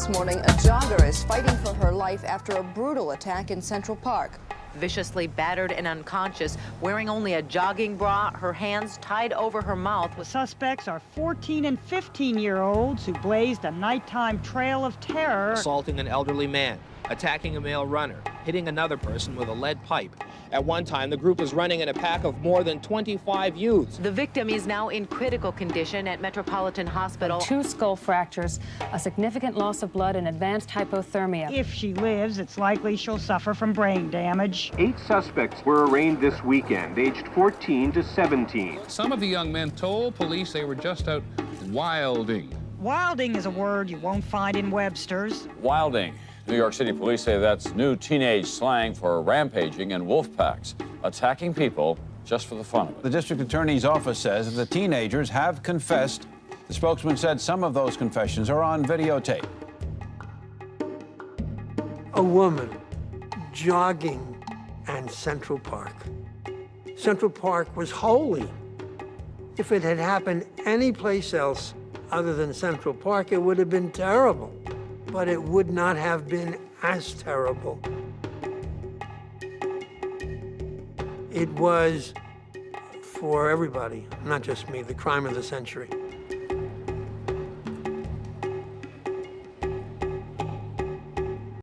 this morning, a jogger is fighting for her life after a brutal attack in Central Park. Viciously battered and unconscious, wearing only a jogging bra, her hands tied over her mouth. The suspects are 14 and 15-year-olds who blazed a nighttime trail of terror. Assaulting an elderly man, attacking a male runner, hitting another person with a lead pipe. At one time, the group was running in a pack of more than 25 youths. The victim is now in critical condition at Metropolitan Hospital. 2 skull fractures, a significant loss of blood, and advanced hypothermia. If she lives, it's likely she'll suffer from brain damage. 8 suspects were arraigned this weekend, aged 14 to 17. Some of the young men told police they were just out wilding. Wilding is a word you won't find in Webster's. Wilding. New York City police say that's new teenage slang for rampaging and wolf packs, attacking people just for the fun of it. The district attorney's office says that the teenagers have confessed. The spokesman said some of those confessions are on videotape. A woman jogging in Central Park. Central Park was holy. If it had happened anyplace else other than Central Park, it would have been terrible. But it would not have been as terrible. It was, for everybody, not just me, the crime of the century.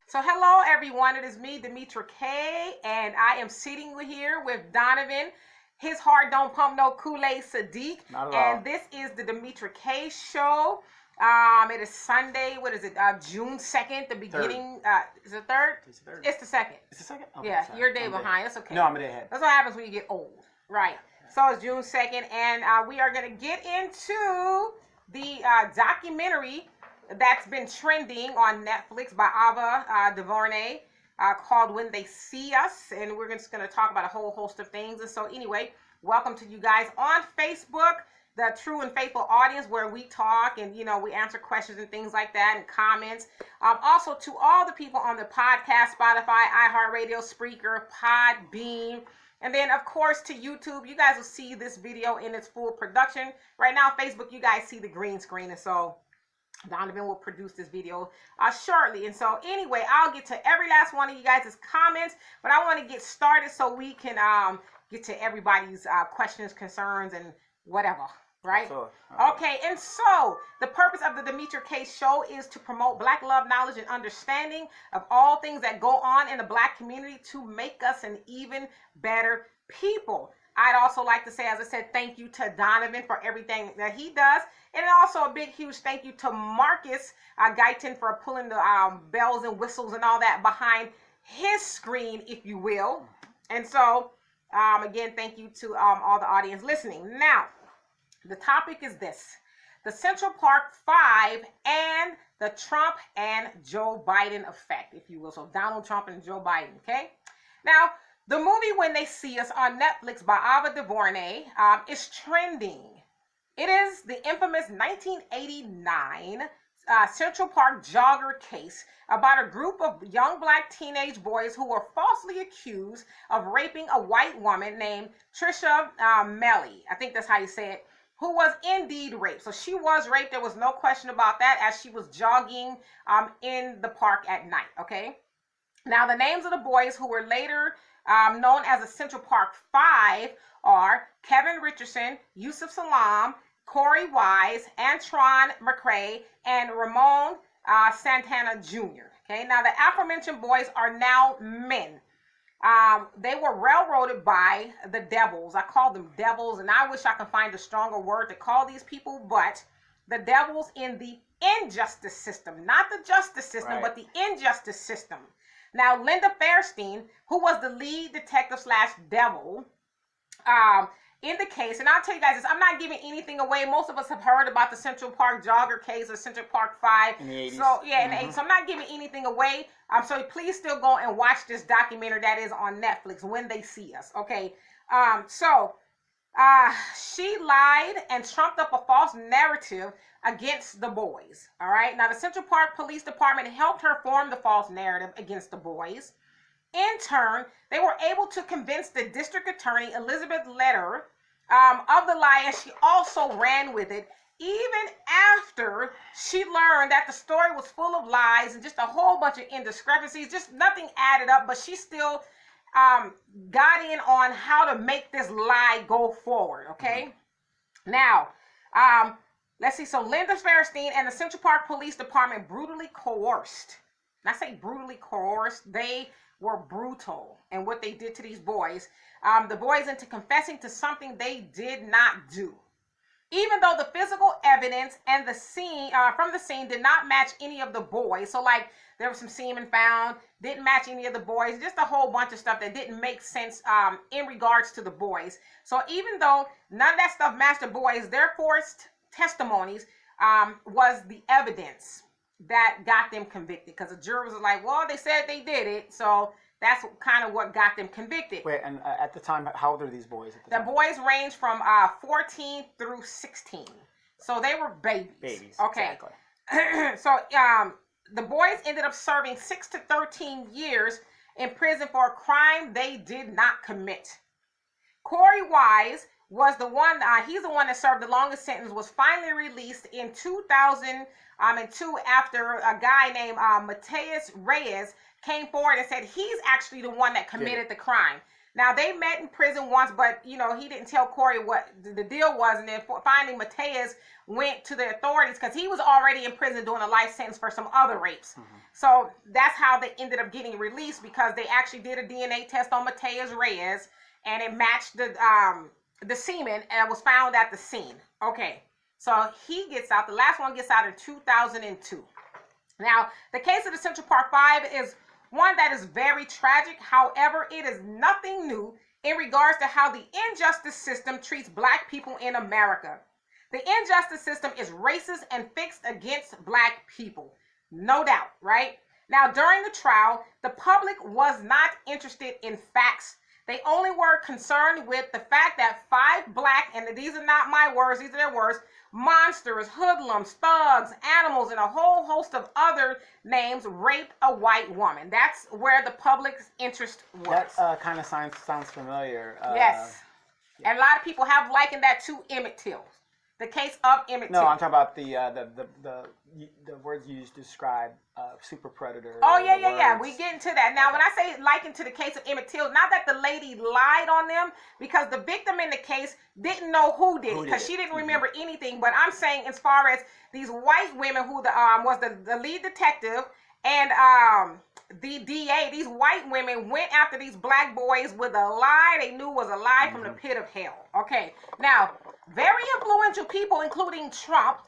So hello everyone, it is me, Demetra K, and I am sitting here with Donovan. His heart don't pump no Kool-Aid Sadiq. Not at all. And this is the Demetra K Show. It is Sunday. What is it? June 2nd, the beginning. Is it 3rd? It's the 3rd. It's the 2nd. It's the 2nd? Okay, Yeah, sorry. you're a day I'm behind. That's okay. No, I'm a day ahead. That's what happens when you get old. Right. So it's June 2nd, and we are going to get into the documentary that's been trending on Netflix by Ava DuVernay called When They See Us, and we're just going to talk about a whole host of things. And so anyway, welcome to you guys on Facebook, the True and Faithful Audience, where we talk and, you know, we answer questions and things like that and comments. Also to all the people on the podcast, Spotify, iHeartRadio, Spreaker, Podbean, and then of course to YouTube. You guys will see this video in its full production. Right now, Facebook, you guys see the green screen, and so Donovan will produce this video shortly. And so anyway, I'll get to every last one of you guys' comments, but I want to get started so we can get to everybody's questions, concerns, and whatever, right? Okay, and so the purpose of the Demetra K Show is to promote Black love, knowledge, and understanding of all things that go on in the Black community to make us an even better people. I'd also like to say, as I said, thank you to Donovan for everything that he does. And also a big, huge thank you to Marcus Guyton for pulling the bells and whistles and all that behind his screen, if you will. And so, again, thank you to all the audience listening. Now, the topic is this: the Central Park 5 and the Trump and Joe Biden effect, if you will. So Donald Trump and Joe Biden, okay? Now, the movie When They See Us on Netflix by Ava DuVernay is trending. It is the infamous 1989 Central Park jogger case about a group of young Black teenage boys who were falsely accused of raping a white woman named Trisha Meili. I think that's how you say it. Who was indeed raped. So she was raped. There was no question about that, as she was jogging in the park at night, okay? Now, the names of the boys who were later known as the Central Park 5 are Kevin Richardson, Yusuf Salam, Corey Wise, Antron McCray, and Ramon Santana Jr. Okay, now the aforementioned boys are now men. They were railroaded by the devils. I call them devils, and I wish I could find a stronger word to call these people, but the devils in the injustice system, not the justice system, Right. but the injustice system. Now, Linda Fairstein, who was the lead detective / devil in the case, and I'll tell you guys this, I'm not giving anything away. Most of us have heard about the Central Park jogger case or Central Park 5. In the 80s. So, yeah, in the 80s. So I'm not giving anything away. So please still go and watch this documentary that is on Netflix, When They See Us, okay? She lied and trumped up a false narrative against the boys, all right? Now, the Central Park Police Department helped her form the false narrative against the boys. In turn, they were able to convince the district attorney, Elizabeth Leder, of the lie, and she also ran with it even after she learned that the story was full of lies and just a whole bunch of indiscrepancies, just nothing added up, but she still got in on how to make this lie go forward, okay? Now, let's see. So Linda Fairstein and the Central Park Police Department brutally coerced. And I say brutally coerced. They were brutal in what they did to these boys. The boys into confessing to something they did not do. Even though the physical evidence and the scene from the scene did not match any of the boys. So like there was some semen found, didn't match any of the boys, just a whole bunch of stuff that didn't make sense in regards to the boys. So even though none of that stuff matched the boys, their forced testimonies was the evidence that got them convicted. Because the jurors was like, well, they said they did it, so that's kind of what got them convicted. Wait, and at the time, how old are these boys? The boys range from 14 through 16. So they were babies. Babies, okay. exactly. So the boys ended up serving 6 to 13 years in prison for a crime they did not commit. Corey Wise was the one, he's the one that served the longest sentence, was finally released in 2002 after a guy named Mateus Reyes came forward and said he's actually the one that committed the crime. Now, they met in prison once, but, you know, he didn't tell Corey what the deal was. And then finally, Mateus went to the authorities because he was already in prison doing a life sentence for some other rapes. So that's how they ended up getting released, because they actually did a DNA test on Mateus Reyes, and it matched the semen, and it was found at the scene. Okay, so he gets out. The last one gets out in 2002. Now, the case of the Central Park Five is one that is very tragic. However, it is nothing new in regards to how the injustice system treats Black people in America. The injustice system is racist and fixed against Black people. No doubt, right? Now, during the trial, the public was not interested in facts. They only were concerned with the fact that 5 Black, and these are not my words, these are their words, monsters, hoodlums, thugs, animals, and a whole host of other names raped a white woman. That's where the public's interest was. That kind of sounds familiar. Yes. And a lot of people have likened that to Emmett Till. The case of Emmett Till. No, I'm talking about the words you used to describe super predator. Oh, yeah. We get into that. Now, when I say likened to the case of Emmett Till, not that the lady lied on them, because the victim in the case didn't know who did it, because she didn't remember anything. But I'm saying, as far as these white women who was the lead detective and the DA, these white women went after these Black boys with a lie they knew was a lie from the pit of hell. Okay, now, very influential people, including Trump,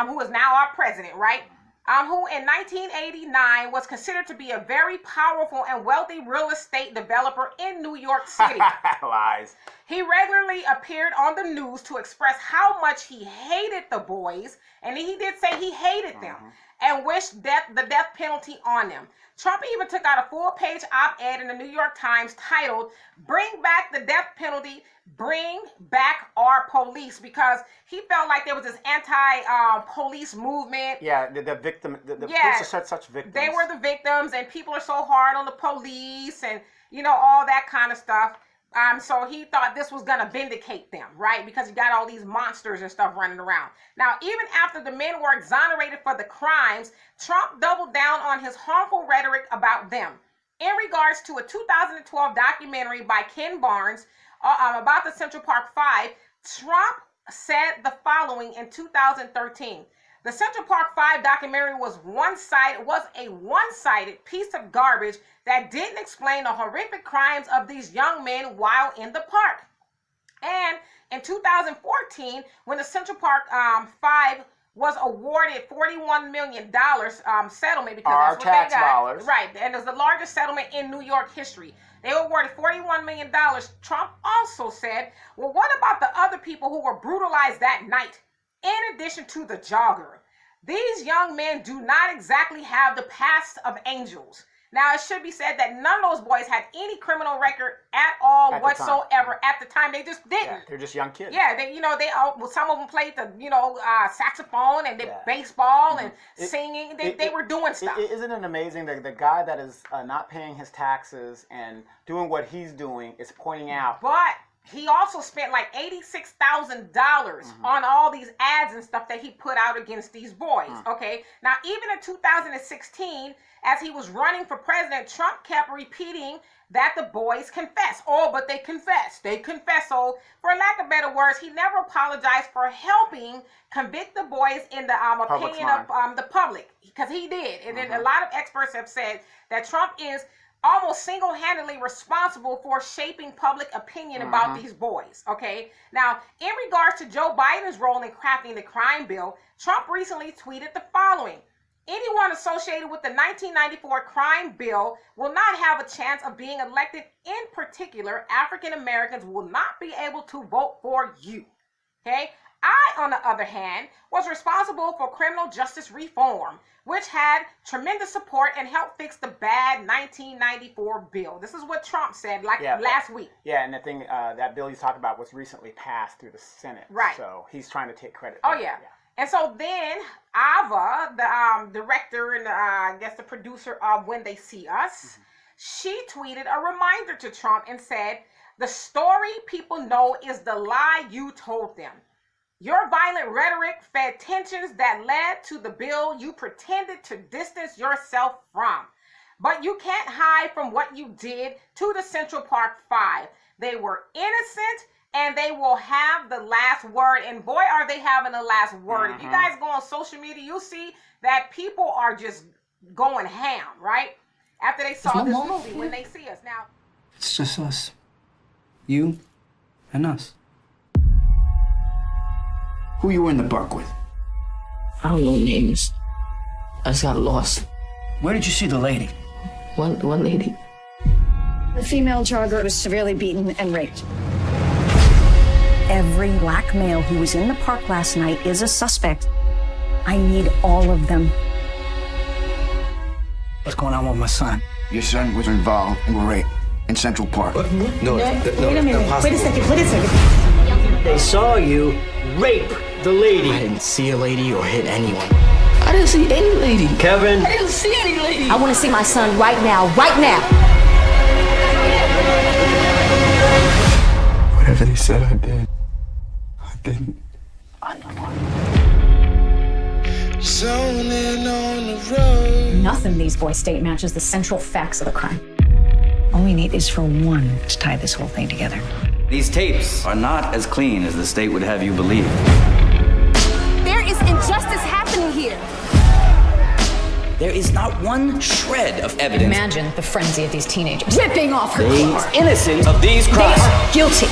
who is now our president, right? Who in 1989 was considered to be a very powerful and wealthy real estate developer in New York City. Lies. He regularly appeared on the news to express how much he hated the boys, and he did say he hated them, and wished the death penalty on them. Trump even took out a full-page op-ed in the New York Times titled, "Bring Back the Death Penalty, Bring Back Our Police," because he felt like there was this anti-police movement. Yeah, the victim, the police are such victims. They were the victims, and people are so hard on the police, and, you know, all that kind of stuff. So he thought this was going to vindicate them, right? Because you got all these monsters and stuff running around. Now, even after the men were exonerated for the crimes, Trump doubled down on his harmful rhetoric about them. In regards to a 2012 documentary by Ken Barnes about the Central Park Five, Trump said the following in 2013. The Central Park Five documentary was a one-sided piece of garbage that didn't explain the horrific crimes of these young men while in the park. And in 2014, when the Central Park Five was awarded $41 million settlement, because our that's what tax they got. dollars. Right, and it was the largest settlement in New York history. They were awarded $41 million. Trump also said, well, what about the other people who were brutalized that night? In addition to the jogger, these young men do not exactly have the past of angels. Now, it should be said that none of those boys had any criminal record at all whatsoever at the time. They just didn't. Yeah, they're just young kids. Yeah, some of them played the saxophone and did baseball and singing. They were doing stuff. Isn't it amazing that the guy that is not paying his taxes and doing what he's doing is pointing out? But he also spent like $86,000 on all these ads and stuff that he put out against these boys. Okay. Now, even in 2016, as he was running for president, Trump kept repeating that the boys confess. Oh, but they confess. They confess. So, for lack of better words, he never apologized for helping convict the boys in the opinion of the public, because he did. And then a lot of experts have said that Trump is almost single-handedly responsible for shaping public opinion about these boys. Okay. Now, in regards to Joe Biden's role in crafting the crime bill, Trump recently tweeted the following: anyone associated with the 1994 crime bill will not have a chance of being elected. In particular, African Americans will not be able to vote for you. Okay. I, on the other hand, was responsible for criminal justice reform, which had tremendous support and helped fix the bad 1994 bill. This is what Trump said last week. Yeah, and the thing, that bill he's talking about was recently passed through the Senate. Right. So he's trying to take credit. Oh, yeah. And so then Ava, the director and I guess the producer of When They See Us, she tweeted a reminder to Trump and said, "The story people know is the lie you told them. Your violent rhetoric fed tensions that led to the bill you pretended to distance yourself from. But you can't hide from what you did to the Central Park Five. They were innocent and they will have the last word." And boy, are they having the last word. If you guys go on social media, you'll see that people are just going ham, right? After they saw this movie, When They See Us. Now, it's just us. You and us. Who you were in the park with? I don't know names. I just got lost. Where did you see the lady? One lady. The female jogger was severely beaten and raped. Every black male who was in the park last night is a suspect. I need all of them. What's going on with my son? Your son was involved in rape in Central Park. What? No, Wait a minute. Wait a second. They saw you rape the lady. I didn't see a lady or hit anyone. I didn't see any lady. Kevin. I didn't see any lady. I want to see my son right now. Right now. Whatever they said I did, I didn't. I know. Nothing in these boys' state matches the central facts of the crime. All we need is for one to tie this whole thing together. These tapes are not as clean as the state would have you believe. There is injustice happening here. There is not one shred of evidence. Imagine the frenzy of these teenagers. Ripping off her They clothes. are innocent of these crimes. They are guilty.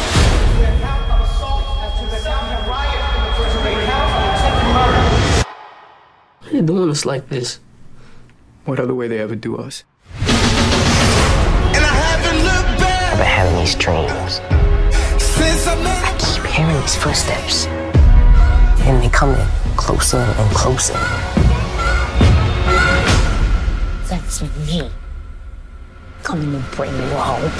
Why are they doing us like this? What other way they ever do us? I've been having these dreams. I keep hearing these footsteps. And they coming closer and closer. That's me. Coming to bring you home.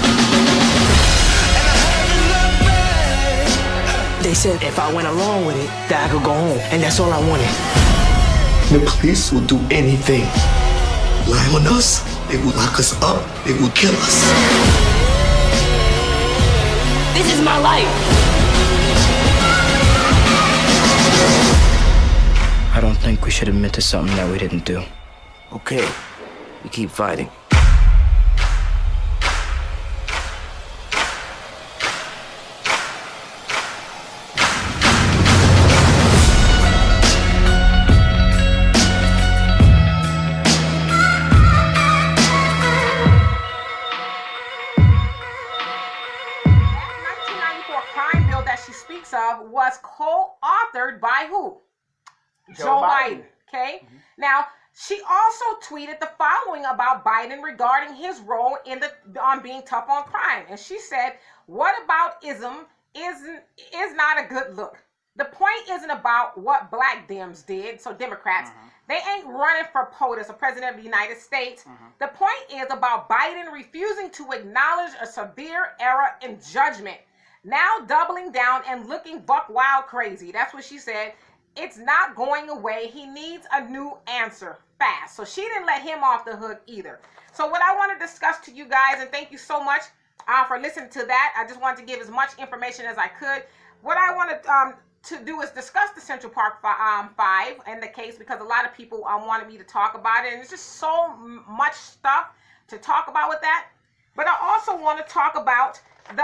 They said if I went along with it, that I could go home, and that's all I wanted. The police will do anything. Lie on us, they will lock us up, they will kill us. This is my life. I don't think we should admit to something that we didn't do. Okay, we keep fighting. Of was co-authored by who? Joe Biden. Okay. Now, she also tweeted the following about Biden regarding his role in on being tough on crime. And she said, "What about ism is not a good look. The point isn't about what black Dems did, so Democrats, they ain't running for POTUS, or President of the United States. The point is about Biden refusing to acknowledge a severe error in judgment. Now doubling down and looking buck wild crazy." That's what she said. It's not going away. He needs a new answer fast. So she didn't let him off the hook either. So what I want to discuss to you guys, and thank you so much for listening to that. I just wanted to give as much information as I could. What I wanted to do is discuss the Central Park 5 and the case, because a lot of people wanted me to talk about it, and it's just so much stuff to talk about with that. But I also want to talk about the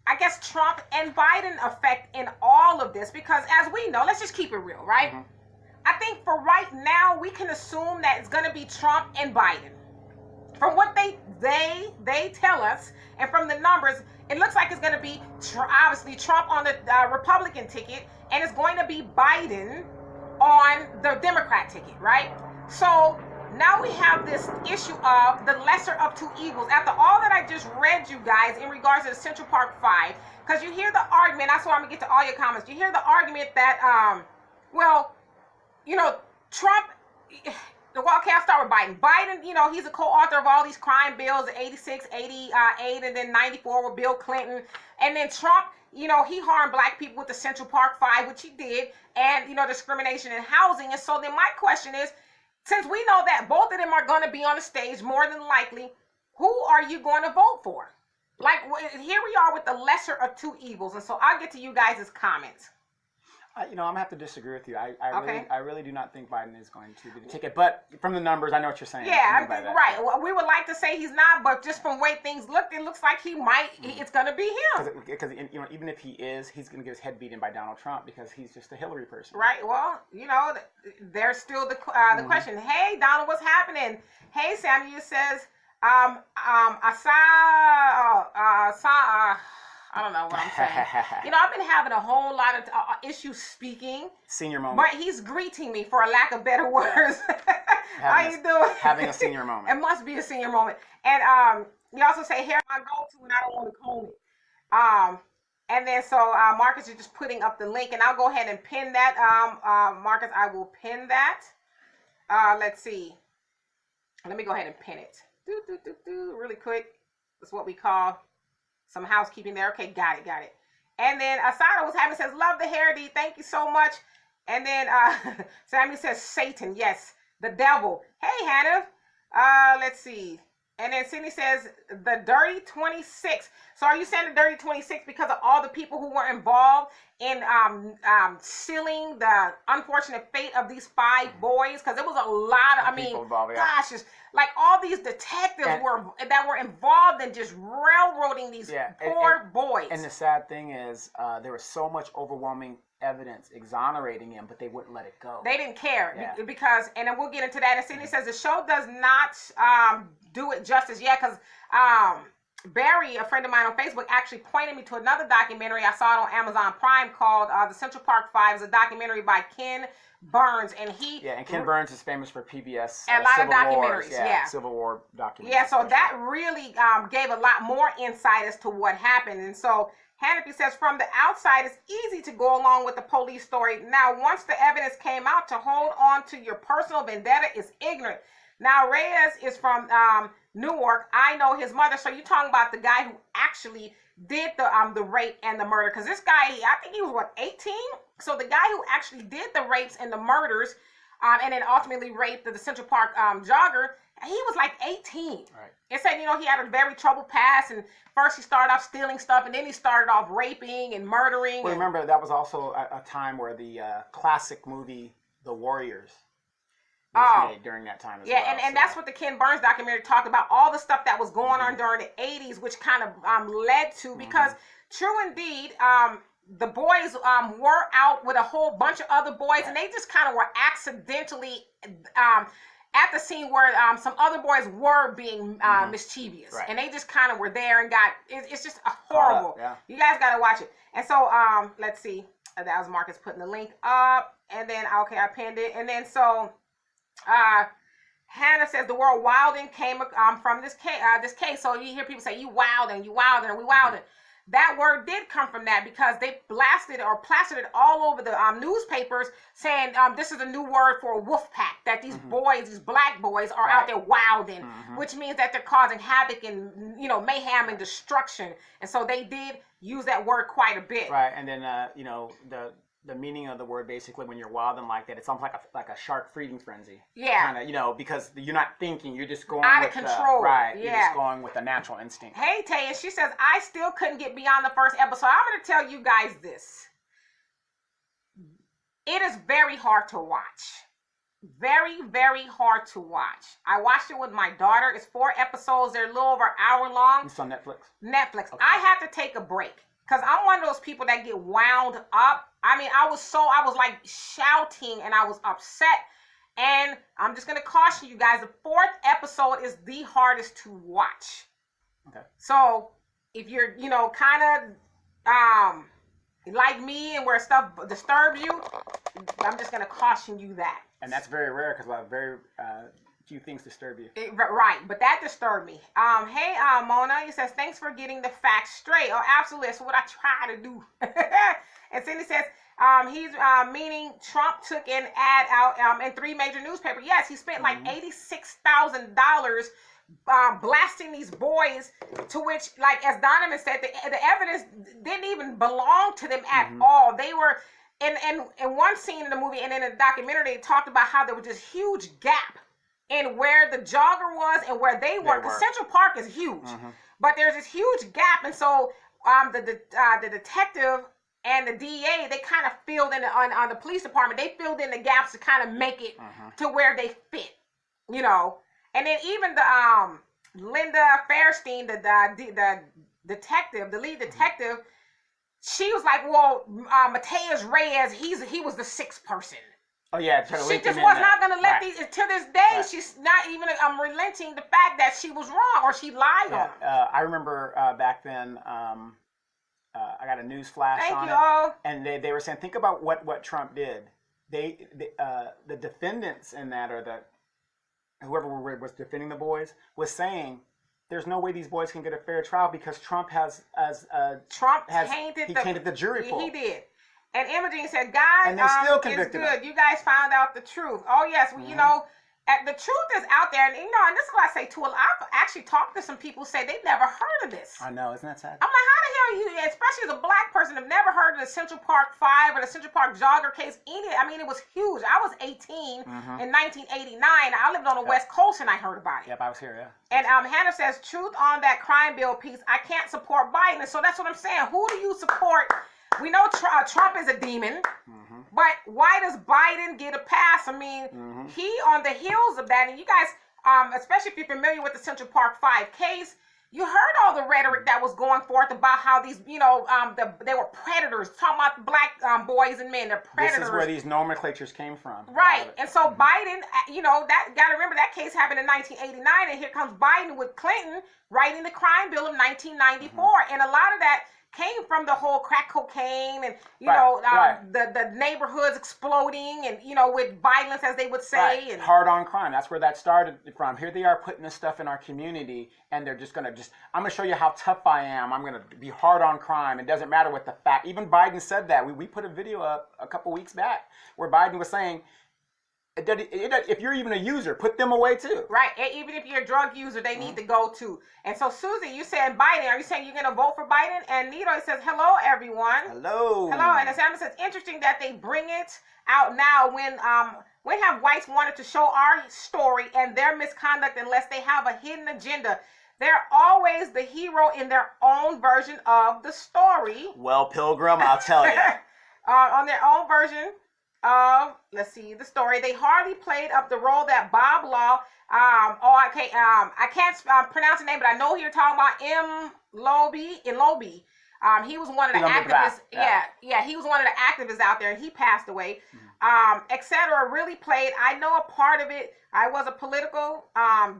I guess Trump and Biden effect in all of this, because as we know, let's just keep it real, right? Mm-hmm. I think for right now, we can assume that it's going to be Trump and Biden. From what they tell us, and from the numbers, it looks like it's going to be obviously Trump on the Republican ticket, and it's going to be Biden on the Democrat ticket, right? So now we have this issue of the lesser of two evils. After all that I just read you guys in regards to the Central Park 5, because you hear the argument, that's why I'm going to get to all your comments. You hear the argument that, well, you know, Trump, okay, I'll start with Biden. Biden, you know, he's a co-author of all these crime bills, 86, 88, and then 94 with Bill Clinton. And then Trump, you know, he harmed black people with the Central Park 5, which he did, and, you know, discrimination in housing. And so then my question is, since we know that both of them are going to be on the stage more than likely, who are you going to vote for? Like, here we are with the lesser of two evils. And so I'll get to you guys' comments. You know, I'm gonna have to disagree with you. I really do not think Biden is going to be the ticket. But from the numbers, I know what you're saying. Yeah, right. Well, we would like to say he's not, but just from the way things look, it looks like he might. Mm-hmm. It's gonna be him. Because you know, even if he is, he's gonna get his head beaten by Donald Trump because he's just a Hillary person. Right. Well, you know, there's still the question. Hey, Donald, what's happening? Hey, Samuel says, I don't know what I'm saying. You know, I've been having a whole lot of issues speaking. Senior moment. But he's greeting me, for a lack of better words. How you doing? Having a senior moment. It must be a senior moment. And you also say, hair my go-to, and I don't want to comb it. And then so Marcus is just putting up the link, and I'll go ahead and pin that. Marcus, I will pin that. Let's see. Let me go ahead and pin it. Really quick. That's what we call some housekeeping there. Okay, got it. And then Asada was having, says, love the hair, D. Thank you so much. And then Sammy says, Satan. Yes, the devil. Hey, Hannah. Let's see. And then Sydney says, the Dirty 26. So are you saying the Dirty 26 because of all the people who were involved in sealing the unfortunate fate of these 5 boys? Because it was a lot of, I mean, gosh, it's like all these detectives that were involved in just railroading these poor boys. And the sad thing is, there was so much overwhelming evidence exonerating him, but they wouldn't let it go. They didn't care because, and then we'll get into that. And Sydney says the show does not do it justice yet, because Barry, a friend of mine on Facebook, actually pointed me to another documentary. I saw it on Amazon Prime called The Central Park 5. It's a documentary by Ken Burns, and and Ken Burns is famous for PBS. A lot of documentaries, Civil War documentaries. Yeah, so that really gave a lot more insight as to what happened. And so Hannity says, from the outside, it's easy to go along with the police story. Now, once the evidence came out, to hold on to your personal vendetta is ignorant. Now, Reyes is from Newark. I know his mother. So you're talking about the guy who actually did the rape and the murder. Because this guy, I think he was, what, 18? So the guy who actually did the rapes and the murders and then ultimately raped the Central Park jogger, he was like 18. Right. It said, you know, he had a very troubled past, and first he started off stealing stuff, and then he started off raping and murdering. Well, remember, that was also a time where the classic movie, The Warriors, was made during that time as well. Yeah, and that's what the Ken Burns documentary talked about, all the stuff that was going on during the 80s, which kind of led to, because true indeed, the boys were out with a whole bunch of other boys, and they just kind of were accidentally at the scene where some other boys were being mischievous, and they just kind of were there and got, it's just a horrible. You guys got to watch it. And so let's see, that was Marcus putting the link up, and then okay, I pinned it, and then so Hannah says the word wilding came from this case. So you hear people say, you wilding, we wilding. That word did come from that, because they blasted or plastered it all over the newspapers, saying this is a new word for a wolf pack, that these boys, these black boys, are out there wilding, which means that they're causing havoc and, you know, mayhem and destruction. And so they did use that word quite a bit. Right, and then you know, the meaning of the word basically when you're wilding like that, it's almost like a shark feeding frenzy. Yeah. Kind of, you know, because you're not thinking, you're just going out with of control. Right. Yeah. You're just going with the natural instinct. Hey, Taya, she says, I still couldn't get beyond the first episode. I'm going to tell you guys this. It is very hard to watch. Very, very hard to watch. I watched it with my daughter. It's 4 episodes. They're a little over an hour long. It's on Netflix? Netflix. Okay. I had to take a break because I'm one of those people that get wound up. I mean, I was like shouting and I was upset. And I'm just going to caution you guys, the 4th episode is the hardest to watch. Okay. So if you're, you know, kind of like me and where stuff disturbs you, I'm just going to caution you that. And that's very rare because very few things disturb you. Right, but that disturbed me. Hey, Mona, he says, thanks for getting the facts straight. Oh, absolutely. That's what I try to do. And Cindy says, he's meaning Trump took an ad out in 3 major newspapers. Yes, he spent like $86,000 blasting these boys, to which, like as Donovan said, the evidence didn't even belong to them at all. They were in one scene in the movie and in the documentary, they talked about how there was this huge gap in where the jogger was and where they were. Because Central Park is huge, but there's this huge gap, and so the detective and the DA, they kind of filled in on the police department. They filled in the gaps to kind of make it to where they fit, you know. And then even the Linda Fairstein, the detective, the lead detective, she was like, well, Mateus Reyes, he was the 6th person. Oh yeah, she just was not going to let these. To this day, she's not even relenting the fact that she was wrong or she lied on him. I remember back then, I got a news flash on it, and they were saying, think about what Trump did. The defendants in that, or whoever was defending the boys, was saying there's no way these boys can get a fair trial because Trump tainted the jury pool. He did. And Imogene said, God, and they still convicted it's good. him. You guys found out the truth. Oh, yes. Well, you know, the truth is out there. And, you know, and this is what I say, too. I've actually talked to some people who say they've never heard of this. I know. Isn't that sad? I'm like, how the hell you, especially as a black person, have never heard of the Central Park 5 or the Central Park jogger case? I mean, it was huge. I was 18 in 1989. I lived on the West Coast and I heard about it. Yep, I was here, yeah. And Hannah says, truth on that crime bill piece, I can't support Biden. And so that's what I'm saying. Who do you support? We know Trump is a demon, but why does Biden get a pass? I mean, he on the heels of that, and you guys, especially if you're familiar with the Central Park 5 case, you heard all the rhetoric that was going forth about how these, you know, they were predators, talking about black boys and men, they're predators. This is where these nomenclatures came from. Right, and so Biden, you know, that got to remember that case happened in 1989, and here comes Biden with Clinton writing the crime bill of 1994, and a lot of that came from the whole crack cocaine and, you know, the neighborhoods exploding and, you know, with violence, as they would say. Right. And hard on crime. That's where that started from. Here they are putting this stuff in our community, and they're just going to I'm going to show you how tough I am. I'm going to be hard on crime. It doesn't matter what the fact. Even Biden said that. We put a video up a couple weeks back where Biden was saying, if you're even a user, put them away too. Right. Even if you're a drug user, they need to go too. And so, Susie, you said Biden. Are you saying you're going to vote for Biden? And Nito says, hello, everyone. Hello. Hello. And Sam says, interesting that they bring it out now when have whites wanted to show our story and their misconduct unless they have a hidden agenda. They're always the hero in their own version of the story. Well, Pilgrim, I'll tell you. On their own version of, let's see, the story. They hardly played up the role that Bob Law, I can't pronounce the name, but I know who you're talking about, Ilobi. He was one of the activists. Yeah, he was one of the activists out there, and he passed away. Etc. really played. I know a part of it. I was a political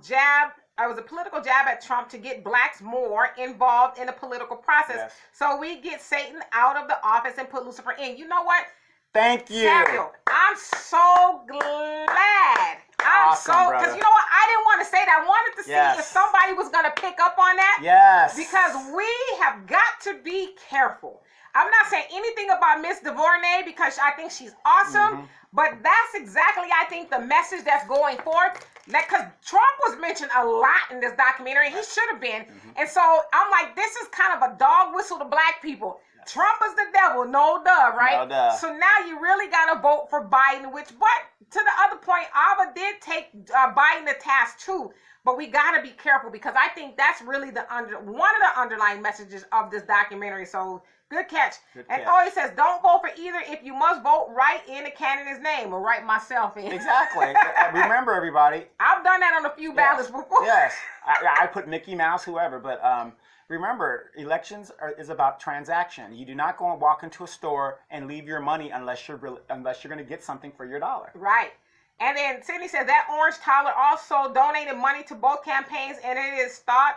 jab at Trump to get blacks more involved in the political process. Yes. So we get Satan out of the office and put Lucifer in. You know what? Thank you. Samuel, I'm so glad. Because you know what? I didn't want to say that. I wanted to see if somebody was going to pick up on that. Yes. Because we have got to be careful. I'm not saying anything about Miss DuVernay because I think she's awesome. But that's exactly, I think, the message that's going forth. Because Trump was mentioned a lot in this documentary. He should have been. And so I'm like, this is kind of a dog whistle to black people. Trump is the devil, no duh, right? No duh. So now you really got to vote for Biden, but to the other point, Ava did take Biden to task too. But we got to be careful because I think that's really one of the underlying messages of this documentary. So good catch. And he says, don't vote for either. If you must vote, write in the candidate's name or write myself in. Exactly. Remember, everybody. I've done that on a few ballots before. Yes. I put Mickey Mouse, whoever, but remember, elections is about transaction. You do not go and walk into a store and leave your money unless you're going to get something for your dollar. Right. And then Sydney says that orange toddler also donated money to both campaigns, and it is thought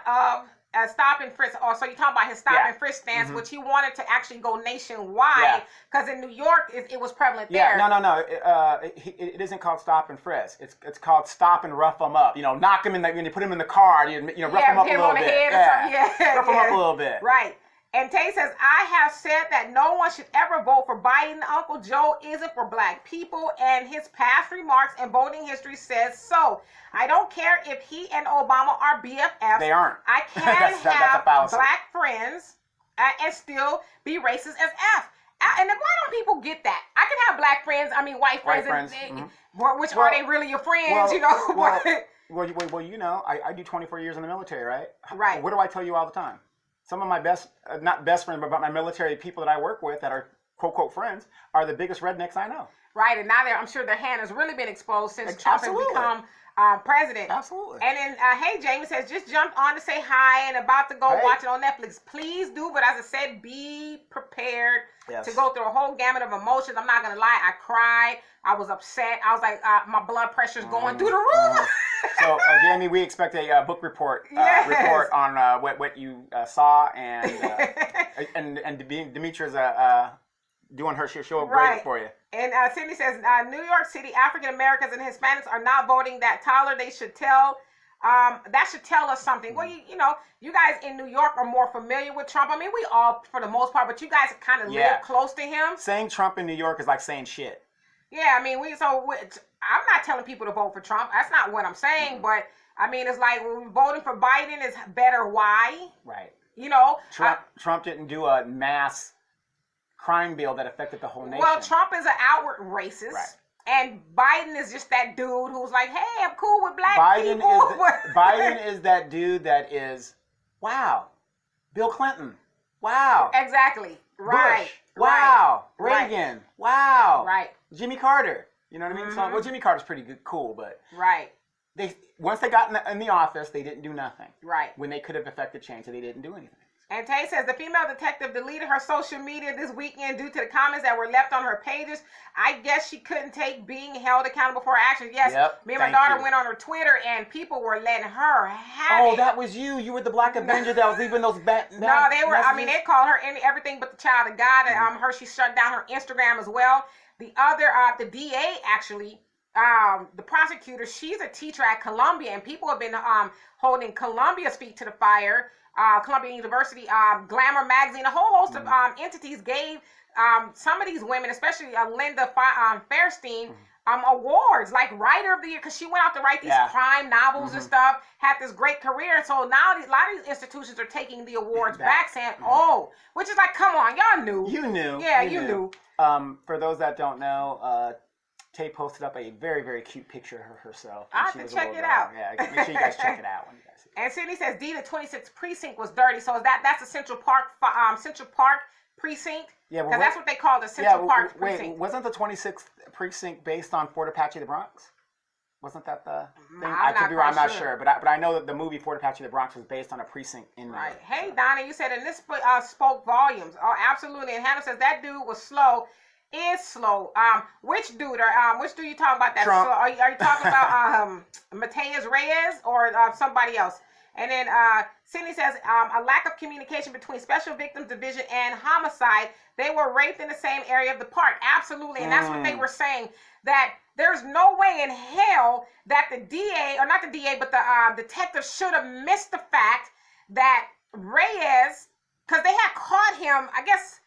of as stop and frisk. Oh, so you talk about his stop and frisk stance, which he wanted to actually go nationwide because in New York it was prevalent there. No. It isn't called stop and frisk. It's called stop and rough them up. Knock them in when you put them in the car. Rough them up a little bit. Rough them up a little bit. Right. And Tay says, I have said that no one should ever vote for Biden. Uncle Joe isn't for black people, and his past remarks and voting history says so. I don't care if he and Obama are BFFs. They aren't. I can have black friends and still be racist as F. And why don't people get that? I can have black friends, white friends. Which are they really your friends, I do 24 years in the military, right? Right. What do I tell you all the time? Some of my not best friends, but my military people that I work with that are quote, quote, friends are the biggest rednecks I know. Right, and now I'm sure their hand has really been exposed since Trump has become president. Absolutely. And then, hey, Jamie says, just jumped on to say hi and about to go watch it on Netflix. Please do, but as I said, be prepared to go through a whole gamut of emotions. I'm not going to lie, I cried. I was upset. I was like, my blood pressure's going through the roof. So, Jamie, we expect a book report on what you saw, and Demetria's doing her show great for you. And Cindy says, New York City, African Americans and Hispanics are not voting that toddler. They should tell. That should tell us something. Well, you guys in New York are more familiar with Trump. We all, for the most part, but you guys kind of live close to him. Saying Trump in New York is like saying shit. Yeah, I'm not telling people to vote for Trump. That's not what I'm saying. But it's like voting for Biden is better. Why? Right. Trump didn't do a mass crime bill that affected the whole nation. Well, Trump is an outward racist. Right. And Biden is just that dude who's like, hey, I'm cool with black people. Biden is that dude that is, wow, Bill Clinton. Wow. Exactly. Right. Bush. Wow. Right. Reagan. Right. Wow. Right. Jimmy Carter. You know what I mean? So, well, Jimmy Carter's pretty good, cool, but once they got in the office, they didn't do nothing. Right. When they could have affected change, so they didn't do anything. And Tay says the female detective deleted her social media this weekend due to the comments that were left on her pages. I guess she couldn't take being held accountable for her actions. Yes, me and my daughter went on her Twitter and people were letting her have it. Oh, that was you. You were the Black Avenger that was leaving those bad No, they were. messages. They called her everything but the child of God. And she shut down her Instagram as well. The other, the DA actually, the prosecutor, she's a teacher at Columbia, and people have been holding Columbia's feet to the fire. Columbia University, Glamour Magazine, a whole host of entities gave some of these women, especially Linda Fairstein, awards like Writer of the Year, because she went out to write these crime novels and stuff, had this great career. And so now a lot of these institutions are taking the awards back saying, which is like, come on, y'all knew. You knew. Yeah, you knew. For those that don't know, Tay posted up a very, very cute picture of herself. I have to check it out. Yeah, make sure you guys check it out when you guys see it. And Sydney says the 26th precinct was dirty. So that's the Central Park precinct? Yeah, because that's what they call the Central Park precinct. Wasn't the 26th precinct based on Fort Apache, the Bronx? Wasn't that the thing? I'm not sure. But I know that the movie Fort Apache, the Bronx was based on a precinct in New York. Hey, Donna, you said, and this spoke volumes. Oh, absolutely. And Hannah says that dude was slow. Is slow. Which dude you talking about? That Trump. Slow? Are you talking about Mateus Reyes or somebody else? And then Sydney says a lack of communication between Special Victims Division and Homicide. They were raped in the same area of the park. Absolutely, and that's what they were saying. That there's no way in hell that the DA, or not the DA, but the detective should have missed the fact that Reyes, because they had caught him, I guess.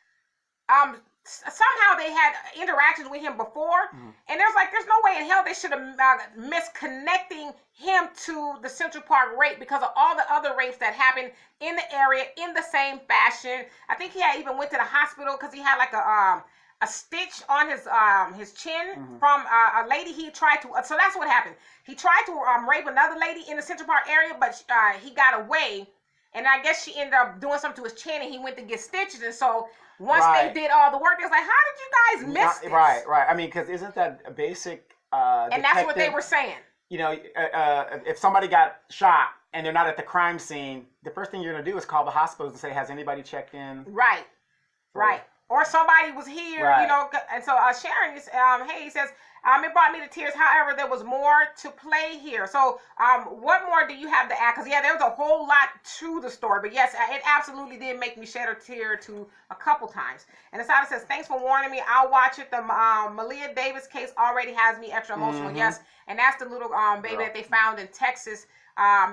somehow they had interactions with him before, and there's no way in hell they should have misconnecting him to the Central Park rape because of all the other rapes that happened in the area in the same fashion. I think he had even went to the hospital because he had like a stitch on his chin from a lady he tried to. So that's what happened. He tried to rape another lady in the Central Park area, but he got away. And I guess she ended up doing something to his chin, and he went to get stitches. And so once they did all the work, it was like, how did you guys miss this? Right. I mean, because isn't that a basic and that's what they were saying. You know, if somebody got shot and they're not at the crime scene, the first thing you're going to do is call the hospitals and say, has anybody checked in? Right. Or somebody was here, you know. And so Sharon, he says, it brought me to tears. However, there was more to play here. So what more do you have to add? Because, there was a whole lot to the story. But, yes, it absolutely did make me shed a tear a couple times. And Asada says, thanks for warning me. I'll watch it. The Malia Davis case already has me extra emotional. Yes, and that's the little baby that they found in Texas.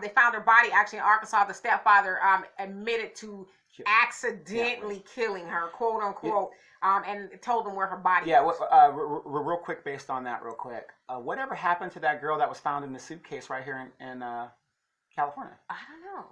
They found her body, actually, in Arkansas. The stepfather admitted to accidentally killing her, quote unquote, and told them where her body was. Real quick, based on that, whatever happened to that girl that was found in the suitcase right here in California? I don't know.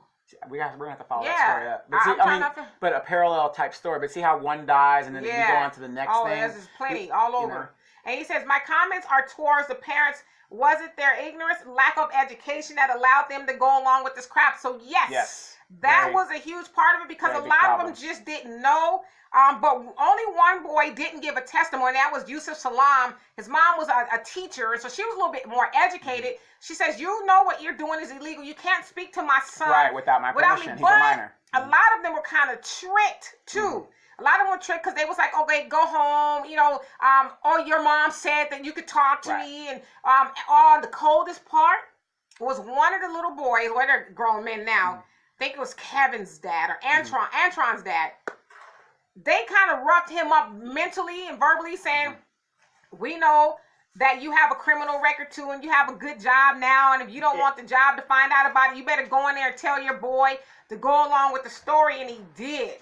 We're gonna have to follow that story up. But a parallel type story. But see how one dies and then you go on to the next thing. There's plenty all over. You know. And he says, my comments are towards the parents. Was it their ignorance, lack of education that allowed them to go along with this crap? So yes. That was a huge part of it because a lot of them just didn't know. But only one boy didn't give a testimony. That was Yusuf Salam. His mom was a teacher, so she was a little bit more educated. She says, you know what you're doing is illegal. You can't speak to my son without my permission. He's a minor. A lot of them were kind of tricked, too. A lot of them were tricked because they was like, okay, go home, your mom said that you could talk to me. And the coldest part was one of the little boys, well, they're grown men now, I think it was Kevin's dad or Antron's dad. They kind of roughed him up mentally and verbally saying, we know that you have a criminal record too and you have a good job now, and if you don't want the job to find out about it, you better go in there and tell your boy to go along with the story. And he did.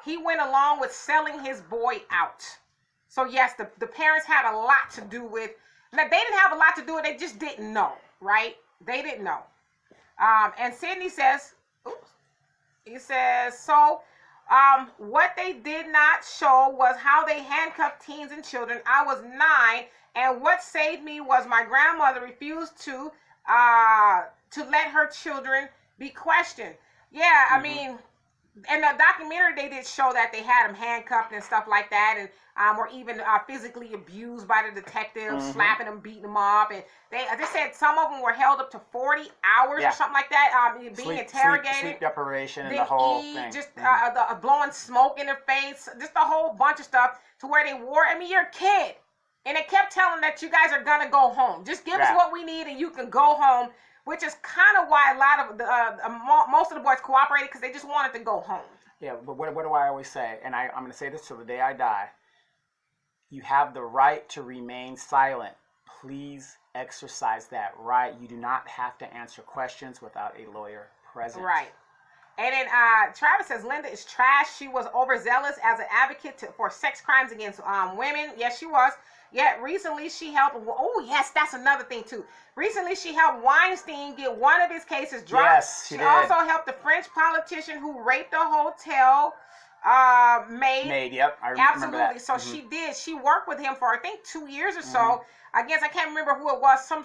He went along with selling his boy out. So yes, the parents had a lot to do with, now they didn't have a lot to do with, they just didn't know, right? They didn't know. And Sydney says, he says, so what they did not show was how they handcuffed teens and children. I was 9, and what saved me was my grandmother refused to let her children be questioned. Yeah, I mean, in the documentary, they did show that they had them handcuffed and stuff like that, and were even physically abused by the detectives, slapping them, beating them up, and they said some of them were held up to 40 hours or something like that, being interrogated. Sleep deprivation and the whole thing. Just blowing smoke in their face, just a whole bunch of stuff to where they wore. I mean, you're a kid, and they kept telling that you guys are gonna go home. Just give us what we need, and you can go home. Which is kind of why a lot of most of the boys cooperated, because they just wanted to go home. Yeah, but what do I always say? And I'm going to say this till the day I die. You have the right to remain silent. Please exercise that right. You do not have to answer questions without a lawyer present. Right. And then Travis says, Linda is trash. She was overzealous as an advocate for sex crimes against women. Yes, she was. Yet recently she helped, oh yes, that's another thing too. Recently she helped Weinstein get one of his cases dropped. Yes, she did. Also helped the French politician who raped a hotel maid. Yep, I remember that. Absolutely. So she did. She worked with him for I think 2 years or so. I guess I can't remember who it was. Some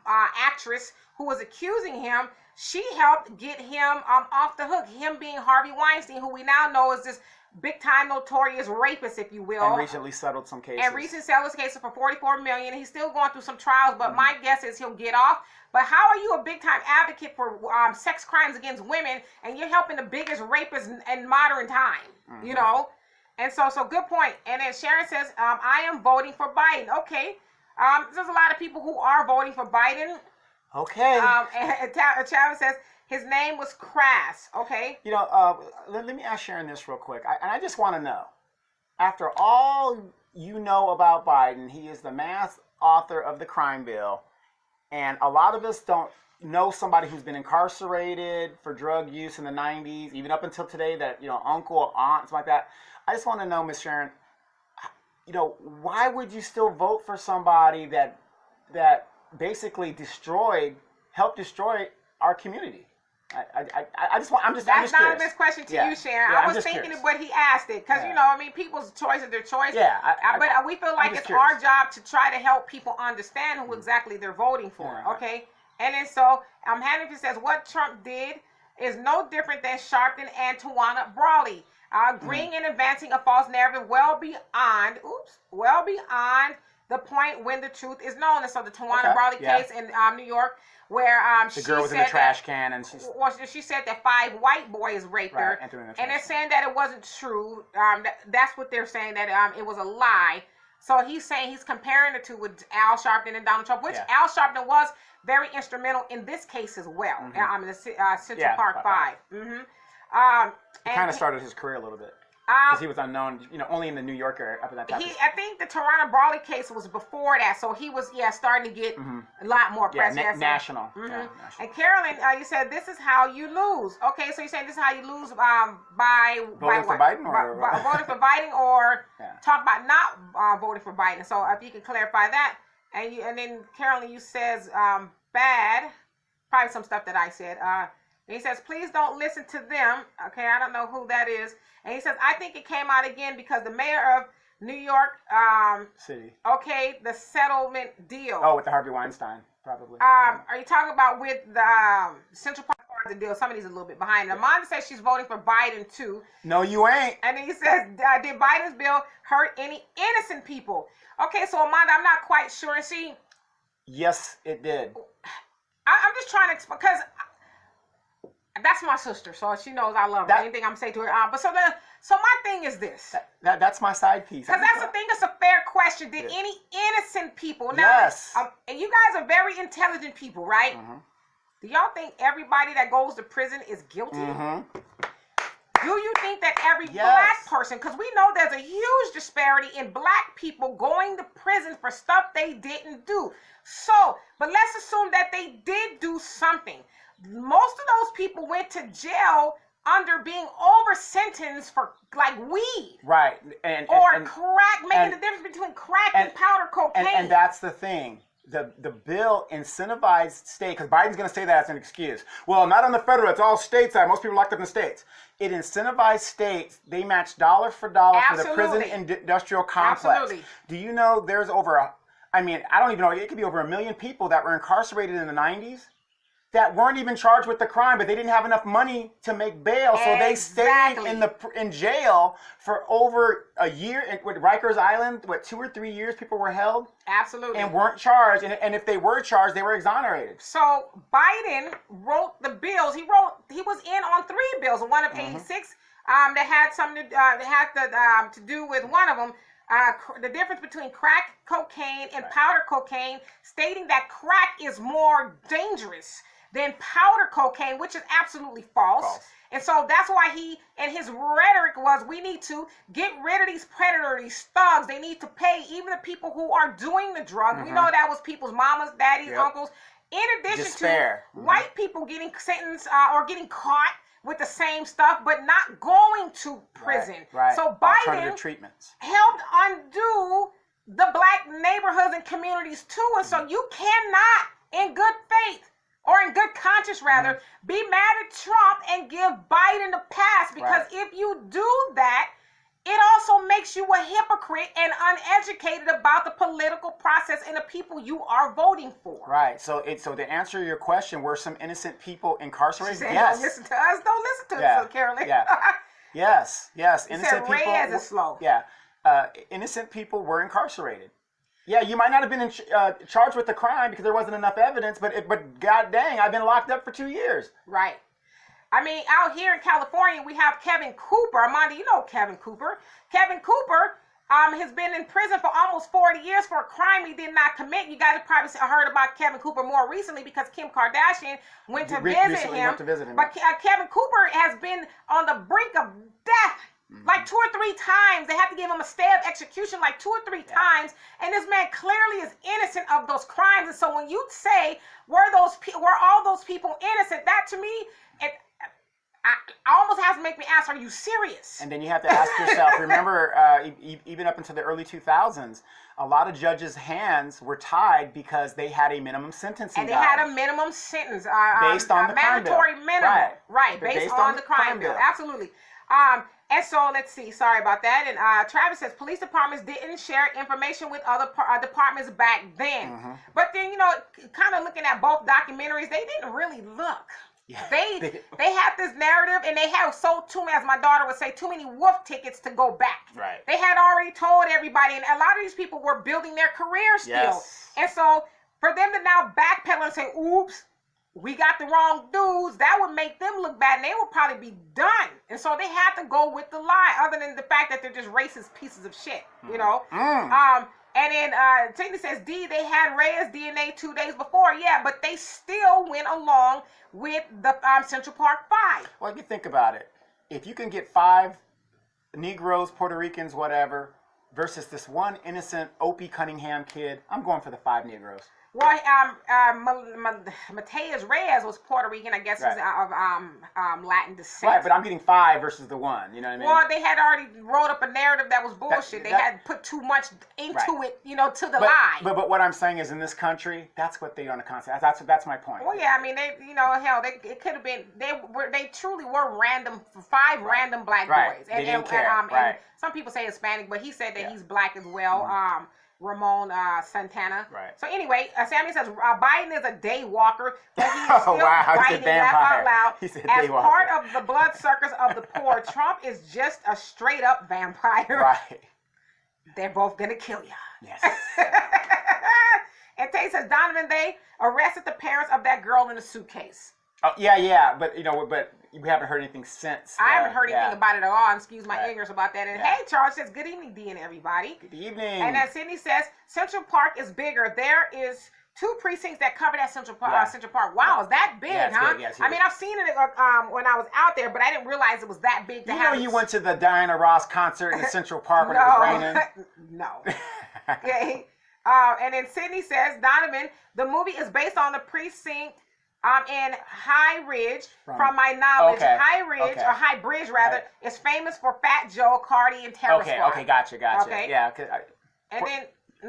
actress who was accusing him. She helped get him off the hook. Him being Harvey Weinstein, who we now know is this big-time notorious rapist, if you will. And recently settled some cases. And recently settled cases for $44 million. He's still going through some trials, but my guess is he'll get off. But how are you a big-time advocate for sex crimes against women, and you're helping the biggest rapists in modern time, you know? And so good point. And then Sharon says, I am voting for Biden. Okay. There's a lot of people who are voting for Biden. Okay. And Travis says, his name was Crass, okay? You know, let me ask Sharon this real quick. I just want to know, after all you know about Biden, he is the mass author of the crime bill, and a lot of us don't know somebody who's been incarcerated for drug use in the 90s, even up until today, that, you know, uncle or aunt, something like that. I just want to know, Miss Sharon, you know, why would you still vote for somebody that basically helped destroy our community? I'm just That's not curious. a question to Yeah. you, Sharon. Yeah, I I'm was just thinking curious. of what he asked it, because, you know, I mean, people's choice is their choice. Yeah, but we feel like just it's curious. our job to try to help people understand who exactly they're voting for, okay? And then so, Hannafin says, what Trump did is no different than Sharpton and Tawana Brawley, agreeing and advancing a false narrative well beyond the point when the truth is known. And so the Tawana Brawley case in New York, where the girl was in the trash can, and she said that 5 white boys raped her, and they're saying that it wasn't true. That's what they're saying, that it was a lie. So he's saying, he's comparing the two with Al Sharpton and Donald Trump, which Al Sharpton was very instrumental in this case as well. The Central Park 5. He kind of started his career a little bit. Because he was unknown, you know, only in the New York area up at that time. I think the Tawana Brawley case was before that, so he was starting to get a lot more press. National. National. And Carolyn, you said this is how you lose. Okay, so you're saying this is how you lose by voting for Biden, or by voting for Biden, or talk about not voting for Biden. So if you can clarify that, and then Carolyn, you says bad, probably some stuff that I said. And he says, please don't listen to them. Okay, I don't know who that is. And he says, I think it came out again because the mayor of New York City. Okay, the settlement deal. Oh, with the Harvey Weinstein, probably. Are you talking about with the Central Park the deal? Somebody's a little bit behind. Amanda says she's voting for Biden too. No, you ain't. And then he says, did Biden's bill hurt any innocent people? Okay, so Amanda, I'm not quite sure. And see, yes, it did. I'm just trying to explain, because that's my sister, so she knows I love her. Anything I'm saying to her. But so my thing is this. That's my side piece. Because that's the thing. It's a fair question. Did any innocent people? Now, yes. And you guys are very intelligent people, right? Do y'all think everybody that goes to prison is guilty? Do you think that every black person? Because we know there's a huge disparity in black people going to prison for stuff they didn't do. So, but let's assume that they did do something. Most of those people went to jail under being over sentenced for like weed, right? Or crack, making the difference between crack and powder cocaine. And that's the thing. The bill incentivized state, because Biden's going to say that as an excuse. Well, not on the federal; it's all stateside. Most people are locked up in the states. It incentivized states. They match dollar for dollar for the prison industrial complex. Absolutely. Do you know there's over I don't even know. It could be over 1 million people that were incarcerated in the 90s. That weren't even charged with the crime, but they didn't have enough money to make bail, so they stayed in jail for over a year. With Rikers Island, 2 or 3 years, people were held. Absolutely. And weren't charged, and if they were charged, they were exonerated. So Biden wrote the bills. He was in on 3 bills, one of 86 that had something to do with one of them. The difference between crack cocaine and powder cocaine, stating that crack is more dangerous than powder cocaine, which is absolutely false. And so that's why his rhetoric was, we need to get rid of these predators, these thugs. They need to pay even the people who are doing the drug. We know that was people's mamas, daddies, uncles. In addition to white people getting sentenced or getting caught with the same stuff, but not going to prison. Right. So Biden helped undo the black neighborhoods and communities too. And so you cannot, in good faith, or in good conscience rather, be mad at Trump and give Biden a pass, because if you do that, it also makes you a hypocrite and uneducated about the political process and the people you are voting for. Right. So to answer your question, were some innocent people incarcerated? Said, yes. Don't listen to us. Don't listen to us, Carolyn. Yeah. Yes. Innocent people. Reyes is slow. Yeah. Innocent people were incarcerated. Yeah, you might not have been charged with the crime because there wasn't enough evidence, but god dang, I've been locked up for 2 years. Right. I mean, out here in California, we have Kevin Cooper. Amanda, you know Kevin Cooper. Kevin Cooper has been in prison for almost 40 years for a crime he did not commit. You guys have probably heard about Kevin Cooper more recently because Kim Kardashian went to visit him. But Kevin Cooper has been on the brink of death like 2 or 3 times. They had to give him a stay of execution like 2 or 3 times. And this man clearly is innocent of those crimes. And so when you say, were all those people innocent, that to me, I almost have to make me ask, are you serious? And then you have to ask yourself, remember, even up into the early 2000s, a lot of judges' hands were tied because they had a minimum sentencing And they had a minimum sentence. Based on the crime bill. mandatory minimum. Right, based on the crime bill. Absolutely. And so, let's see, sorry about that. And Travis says, police departments didn't share information with other departments back then. But then, you know, kind of looking at both documentaries, they didn't really look. Yeah. They had this narrative, and they have sold too many, as my daughter would say, too many wolf tickets to go back. Right. They had already told everybody, and a lot of these people were building their career still. Yes. And so for them to now backpedal and say, oops, we got the wrong dudes, that would make them look bad, and they would probably be done. And so they had to go with the lie, other than the fact that they're just racist pieces of shit, you know? And then Tina says, D, they had Reyes DNA 2 days before. Yeah, but they still went along with the Central Park 5. Well, you think about it. If you can get 5 Negroes, Puerto Ricans, whatever, versus this one innocent Opie Cunningham kid, I'm going for the 5 Negroes. Well, Mateus Reyes was Puerto Rican, I guess, right. Of Latin descent. Right, but I'm getting 5 versus the 1, you know what I mean? Well, they had already wrote up a narrative that was bullshit. They had put too much into it, you know, to the lie. But what I'm saying is, in this country, that's what they are on the concept. That's my point. Well, yeah, I mean, they, you know, hell, it could have been, they truly were random, 5 random black boys. They didn't care. And some people say Hispanic, but he said that he's black as well. Ramon Santana. Right. So anyway, Sammy says Biden is a day walker, but he's still biting laugh out loud. He said as part of the blood circus of the poor, Trump is just a straight up vampire. Right. They're both gonna kill you. Yes. And Tay says Donovan, they arrested the parents of that girl in a suitcase. Oh yeah, but you know, but we haven't heard anything since. I haven't heard anything about it at all. Excuse my ignorance about that. And hey, Charles says, good evening, D and everybody. Good evening. And then Sydney says, Central Park is bigger. There is 2 precincts that cover that Central Park. Central Park. Wow, is that big, huh? Big, yes, I mean, I've seen it when I was out there, but I didn't realize it was that big to have. You know, you went to the Diana Ross concert in Central Park when it was raining. No. Okay. And then Sydney says, Donovan, the movie is based on the precinct in High Ridge, from my knowledge. High Ridge, or High Bridge rather, is famous for Fat Joe, Cardi, and Terror Squad. Okay, gotcha. Okay. Yeah, and then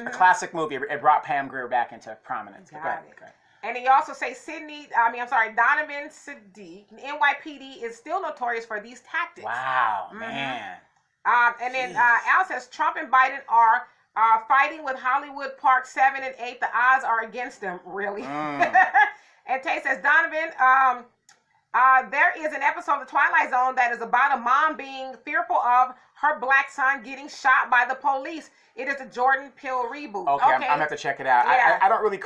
a classic movie. It brought Pam Grier back into prominence. Got it. And he also says Donovan Sadiq, NYPD is still notorious for these tactics. Wow, man. And then Al says Trump and Biden are fighting with Hollywood Park 7 and 8. The odds are against them, really. And Tay says, Donovan, there is an episode of The Twilight Zone that is about a mom being fearful of her black son getting shot by the police. It is a Jordan Peele reboot. Okay. I'm gonna have to check it out. Yeah. I don't really.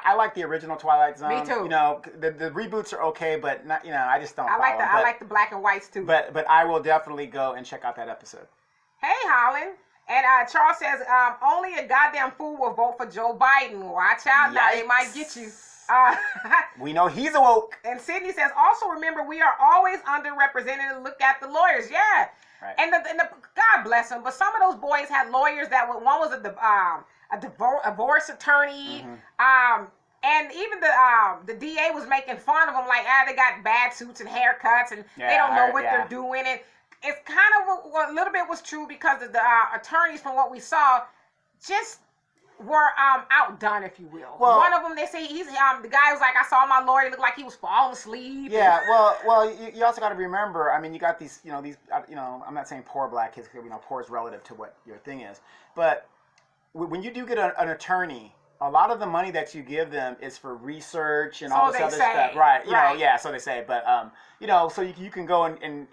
I like the original Twilight Zone. Me too. You know, the reboots are okay, but not. You know, I just don't. I like the black and whites too. But I will definitely go and check out that episode. Hey, Holland. And Charles says, only a goddamn fool will vote for Joe Biden. Watch out now, they might get you. We know he's awoke. And Sydney says, also remember, we are always underrepresented. Look at the lawyers. Yeah. Right. And the God bless them, but some of those boys had lawyers that one was a divorce attorney. And even the DA was making fun of them, like, they got bad suits and haircuts, and they don't know what they're doing. And it's kind of a little bit was true because of the attorneys, from what we saw, just were outdone, if you will. Well, one of them, they say he's the guy was like, I saw my lawyer, looked like he was falling asleep. Yeah, well, you also got to remember. I mean, you got these, I'm not saying poor black kids, poor is relative to what your thing is, but when you do get an attorney, a lot of the money that you give them is for research and all this other stuff, right? You know, yeah, so they say, but so you can go and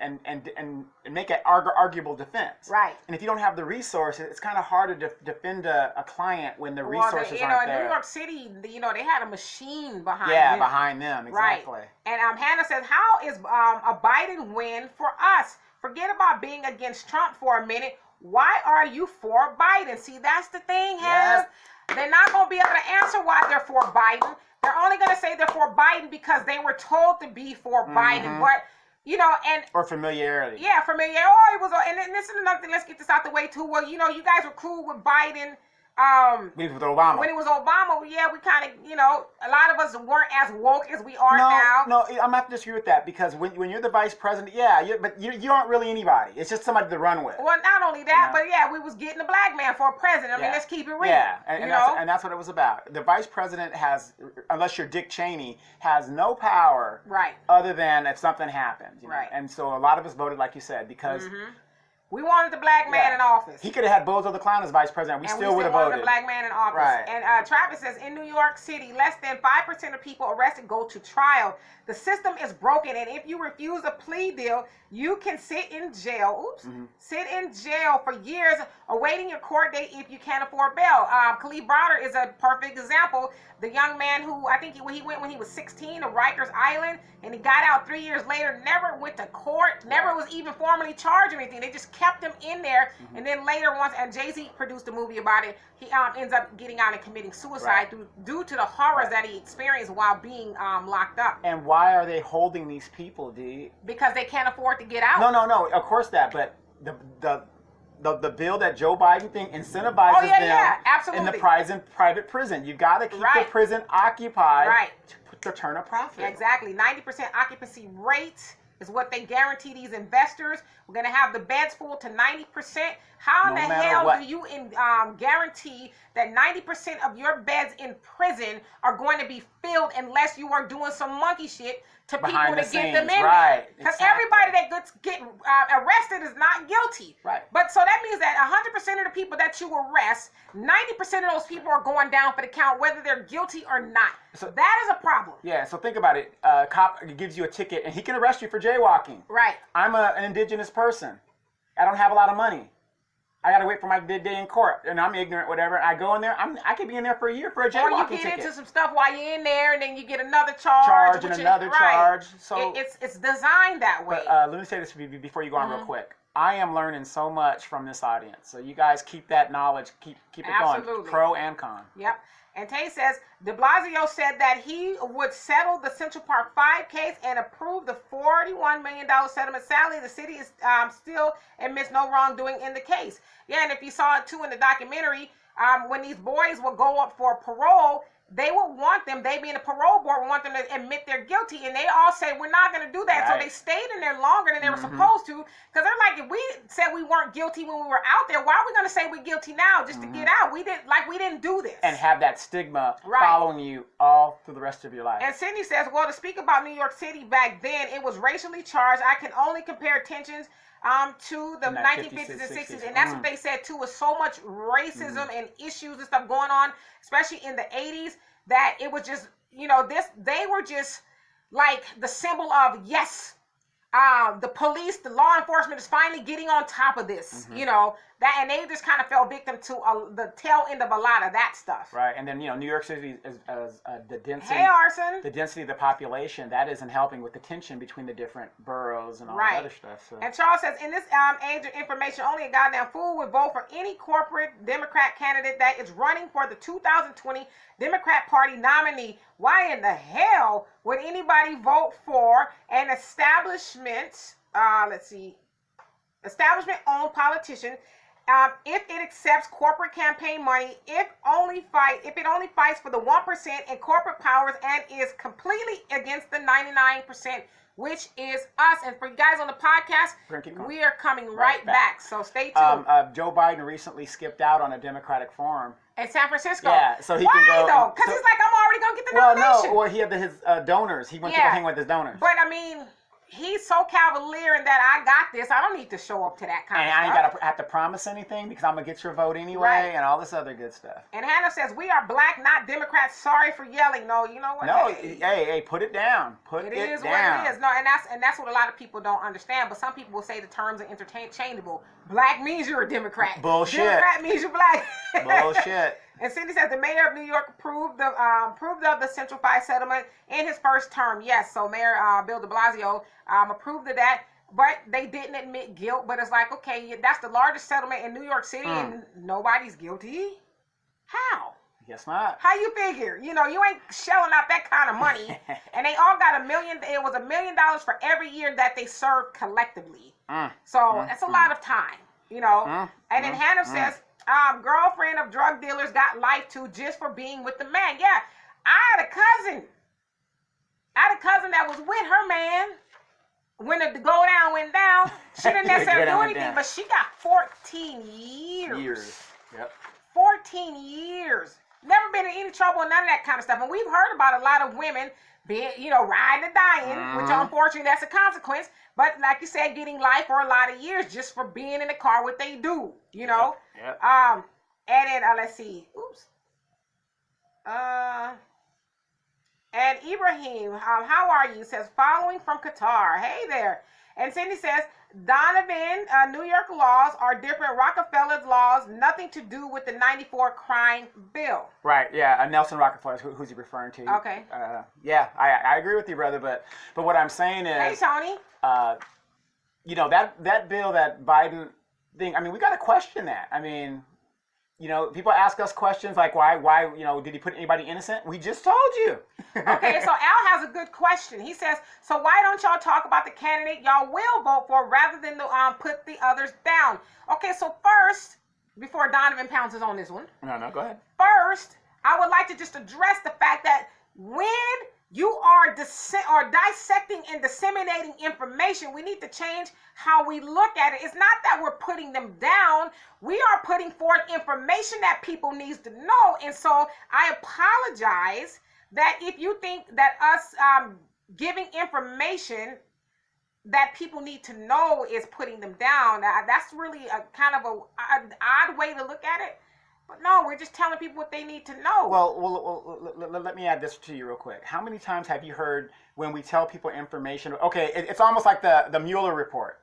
make an arguable defense, right? And if you don't have the resources, it's kind of hard to defend a client when the resources aren't there. In New York City, they had a machine behind them. Yeah, behind them, exactly. Right. And Hannah says, how is a Biden win for us? Forget about being against Trump for a minute. Why are you for Biden? See, that's the thing, Hannah. Yes. They're not going to be able to answer why they're for Biden. They're only going to say they're for Biden because they were told to be for Biden. But, or familiarity. Yeah, familiarity. Oh, it was, and this is another thing. Let's get this out the way, too. Well, you guys were cool with Biden With Obama. When it was Obama, yeah, we kind of, you know, a lot of us weren't as woke as we are now. No, I'm gonna have to disagree with that because when you're the vice president, but you aren't really anybody. It's just somebody to run with. Well, not only that, but yeah, we was getting a black man for a president. I mean, let's keep it real. Yeah, and that's what it was about. The vice president has, unless you're Dick Cheney, has no power. Right. Other than if something happens. You know? Right. And so a lot of us voted, like you said, because. We wanted the black man in office. He could have had Bozo the Clown as vice president. We still would have voted. The black man in office. Right. And Travis says, in New York City, less than 5% of people arrested go to trial. The system is broken, and if you refuse a plea deal, you can sit in jail. Sit in jail for years, awaiting your court date if you can't afford bail. Khalid Browder is a perfect example. The young man who I think he went when he was 16 to Rikers Island, and he got out 3 years later. Never went to court. Never was even formally charged or anything. They just kept him in there, and then later and Jay-Z produced a movie about it. He ends up getting out and committing suicide due to the horrors that he experienced while being locked up. And why are they holding these people, D? Because they can't afford to get out. No. Of course that, but the bill that Joe Biden incentivizes them absolutely. in the private prison. You got to keep the prison occupied to turn a profit. Exactly. 90% occupancy rate is what they guarantee these investors. We're going to have the beds full to 90%. How in the hell do you guarantee that 90% of your beds in prison are going to be filled unless you are doing some monkey shit to people to get them in there? Because everybody that gets arrested is not guilty. Right. But so that means that 100% of the people that you arrest, 90% of those people are going down for the count, whether they're guilty or not. So that is a problem. Yeah, so think about it. A cop gives you a ticket, and he can arrest you for jaywalking. Right. I'm an indigenous person. I don't have a lot of money. I got to wait for my day in court, and I'm ignorant, whatever. I go in there. I could be in there for a year for a jaywalking ticket. Or you get into some stuff while you're in there, and then you get another charge and another charge. So it's designed that way. But let me say this before you go on real quick. I am learning so much from this audience. So you guys keep that knowledge, keep it going, pro and con. Yep. And Tay says, de Blasio said that he would settle the Central Park 5 case and approve the $41 million settlement. Sadly, the city is still admits no wrongdoing in the case. Yeah, and if you saw it too in the documentary, when these boys would go up for parole, they would want them, they being a parole board, would want them to admit they're guilty, and they all say, we're not going to do that. So they stayed in there longer than they were supposed to, because they're like, if we said we weren't guilty when we were out there, why are we going to say we're guilty now just to get out? We didn't do this. And have that stigma following you all through the rest of your life. And Cindy says, well, to speak about New York City back then, it was racially charged. I can only compare tensions to the 1950s and 60s, and that's what they said too, was so much racism and issues and stuff going on, especially in the 80s, that it was just, they were just like the symbol of, yes, the police, the law enforcement is finally getting on top of this, and they just kind of fell victim to the tail end of a lot of that stuff. Right, and then, New York City is the density. Hey, Arson. The density of the population, that isn't helping with the tension between the different boroughs and all that other stuff. So. And Charles says, in this age of information, only a goddamn fool would vote for any corporate Democrat candidate that is running for the 2020 Democrat Party nominee. Why in the hell would anybody vote for an establishment, establishment-owned politician if it accepts corporate campaign money, if it only fights for the 1% in corporate powers and is completely against the 99%, which is us. And for you guys on the podcast, we are coming right back. So stay tuned. Joe Biden recently skipped out on a Democratic forum. In San Francisco? Yeah, so he can go. Why though? Because he's like, I'm already going to get the nomination. Well, he had his donors. He went to go hang with his donors. But I mean, he's so cavalier in that I got this. I don't need to show up to that kind of stuff. And I ain't got to have to promise anything because I'm going to get your vote anyway and all this other good stuff. And Hannah says, we are black, not Democrats. Sorry for yelling. No, you know what? No, hey, put it down. It is what it is. No, and that's what a lot of people don't understand. But some people will say the terms are interchangeable. Black means you're a Democrat. Bullshit. Democrat means you're black. Bullshit. And Cindy says the mayor of New York approved of the Central 5 settlement in his first term. Yes, so Mayor Bill de Blasio approved of that, but they didn't admit guilt. But it's like, okay, that's the largest settlement in New York City, and nobody's guilty. How? Guess not. How you figure? You ain't shelling out that kind of money. And they all got $1 million. It was $1 million for every year that they served collectively. So that's a lot of time, And then Hannah says, girlfriend of drug dealers got life too just for being with the man. Yeah, I had a cousin that was with her man when the go down went down. She didn't necessarily do anything, but she got 14 years. Yep. 14 years. Never been in any trouble, none of that kind of stuff. And we've heard about a lot of women being, riding and dying, which unfortunately that's a consequence. But like you said, getting life for a lot of years just for being in the car, what they do, Yep. And then, let's see. Oops. And Ibrahim, how are you? Says, following from Qatar. Hey there. And Cindy says, Donovan, New York laws are different. Rockefeller's laws, nothing to do with the 94 crime bill. Right, yeah. Nelson Rockefeller, who's he referring to? Okay. Yeah, I agree with you, brother. But what I'm saying is... Hey, Tony. That bill, that Biden thing, I mean, we got to question that. I mean... people ask us questions like, why, did he put anybody innocent? We just told you. Okay, so Al has a good question. He says, so why don't y'all talk about the candidate y'all will vote for rather than put the others down? Okay, so first, before Donovan pounces on this one. No, go ahead. First, I would like to just address the fact that when you are dissecting and disseminating information, we need to change how we look at it. It's not that we're putting them down. We are putting forth information that people need to know. And so I apologize that if you think that us giving information that people need to know is putting them down, that's really a kind of an odd way to look at it. But no, we're just telling people what they need to know. Well, let me add this to you real quick. How many times have you heard when we tell people information? Okay, it's almost like the Mueller report.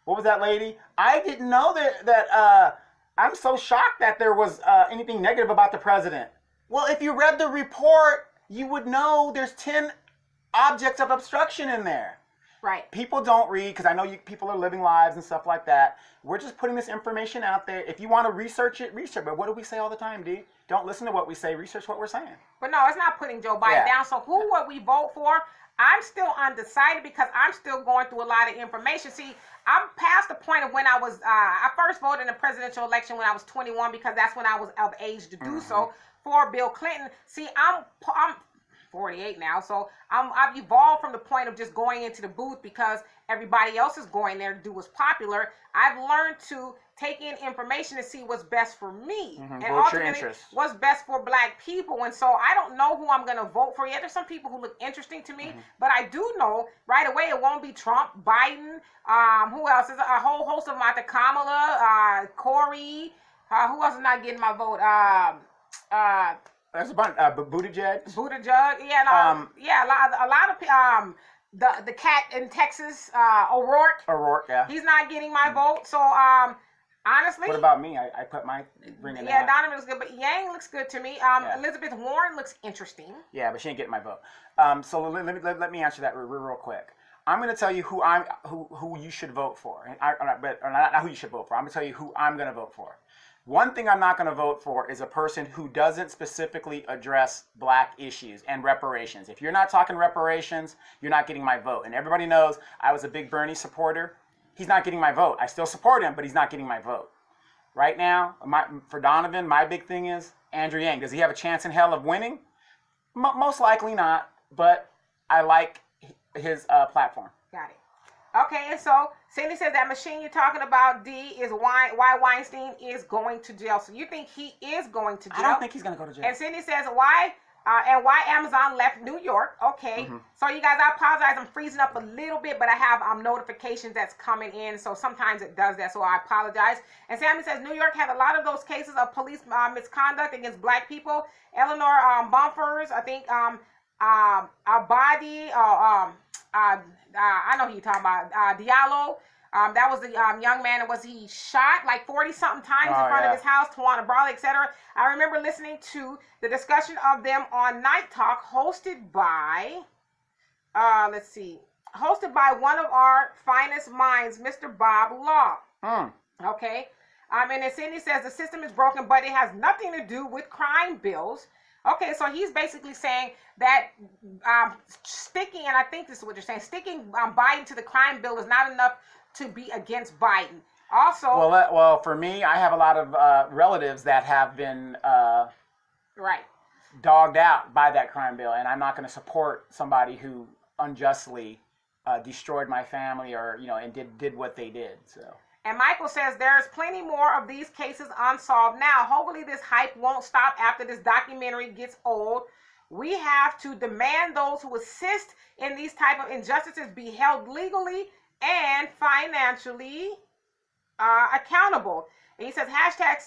What was that lady? I didn't know that I'm so shocked that there was anything negative about the president. Well, if you read the report, you would know there's 10 objects of obstruction in there. Right. People don't read, because I know people are living lives and stuff like that. We're just putting this information out there. If you want to research it, research. But what do we say all the time, D? Don't listen to what we say. Research what we're saying. But no, it's not putting Joe Biden down. So who would we vote for? I'm still undecided because I'm still going through a lot of information. See, I'm past the point of when I was, I first voted in the presidential election when I was 21 because that's when I was of age to do so for Bill Clinton. See, I'm 48 now, so I've evolved from the point of just going into the booth because everybody else is going there to do what's popular. I've learned to take in information to see what's best for me and ultimately what's best for Black people. And so I don't know who I'm going to vote for yet. There's some people who look interesting to me, but I do know right away it won't be Trump, Biden. Who else? There's a whole host of them out there. Kamala, Corey. Who else is not getting my vote? There's a bunch. Buttigieg. Yeah, a lot of the cat in Texas, O'Rourke. Yeah. He's not getting my vote. So honestly. What about me? I put my ring in. Yeah, Donovan looks good, but Yang looks good to me. Elizabeth Warren looks interesting. Yeah, but she ain't getting my vote. So let me answer that real quick. I'm going to tell you who you should vote for, not who you should vote for. I'm going to tell you who I'm going to vote for. One thing I'm not going to vote for is a person who doesn't specifically address Black issues and reparations. If you're not talking reparations, you're not getting my vote. And everybody knows I was a big Bernie supporter. He's not getting my vote. I still support him, but he's not getting my vote. Right now, for Donovan, my big thing is Andrew Yang. Does he have a chance in hell of winning? Most likely not, but I like his platform. Got it. Okay, and so Cindy says that machine you're talking about, D, is why Weinstein is going to jail. So you think he is going to jail? I don't think he's going to go to jail. And Cindy says why Amazon left New York. Okay, so you guys, I apologize. I'm freezing up a little bit, but I have notifications that's coming in, so sometimes it does that, so I apologize. And Sammy says New York had a lot of those cases of police misconduct against Black people. Eleanor Bumpers, I think, Abadi, I know who you're talking about, Diallo. That was the young man, was he shot like 40-something times in front of his house, Tawana Brawley, etc. I remember listening to the discussion of them on Night Talk, hosted by, hosted by one of our finest minds, Mr. Bob Law. Okay. And then Cindy says the system is broken, but it has nothing to do with crime bills. Okay, so he's basically saying that sticking, and I think this is what you're saying, sticking Biden to the crime bill is not enough to be against Biden. Also, well, for me, I have a lot of relatives that have been right dogged out by that crime bill, and I'm not going to support somebody who unjustly destroyed my family or and did what they did. So. And Michael says there's plenty more of these cases unsolved now. Hopefully this hype won't stop after this documentary gets old. We have to demand those who assist in these type of injustices be held legally and financially accountable. And he says hashtag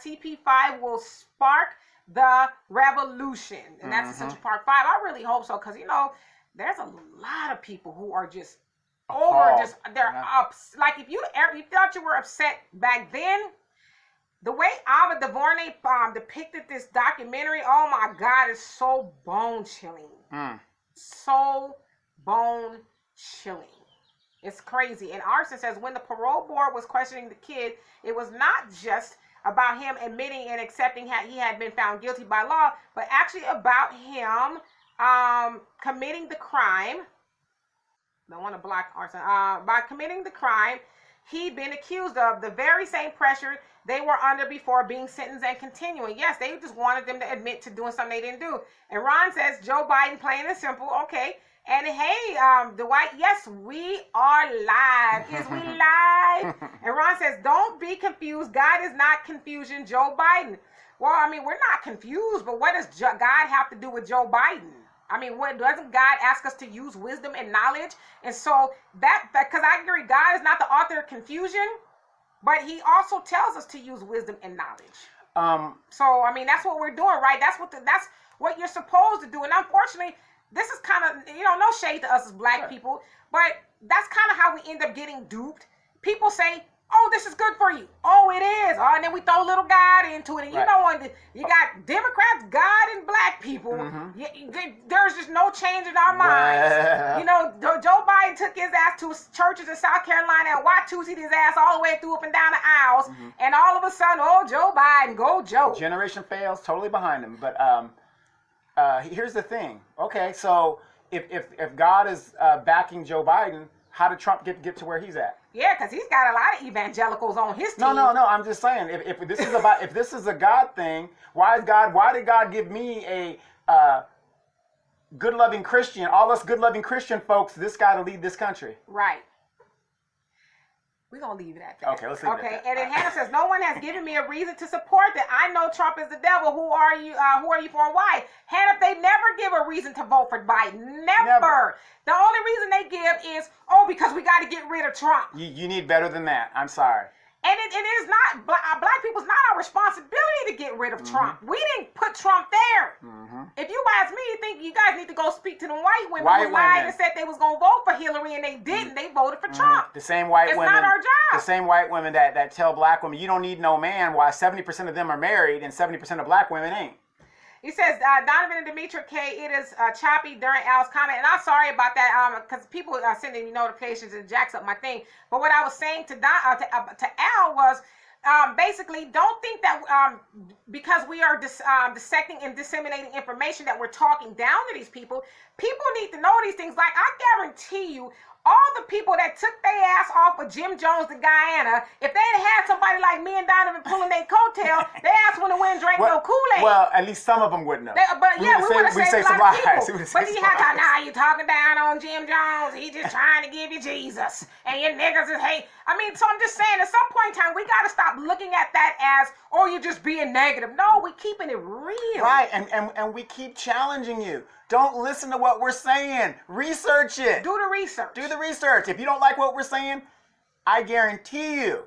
CP5 will spark the revolution. And that's the Central Park 5. I really hope so, because there's a lot of people who are just they're like if you thought you were upset back then, the way Ava DuVernay depicted this documentary, oh my God, it's so bone chilling. So bone chilling. It's crazy. And Arson says when the parole board was questioning the kid, it was not just about him admitting and accepting he had been found guilty by law, but actually about him committing the crime. Don't want to block Arson. By committing the crime he'd been accused of, the very same pressure they were under before being sentenced and continuing. Yes, they just wanted them to admit to doing something they didn't do. And Ron says Joe Biden, plain and simple. Okay. And hey, Dwight, yes, we are live. Is we live? And Ron says, don't be confused. God is not confusion. Joe Biden. Well, I mean, we're not confused, but what does God have to do with Joe Biden? I mean, what doesn't God ask us to use wisdom and knowledge? And so because I agree, God is not the author of confusion, but he also tells us to use wisdom and knowledge. So I mean, that's what we're doing, right? That's what you're supposed to do. And unfortunately, this is kind of, no shade to us as black people, but that's kind of how we end up getting duped. People say, oh, this is good for you. Oh, it is. Oh, and then we throw little God into it. And when you got Democrats, God, and black people, there's just no change in our minds. Joe Biden took his ass to churches in South Carolina and Watusi'd his ass all the way through up and down the aisles. And all of a sudden, oh, Joe Biden, go Joe. Generation fails, totally behind him. But here's the thing. Okay, so if God is backing Joe Biden, how did Trump get to where he's at? Yeah, because he's got a lot of evangelicals on his team. No. I'm just saying, if this is a God thing, why did God give me a good loving Christian, all us good loving Christian folks, this guy to lead this country? Right. We're going to leave it at that. Okay, let's leave it at that. And then Hannah says, no one has given me a reason to support that. I know Trump is the devil. Who are you for and why? Hannah, they never give a reason to vote for Biden. Never. The only reason they give is, because we got to get rid of Trump. You need better than that. I'm sorry. And it is not, black people's not our responsibility to get rid of Trump. We didn't put Trump there. If you ask me, you think you guys need to go speak to the white women who lied and said they was going to vote for Hillary and they didn't. They voted for Trump. The same white women. It's not our job. The same white women that tell black women, you don't need no man, while 70% of them are married and 70% of black women ain't. He says, Donovan and Demetri K, it is choppy during Al's comment. And I'm sorry about that because people are sending me notifications and jacks up my thing. But what I was saying to Al was basically don't think that because we are dissecting and disseminating information that we're talking down to these people. People need to know these things. Like, I guarantee you, all the people that took their ass off of Jim Jones to Guyana, if they had somebody like me and Donovan pulling their coattail, their ass wouldn't win drink no Kool-Aid. Well, at least some of them wouldn't have. We would have saved a lot of people. But you have to, now you talking down on Jim Jones. He just trying to give you Jesus. And your niggas is hate. I mean, so I'm just saying, at some point in time, we got to stop looking at that as, you're just being negative. No, we keeping it real. Right, and we keep challenging you. Don't listen to what we're saying. Research it. Do the research. Do the research. If you don't like what we're saying, I guarantee you,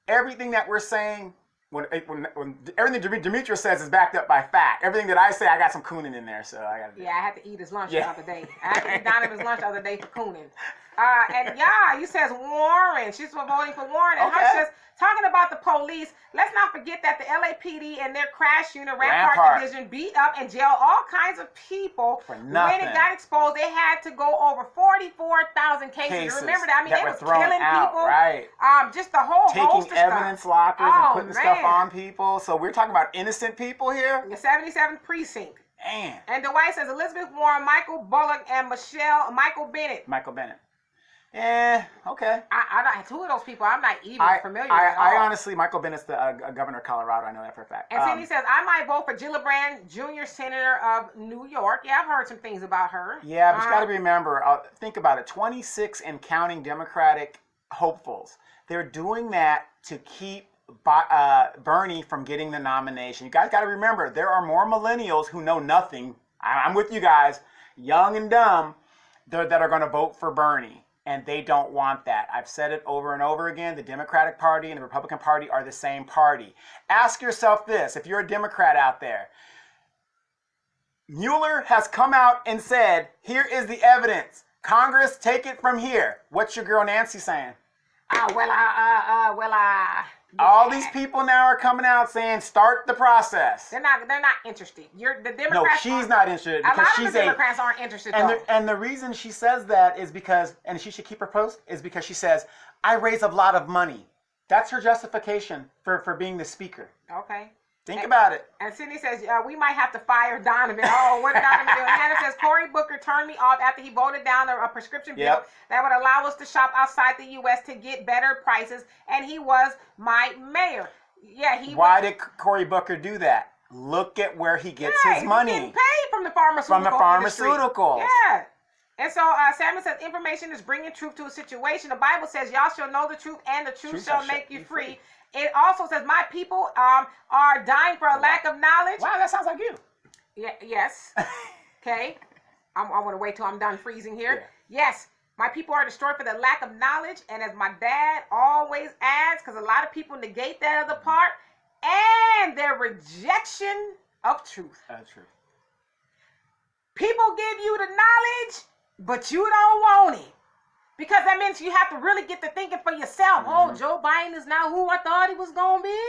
everything that we're saying, when everything Demetri says is backed up by fact. Everything that I say, I got some cooning in there, so I got to do it. I had to eat his lunch the other day. I had to eat Donovan's lunch the other day for cooning. And you says Warren. She's voting for Warren. And her says, talking about the police, let's not forget that the LAPD and their crash unit, Rampart Division, beat up and jailed all kinds of people. For nothing. When it got exposed, they had to go over 44,000 cases. Remember that? I mean, they were killing people. Right. Just the whole host taking evidence lockers and putting stuff on people. So we're talking about innocent people here? The 77th precinct. Man. And Dwight says Elizabeth Warren, Michael Bullock, and Michael Bennett. Michael Bennett. Okay. I'm not two of those people. I'm not even familiar with I honestly, Michael Bennett's the governor of Colorado. I know that for a fact. And Cindy says, I might vote for Gillibrand, Jr., Senator of New York. Yeah, I've heard some things about her. Yeah, but you got to remember, think about it, 26 and counting Democratic hopefuls. They're doing that to keep Bernie from getting the nomination. You guys got to remember, there are more millennials who know nothing. I'm with you guys, young and dumb, that are going to vote for Bernie. And they don't want that. I've said it over and over again. The Democratic Party and the Republican Party are the same party. Ask yourself this, if you're a Democrat out there. Mueller has come out and said, here is the evidence. Congress, take it from here. What's your girl Nancy saying? All these people now are coming out saying, start the process. They're not interested. The Democrats. No, she's not interested because she's the Democrats aren't interested. And the reason she says that is because, and she should keep her post, is because she says, I raise a lot of money. That's her justification for being the speaker. Okay. Think about it. And Sydney says, we might have to fire Donovan. Oh, what did Donovan do? Hannah says, Cory Booker turned me off after he voted down a prescription bill that would allow us to shop outside the U.S. to get better prices, and he was my mayor. Yeah, Why did Cory Booker do that? Look at where he gets his money. He's getting paid from the pharmaceutical industry. Yeah. And so Samuel says, information is bringing truth to a situation. The Bible says, y'all shall know the truth, and the truth shall make you free. It also says, my people are dying for a lack of knowledge. Wow, that sounds like you. Yeah. Yes. Okay. I want to wait till I'm done freezing here. Yeah. Yes. My people are destroyed for the lack of knowledge. And as my dad always adds, because a lot of people negate that other part, and their rejection of truth. That's true. People give you the knowledge, but you don't want it. Because that means you have to really get to thinking for yourself. Oh, Joe Biden is not who I thought he was going to be.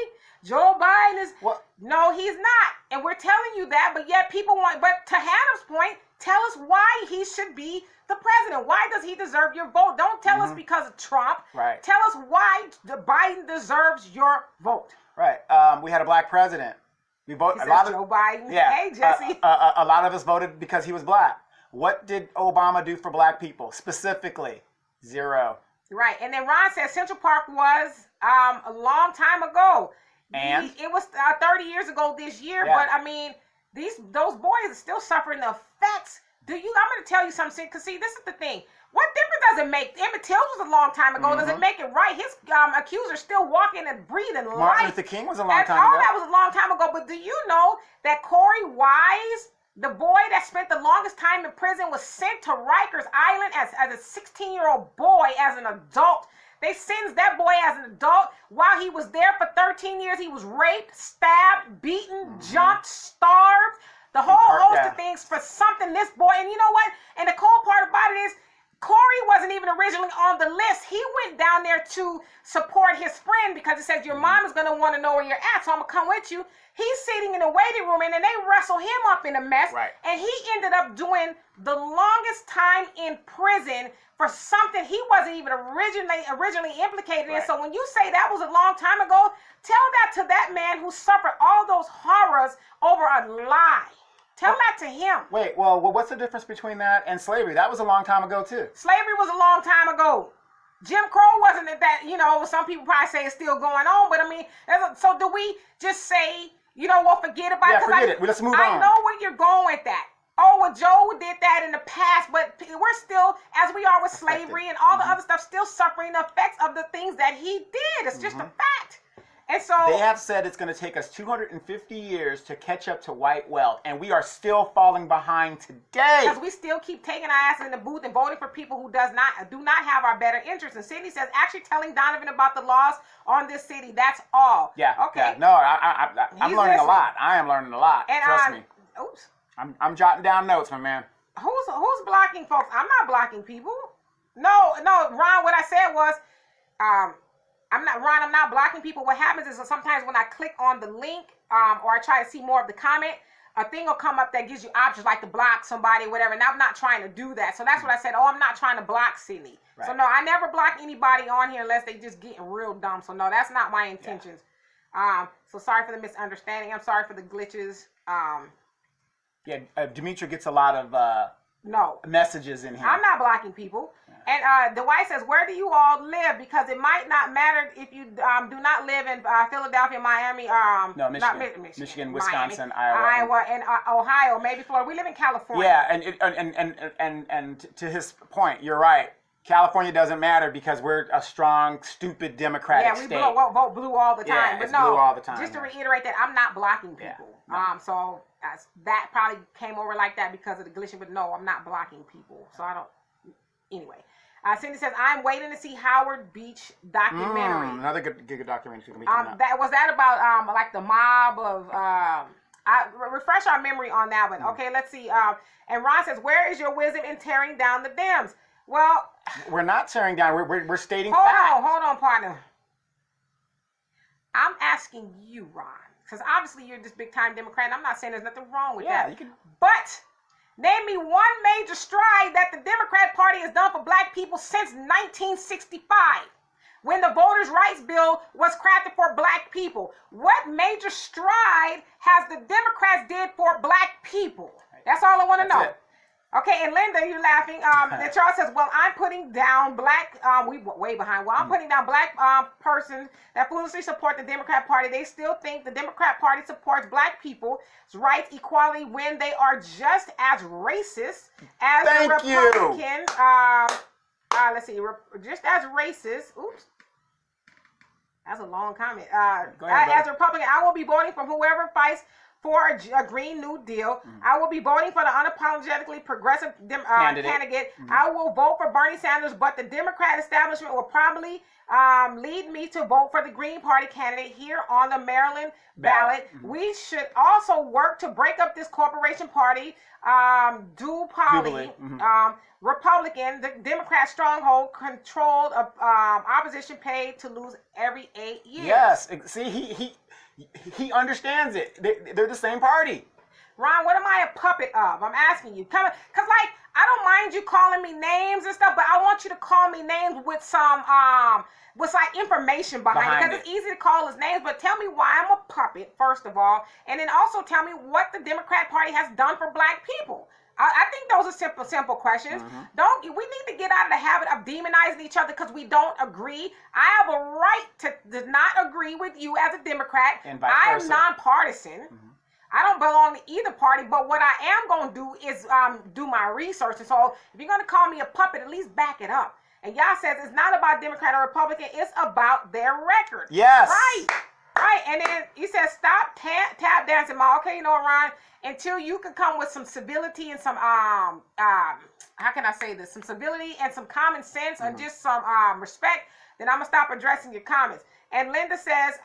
Joe Biden is... No, he's not. And we're telling you that, but yet people want... But to Hannah's point, tell us why he should be the president. Why does he deserve your vote? Don't tell us because of Trump. Right. Tell us why Biden deserves your vote. Right. We had a black president. We voted Joe Biden. Yeah. Hey, Jesse. A lot of us voted because he was black. What did Obama do for black people specifically? Zero. Right. And then Ron says Central Park was a long time ago. And? It was 30 years ago this year. Yeah. But, I mean, those boys are still suffering the effects. I'm going to tell you something. Because, see, this is the thing. What difference does it make? Emmett Till was a long time ago. Does it make it right? His accusers still walking and breathing life. Martin Luther King was a long time ago. All that was a long time ago. But do you know that Corey Wise... The boy that spent the longest time in prison was sent to Rikers Island as a 16-year-old boy as an adult. They sentenced that boy as an adult. While he was there for 13 years, he was raped, stabbed, beaten, jumped, starved, the whole host of things for something this boy. And you know what? And the cool part about it is, Corey wasn't even originally on the list. He went down there to support his friend because it says your mom is going to want to know where you're at, so I'm going to come with you. He's sitting in the waiting room, and then they wrestle him up in a mess. Right. And he ended up doing the longest time in prison for something he wasn't even originally implicated in. So when you say that was a long time ago, tell that to that man who suffered all those horrors over a lie. Tell that to him. Wait, well, what's the difference between that and slavery? That was a long time ago, too. Slavery was a long time ago. Jim Crow wasn't that, some people probably say it's still going on, but I mean, so do we just say, we'll forget about it? Yeah, forget it. Let's move on. I know where you're going with that. Oh, well, Joe did that in the past, but we're still, as we are with slavery and all the other stuff, still suffering the effects of the things that he did. It's just a fact. And so they have said it's going to take us 250 years to catch up to white wealth, and we are still falling behind today. Because we still keep taking our ass in the booth and voting for people who do not have our better interests. And Sydney says, actually telling Donovan about the laws on this city. That's all. Yeah. Okay. Yeah. No, I'm learning a lot. I am learning a lot. And trust me. Oops. I'm jotting down notes, my man. Who's blocking folks? I'm not blocking people. No, Ron. What I said was, I'm not blocking people. What happens is sometimes when I click on the link or I try to see more of the comment, a thing will come up that gives you options like to block somebody, whatever. And I'm not trying to do that. So that's what I said. Oh, I'm not trying to block Sydney. Right. So no, I never block anybody on here unless they just getting real dumb. So no, that's not my intentions. Yeah. So sorry for the misunderstanding. I'm sorry for the glitches. Dimitri gets a lot of messages in here. I'm not blocking people. And Dwight says, where do you all live? Because it might not matter if you do not live in Philadelphia, Miami, no, Michigan, not Michigan, Wisconsin, Miami, Iowa, and Ohio, maybe Florida. We live in California. Yeah, and to his point, you're right. California doesn't matter because we're a strong, stupid Democratic state. Yeah, we vote blue all the time. Yeah, but it's no, blue all the time. Just to reiterate that, I'm not blocking people. Yeah, no. So that probably came over like that because of the glitching, but no, I'm not blocking people. So I don't. Anyway, Cindy says, I'm waiting to see Howard Beach documentary. Another good documentary. That was that about like the mob of. Refresh our memory on that one. Okay, let's see. And Ron says, where is your wisdom in tearing down the Dems? Well, we're not tearing down. We're stating facts. Hold on, partner. I'm asking you, Ron, because obviously you're this big time Democrat. And I'm not saying there's nothing wrong with that. But name me one major stride that the Democrat Party has done for black people since 1965, when the Voters' Rights Bill was crafted for black people. What major stride has the Democrats did for black people? That's all I want to know. Okay, and Linda, you're laughing. And Charles says, well, I'm putting down black, we way behind. Well, I'm putting down black persons that foolishly support the Democrat Party. They still think the Democrat Party supports black people's rights, equality, when they are just as racist as the Republican. Let's see, just as racist. Oops. That's a long comment. As a Republican, I will be voting for whoever fights for a Green New Deal. I will be voting for the unapologetically progressive candidate. I will vote for Bernie Sanders, but the Democrat establishment will probably lead me to vote for the Green Party candidate here on the Maryland ballot. We should also work to break up this corporation party, duopoly, Republican, the Democrat stronghold, controlled opposition paid to lose every 8 years. Yes, see, he understands it. They're the same party. Ron, what am I a puppet of? I'm asking you. Because, like, I don't mind you calling me names and stuff, but I want you to call me names with some, information behind it. Because it's easy to call us names, but tell me why I'm a puppet, first of all. And then also tell me what the Democrat Party has done for black people. I think those are simple questions. We need to get out of the habit of demonizing each other because we don't agree. I have a right to not agree with you as a Democrat. And vice I am versa. nonpartisan. I don't belong to either party, but what I am going to do is do my research. And so if you're going to call me a puppet, at least back it up. And y'all says it's not about Democrat or Republican, it's about their record. Yes. Right. And then he says, stop tap dancing, Ma. Okay, you know what, Ron? Until you can come with some civility and some, how can I say this? Some civility and some common sense and just some respect, then I'm going to stop addressing your comments. And Linda says,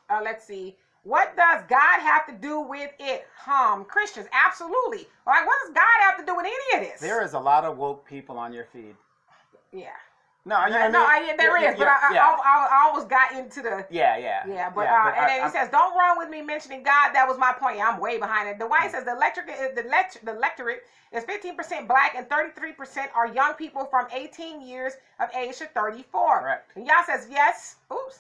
let's see. What does God have to do with it? Christians, absolutely. Like, what does God have to do with any of this? There is a lot of woke people on your feed. Yeah. No, you know what I mean? There is, but I almost got into the... Yeah, but and then he says, don't run with me mentioning God. That was my point. I'm way behind it. Dwight says the electorate is 15% black and 33% are young people from 18 years of age to 34. Correct. And y'all says, yes. Oops.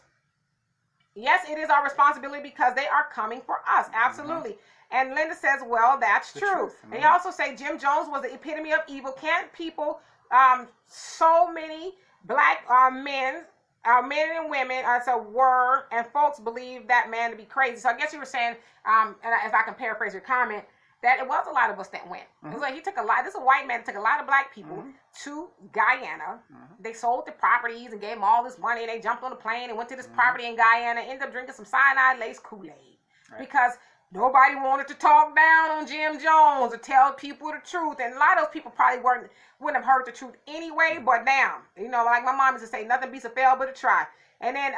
Yes, it is our responsibility because they are coming for us. Absolutely. And Linda says, well, that's true. And you also say Jim Jones was the epitome of evil. Can't people, so many black men and women were, and folks believe that man to be crazy. So I guess you were saying, and if I can paraphrase your comment, that it was a lot of us that went. It was like he took a lot. This is a white man that took a lot of black people to Guyana. They sold the properties and gave them all this money. And they jumped on a plane and went to this property in Guyana. Ended up drinking some cyanide-laced Kool-Aid because nobody wanted to talk down on Jim Jones or tell people the truth. And a lot of those people probably wouldn't have heard the truth anyway. But now, like my mom used to say, nothing beats a fail but a try. And then,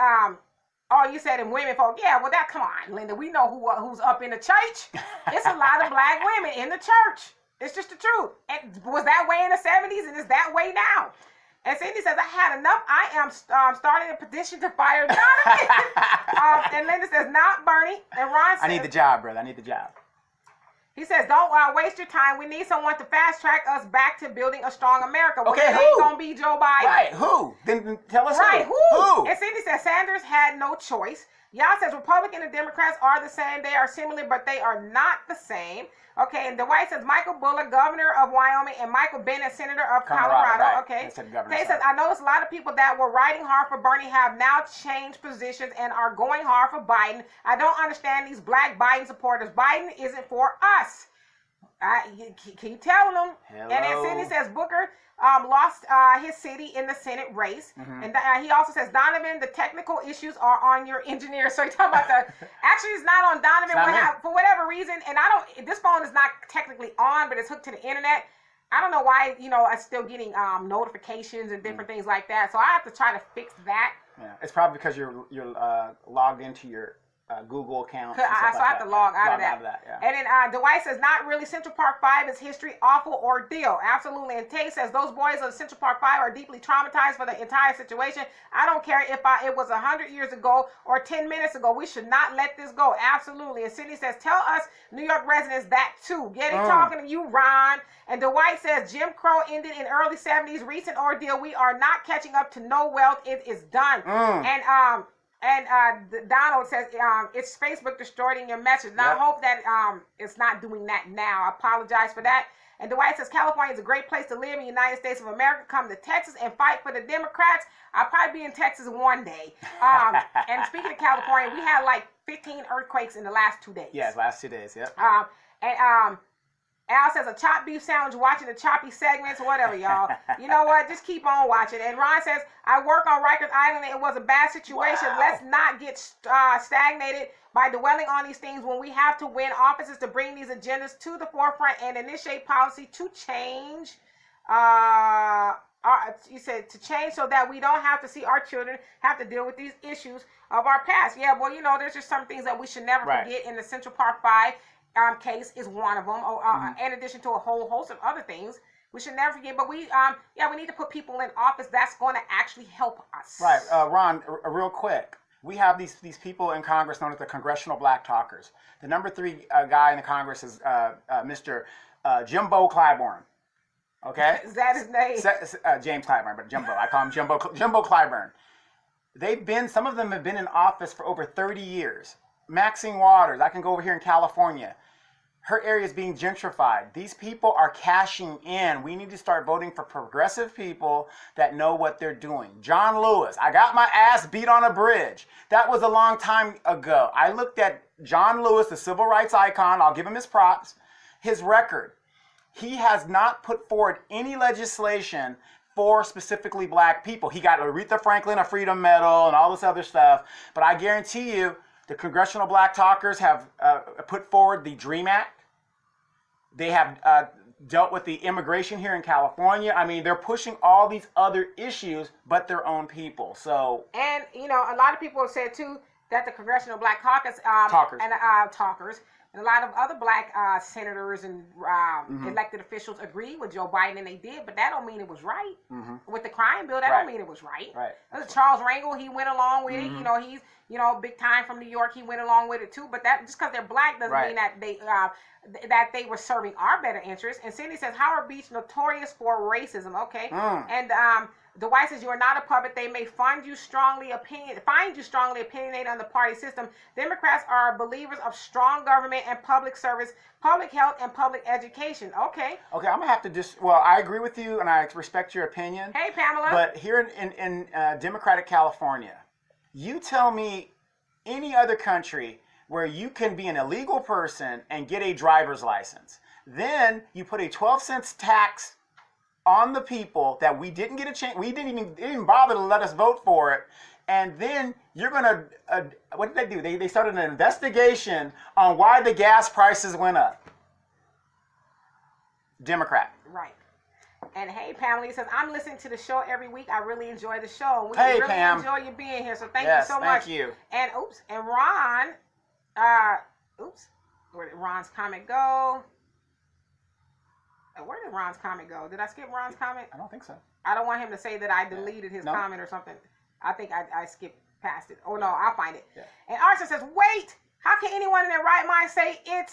you said in women folk, yeah, well, come on, Linda, we know who's up in the church. It's a lot of black women in the church. It's just the truth. It was that way in the 70s and it's that way now. And Cindy says, I had enough. I am starting a petition to fire Jonathan. And Linda says, not Bernie. And Ron says, I need the job, brother. I need the job. He says, don't waste your time. We need someone to fast track us back to building a strong America. Well, okay, it ain't going to be Joe Biden. Right, who? Then tell us who. Who? And Cindy says, Sanders had no choice. Y'all says Republican and Democrats are the same. They are similar, but they are not the same. Okay, and Dwight says Michael Bullock, governor of Wyoming, and Michael Bennet, senator of Colorado. Right. Okay. Kay says, I noticed a lot of people that were riding hard for Bernie have now changed positions and are going hard for Biden. I don't understand these black Biden supporters. Biden isn't for us. Keep telling them. Hello. And then Sidney says Booker lost his city in the Senate race. And he also says, Donovan, the technical issues are on your engineer. So you're talking about actually it's not on Donovan for whatever reason. And this phone is not technically on, but it's hooked to the internet. I don't know why, I'm still getting notifications and different things like that. So I have to try to fix that. Yeah, it's probably because you're logged into your Google account. So I have to log out of that. Yeah. And then Dwight says, not really. Central Park 5 is history, awful ordeal. Absolutely. And Tay says, those boys of Central Park 5 are deeply traumatized for the entire situation. I don't care if it was 100 years ago or 10 minutes ago. We should not let this go. Absolutely. And Sydney says, tell us New York residents that too. Get it talking to you, Ron. And Dwight says, Jim Crow ended in early 70s. Recent ordeal. We are not catching up to no wealth. It is done. And Donald says, it's Facebook distorting your message. Now, I hope that it's not doing that now. I apologize for that. And Dwight says, California is a great place to live in the United States of America. Come to Texas and fight for the Democrats. I'll probably be in Texas one day. And speaking of California, we had like 15 earthquakes in the last 2 days. Yes, last 2 days, yep. Al says, a chopped beef sandwich, watching the choppy segments, whatever, y'all. You know what? Just keep on watching. And Ron says, I work on Rikers Island. It was a bad situation. Wow. Let's not get stagnated by dwelling on these things when we have to win offices to bring these agendas to the forefront and initiate policy to change. You said to change so that we don't have to see our children have to deal with these issues of our past. Yeah, well, there's just some things that we should never forget. In the Central Park 5 case is one of them. In addition to a whole host of other things, we should never forget. But we need to put people in office that's going to actually help us. Right, Ron. Real quick, we have these people in Congress known as the Congressional Black Talkers. The number 3 guy in the Congress is Mr. Jimbo Clyburn. Okay, is that his name? James Clyburn, but Jimbo. I call him Jimbo Clyburn. Some of them have been in office for over 30 years. Maxine Waters, I can go over here in California. Her area is being gentrified. These people are cashing in. We need to start voting for progressive people that know what they're doing. John Lewis, I got my ass beat on a bridge. That was a long time ago. I looked at John Lewis, the civil rights icon. I'll give him his props. His record. He has not put forward any legislation for specifically black people. He got Aretha Franklin a Freedom Medal and all this other stuff. But I guarantee you, the Congressional Black Talkers have put forward the DREAM Act. They have dealt with the immigration here in California. I mean, they're pushing all these other issues, but their own people. So, and a lot of people have said too that the Congressional Black Caucus talkers and a lot of other black senators and elected officials agree with Joe Biden, and they did, but that don't mean it was right. With the crime bill, that don't mean it was right. Charles Rangel, he went along with it. He's big time from New York. He went along with it too. But that just because they're black doesn't mean that they were serving our better interests. And Cindy says Howard Beach notorious for racism. Okay, and Dwight says you are not a puppet. They may find you strongly opinionated on the party system. Democrats are believers of strong government and public service, public health, and public education. Okay, I'm gonna have to I agree with you and I respect your opinion. Hey, Pamela. But here in Democratic California, you tell me any other country where you can be an illegal person and get a driver's license. Then you put a 12-cent tax on the people that we didn't get a chance, they didn't even bother to let us vote for it. And then you're going to, what did they do? They started an investigation on why the gas prices went up. Democrat. Right. And hey, Pamela says, I'm listening to the show every week. I really enjoy the show. We really Pam. Enjoy you being here. So thank you so much. Thank you. And Ron, where did Ron's comment go? Where did Ron's comment go? Did I skip Ron's comment? I don't think so. I don't want him to say that I deleted his comment or something. I think I skipped past it. Oh, no, I'll find it. Yeah. And Arson says, wait, how can anyone in their right mind say it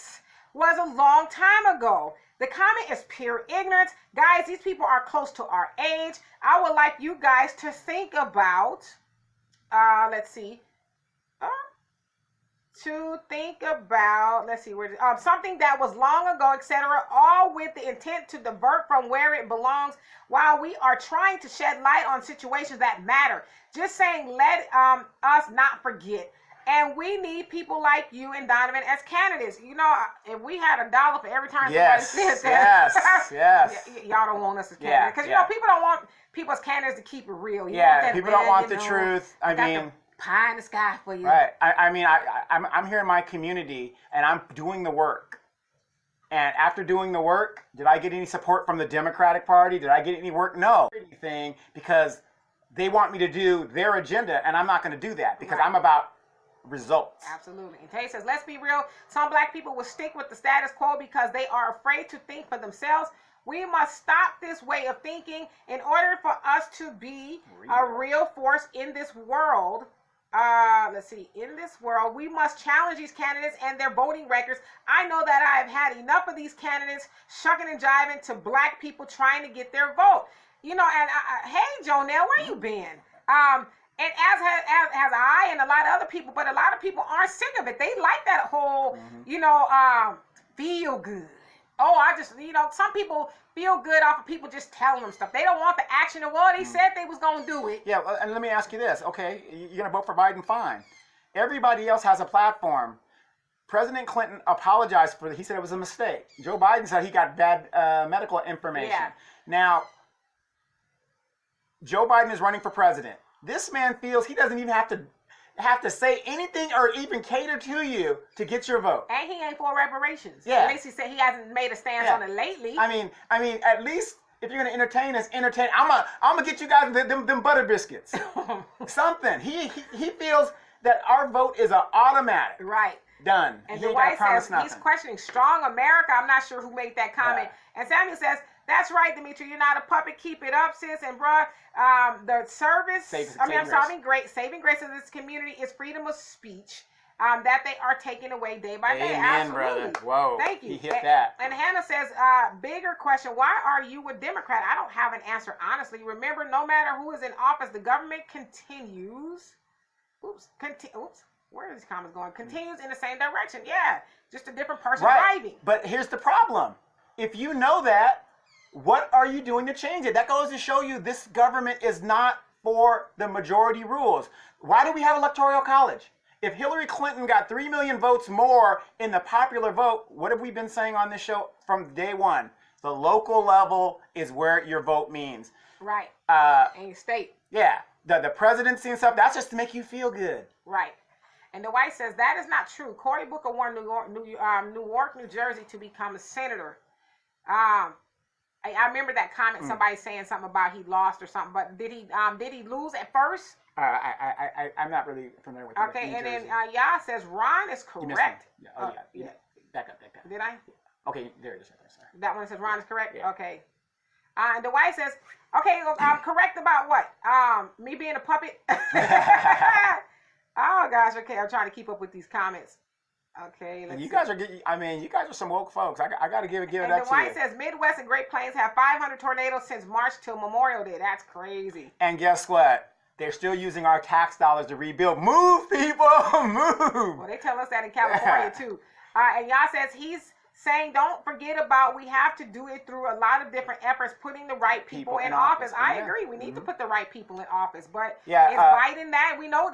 was a long time ago? The comment is pure ignorance. Guys, these people are close to our age. I would like you guys to think about, let's see. to think about, let's see, where something that was long ago, etc., all with the intent to divert from where it belongs while we are trying to shed light on situations that matter. Just saying, let us not forget. And we need people like you and Donovan as candidates. You know, if we had $1 for every time somebody says that. Yes. Y'all don't want us as candidates. Because, you know, people don't want people as candidates to keep it real. You want that people don't want the truth. I mean, pie in the sky for you. Right. I mean, I'm here in my community, and I'm doing the work. And after doing the work, did I get any support from the Democratic Party? Did I get any work? No. Anything, because they want me to do their agenda, and I'm not going to do that because I'm about results. Absolutely. And Tay says, let's be real. Some black people will stick with the status quo because they are afraid to think for themselves. We must stop this way of thinking in order for us to be a real force in this world. In this world, we must challenge these candidates and their voting records. I know that I have had enough of these candidates shucking and jiving to black people trying to get their vote. You know, and hey, Jonelle, where you been? And as I and a lot of other people, but a lot of people aren't sick of it. They like that whole, feel good. Oh, some people feel good off of people just telling them stuff. They don't want the action of what they said they was going to do it. Yeah, well, and let me ask you this. Okay, you're going to vote for Biden, fine. Everybody else has a platform. President Clinton apologized for it. He said it was a mistake. Joe Biden said he got bad medical information. Yeah. Now, Joe Biden is running for president. This man feels he doesn't even have to say anything or even cater to you to get your vote. And he ain't for reparations. Yeah. At least he said he hasn't made a stance on it lately. I mean, at least if you're gonna entertain us, entertain. I'm gonna get you guys them butter biscuits. Something. He feels that our vote is an automatic. Right. Done. And Dwight says he's questioning strong America. I'm not sure who made that comment. And Samuel says, that's right, Dimitri. You're not a puppet. Keep it up, sis. And bruh, the service, saving grace of this community is freedom of speech that they are taking away day by day. Amen, Absolutely. brother. Whoa. Thank you. He hit that. And Hannah says, bigger question, why are you a Democrat? I don't have an answer, honestly. Remember, no matter who is in office, the government continues. Where are these comments going? Continues in the same direction. Yeah, just a different person driving. But here's the problem. If you know that, what are you doing to change it? That goes to show you this government is not for the majority rules. Why do we have electoral college? If Hillary Clinton got 3 million votes more in the popular vote, what have we been saying on this show from day one? The local level is where your vote means. Right. And your state. Yeah. The presidency and stuff, that's just to make you feel good. Right. And the White says that is not true. Cory Booker won New York, New Jersey to become a senator. I remember that comment, somebody saying something about he lost or something, but did he lose at first? I'm not really familiar with that. Okay, and then Yah says Ron is correct. Yeah. Back up. Did I? Okay, there it is. Sorry. That one says Ron is correct? Yeah. Okay. And the White says, okay, correct about what? Me being a puppet? Oh, gosh, okay, I'm trying to keep up with these comments. Okay, let's see. You guys are some woke folks. I got to give it up to you. And the White says Midwest and Great Plains have 500 tornadoes since March till Memorial Day. That's crazy. And guess what? They're still using our tax dollars to rebuild. Move, people, move. Well, they tell us that in California, too. And Yah says he's saying don't forget about we have to do it through a lot of different efforts, putting the right people in office. I agree. We need to put the right people in office. But is Biden that? We know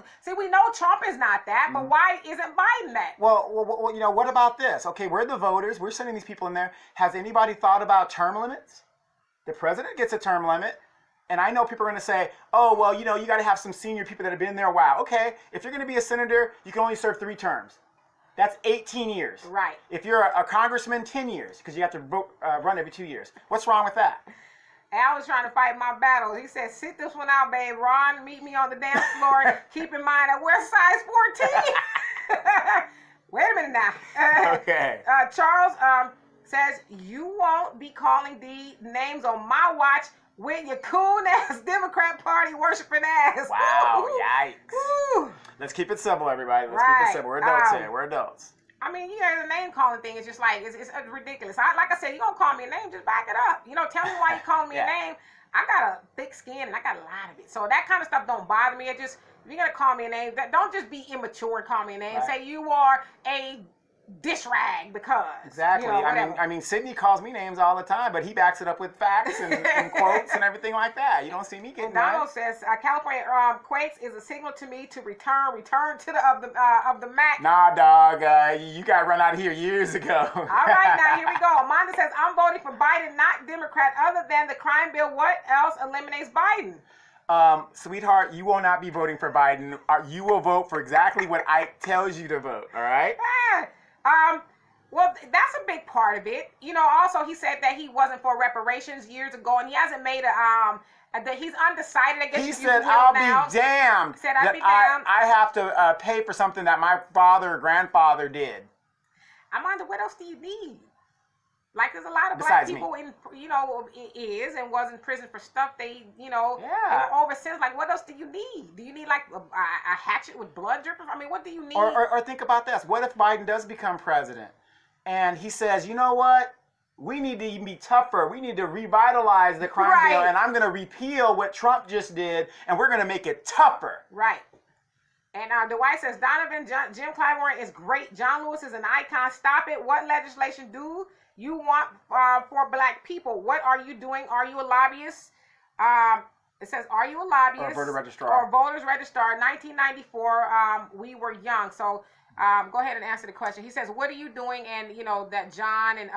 Trump is not that, but why isn't Biden that? Well, what about this? Okay, we're the voters. We're sending these people in there. Has anybody thought about term limits? The president gets a term limit. And I know people are going to say, oh, well, you got to have some senior people that have been there a while. Okay, if you're going to be a senator, you can only serve 3 terms. That's 18 years. Right. If you're a congressman, 10 years, because you have to run every 2 years. What's wrong with that? Al was trying to fight my battle. He said, sit this one out, babe. Ron, meet me on the dance floor. Keep in mind, I wear size 14. Wait a minute now. Okay. Charles says, you won't be calling the names on my watch with your coon-ass Democrat Party worshiping ass. Wow, yikes. Woo. Let's keep it simple, everybody. Let's keep it simple. We're adults here. We're adults. I mean, the name-calling thing is just like, it's ridiculous. Like I said, you're going to call me a name, just back it up. Tell me why you calling me a name. I got a thick skin, and I got a lot of it. So that kind of stuff don't bother me. It just, If you're gonna call me a name, don't just be immature and call me a name. Right. Say you are a dish rag because. Exactly. You know, I mean, Sydney calls me names all the time, but he backs it up with facts and quotes and everything like that. You don't see me getting that. Donald says California quakes is a signal to me to return to the of the MAC. Nah, dog, you got run out of here years ago. All right, now here we go. Amanda says I'm voting for Biden, not Democrat. Other than the crime bill, what else eliminates Biden? Sweetheart, you will not be voting for Biden. You will vote for exactly what Ike tells you to vote. All right. Well, that's a big part of it. You know, also he said that he wasn't for reparations years ago, and he hasn't made that he's undecided. I guess he said, "I'll be damned." He said, "I'll be damned." I have to pay for something that my father or grandfather did. Amanda, what else do you need? Like, there's a lot of black people in, you know, and was in prison for stuff they, you know, over sins. Like, what else do you need? Do you need like a hatchet with blood dripping? I mean, what do you need? Or think about this: what if Biden does become president, and he says, "You know what? We need to be tougher. We need to revitalize the crime bill, and I'm going to repeal what Trump just did, and we're going to make it tougher." Right. And Dwight says, Jim Clyburn is great. John Lewis is an icon. Stop it. What legislation do you want for black people? What are you doing? Are you a lobbyist? It says, are you a lobbyist? Or voter registrar. Or voters registrar. 1994, we were young. So go ahead and answer the question. He says, what are you doing? And, you know, that John and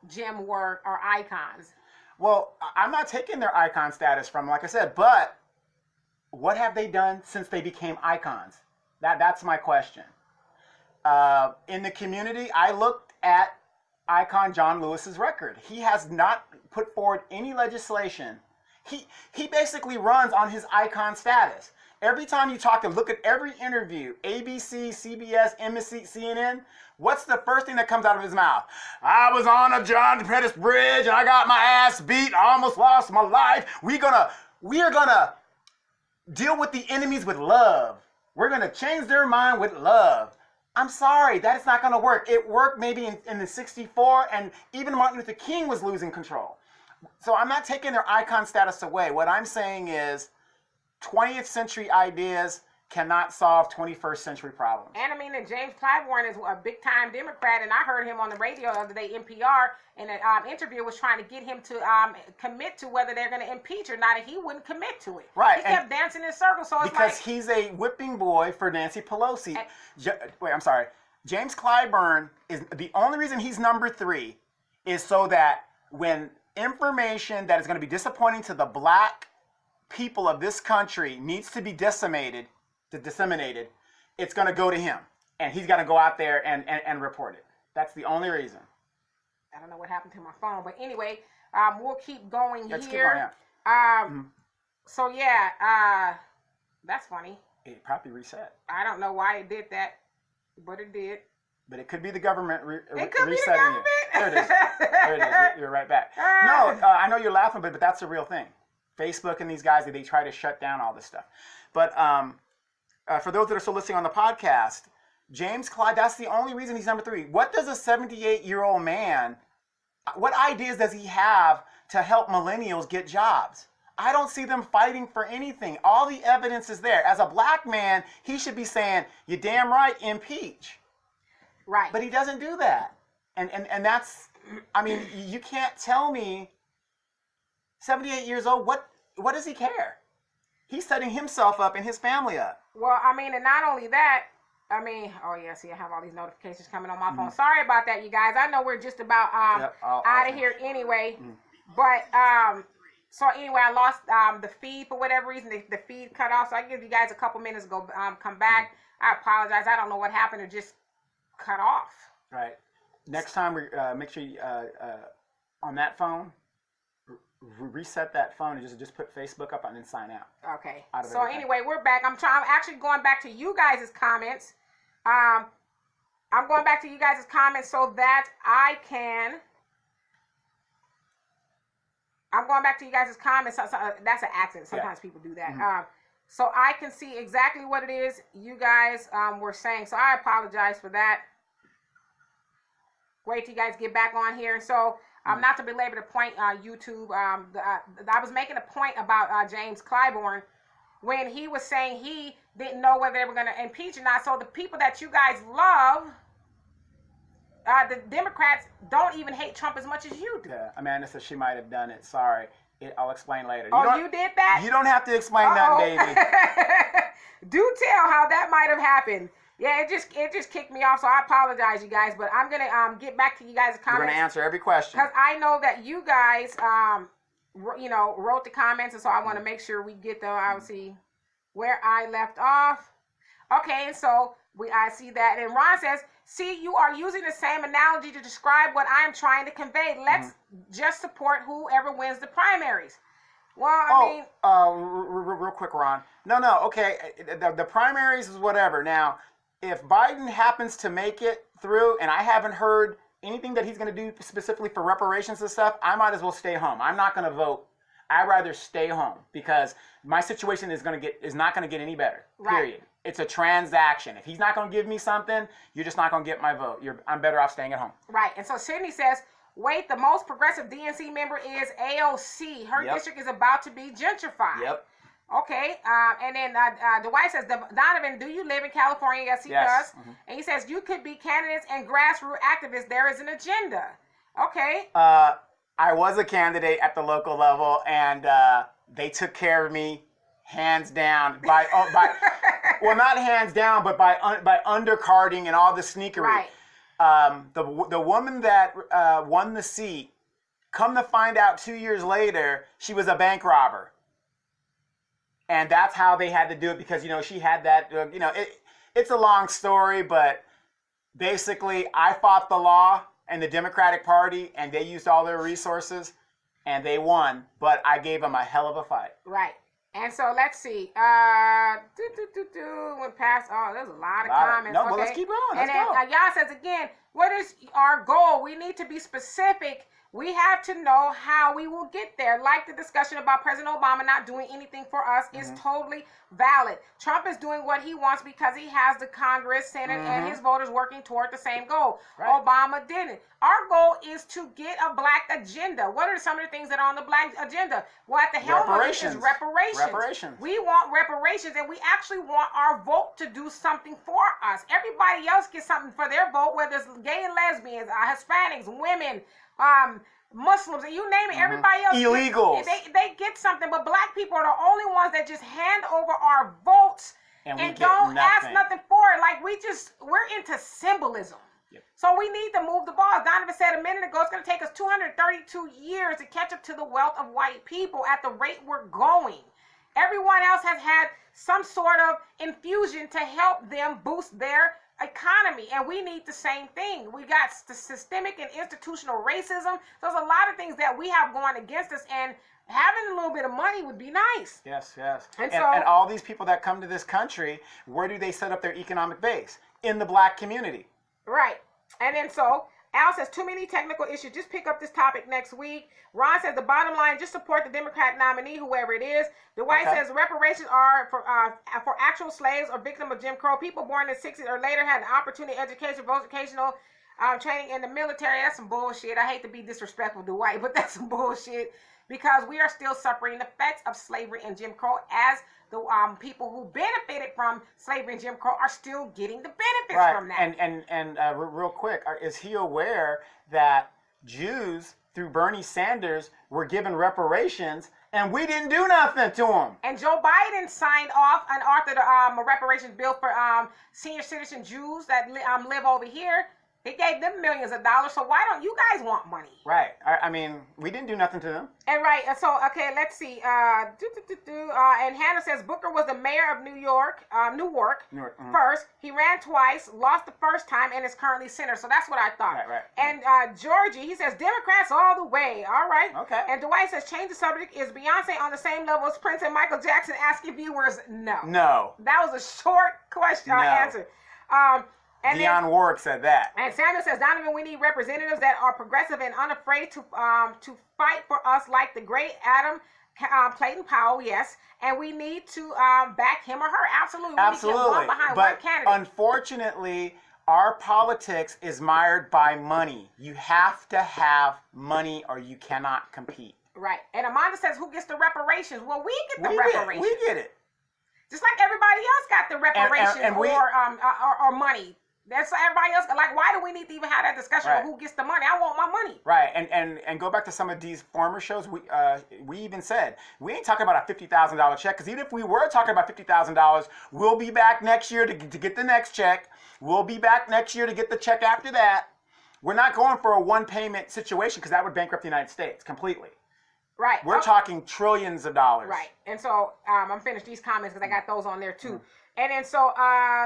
Jim are icons. Well, I'm not taking their icon status from them, like I said, but what have they done since they became icons? That's my question. In the community, I looked at icon John Lewis's record. He has not put forward any legislation. He basically runs on his icon status. Every time you talk to look at every interview, ABC, CBS, MSC, CNN, what's the first thing that comes out of his mouth? I was on a John Pettis bridge and I got my ass beat. I almost lost my life. We are gonna deal with the enemies with love. We're gonna change their mind with love. I'm sorry, that's not gonna work. It worked maybe in the 64, and even Martin Luther King was losing control. So I'm not taking their icon status away. What I'm saying is 20th century ideas cannot solve 21st century problems. And I mean that James Clyburn is a big time Democrat, and I heard him on the radio the other day, NPR, in an interview was trying to get him to commit to whether they're going to impeach or not, and he wouldn't commit to it. Right. He kept dancing in circles. So it's because he's a whipping boy for Nancy Pelosi. Wait, I'm sorry. James Clyburn is the only reason he's number 3 is so that when information that is going to be disappointing to the black people of this country needs to be disseminated, it's going to go to him, and he's going to go out there and report it. That's the only reason. I don't know what happened to my phone, but anyway, we'll keep going here. Keep going, yeah. So yeah, that's funny. It probably reset. I don't know why it did that, but it did. But it could be the government it could resetting be the government. you. There it is. There it is. You're right back. No, I know you're laughing, but that's a real thing. Facebook and these guys, they try to shut down all this stuff. But for those that are still listening on the podcast, James Clyde, that's the only reason he's number 3. What does a 78-year-old man, what ideas does he have to help millennials get jobs? I don't see them fighting for anything. All the evidence is there. As a black man, he should be saying, you're damn right, impeach. Right. But he doesn't do that. And that's, I mean, you can't tell me 78 years old, what does he care? He's setting himself up and his family up. Well, I mean, and not only that, I mean, oh yeah, see, I have all these notifications coming on my phone. Sorry about that, you guys. I know we're just about out of here anyway. But so anyway, I lost the feed for whatever reason. The feed cut off, so I give you guys a couple minutes to go come back. I apologize. I don't know what happened. It just cut off. Right. Next time, we make sure you, on that phone, reset that phone and just put Facebook up and then sign out. Okay. So anyway, we're back. I'm actually going back to you guys' comments. I'm going back to you guys' comments so that I can. I'm going back to you guys' comments. So that's an accident. Sometimes people do that. So I can see exactly what it is you guys were saying. So I apologize for that. Wait till you guys get back on here. So not to belabor the point, YouTube. I was making a point about James Clyburn when he was saying he didn't know whether they were going to impeach or not. So the people that you guys love, the Democrats, don't even hate Trump as much as you do. Yeah, Amanda says she might have done it. Sorry. I'll explain later. You did that? You don't have to explain that, baby. Do tell how that might have happened. Yeah, it just kicked me off, so I apologize, you guys. But I'm gonna get back to you guys' comments. We're gonna answer every question because I know that you guys, wrote the comments, and so I want to make sure we get them. I'll see where I left off. Okay, and so I see that, and Ron says, "See, you are using the same analogy to describe what I am trying to convey. Let's just support whoever wins the primaries." Well, I mean, real quick, Ron. No, okay. The primaries is whatever. Now, if Biden happens to make it through, and I haven't heard anything that he's going to do specifically for reparations and stuff, I might as well stay home. I'm not going to vote. I'd rather stay home because my situation is not going to get any better. Right. Period. It's a transaction. If he's not going to give me something, you're just not going to get my vote. I'm better off staying at home. Right. And so Sydney says, wait, the most progressive DNC member is AOC. Her district is about to be gentrified. Yep. Okay. And then Dwight says, Donovan, do you live in California? Yes, he does. Mm-hmm. And he says, you could be candidates and grassroots activists. There is an agenda. Okay. I was a candidate at the local level, and they took care of me hands down by well, not hands down, but by undercarding and all the sneakery. Right. The woman that won the seat, come to find out 2 years later, she was a bank robber. And that's how they had to do it because, she had that, it's a long story, but basically I fought the law and the Democratic Party, and they used all their resources, and they won, but I gave them a hell of a fight. Right. And so let's see. Went past. Oh, there's a lot of comments. No, well, let's keep going. And then Yah says again, what is our goal? We need to be specific. We have to know how we will get there. Like the discussion about President Obama not doing anything for us is totally valid. Trump is doing what he wants because he has the Congress, Senate, and his voters working toward the same goal. Right. Obama didn't. Our goal is to get a black agenda. What are some of the things that are on the black agenda? Well, at the helm of it is reparations. We want reparations, and we actually want our vote to do something for us. Everybody else gets something for their vote, whether it's gay and lesbians, Hispanics, women, Muslims, and you name it, everybody else illegals. They get something, but black people are the only ones that just hand over our votes and don't ask nothing for it. Like we're into symbolism. Yep. So we need to move the ball. As Donovan said a minute ago, it's going to take us 232 years to catch up to the wealth of white people at the rate we're going. Everyone else has had some sort of infusion to help them boost their economy, and we need the same thing. We got systemic and institutional racism. So there's a lot of things that we have going against us, and having a little bit of money would be nice. Yes. And all these people that come to this country, where do they set up their economic base? In the black community. Right. And then so Al says, too many technical issues. Just pick up this topic next week. Ron says, the bottom line, just support the Democrat nominee, whoever it is. Dwight says, reparations are for actual slaves or victims of Jim Crow. People born in the 60s or later had an opportunity, education, vocational training in the military. That's some bullshit. I hate to be disrespectful to Dwight, but that's some bullshit because we are still suffering the effects of slavery and Jim Crow as the people who benefited from slavery and Jim Crow are still getting the benefits from that. And real quick, is he aware that Jews, through Bernie Sanders, were given reparations and we didn't do nothing to them? And Joe Biden signed off and authored a reparations bill for senior citizen Jews that live over here. He gave them millions of dollars, so why don't you guys want money? Right. I mean, we didn't do nothing to them. And so, okay, let's see. And Hannah says, Booker was the mayor of Newark first. He ran twice, lost the first time, and is currently senator. So that's what I thought. Right. And Georgie, he says, Democrats all the way. All right. Okay. And Dwight says, change the subject. Is Beyonce on the same level as Prince and Michael Jackson? Asking viewers, no. No. That was a short question answer. And Dionne Warwick said that. And Samuel says, Donovan, we need representatives that are progressive and unafraid to fight for us like the great Adam Clayton Powell, yes. And we need to back him or her. Absolutely. Absolutely. We need to get one behind one candidate. Unfortunately, our politics is mired by money. You have to have money or you cannot compete. Right. And Amanda says, who gets the reparations? Well, we get the reparations. We get it. Just like everybody else got the reparations or money. That's everybody else. Like, why do we need to even have that discussion of who gets the money? I want my money. Right, and go back to some of these former shows. We even said we ain't talking about a $50,000 check, because even if we were talking about $50,000, we'll be back next year to get the next check. We'll be back next year to get the check after that. We're not going for a one payment situation, because that would bankrupt the United States completely. Right. We're talking trillions of dollars. Right. And so I'm finished these comments because I got those on there too. And then so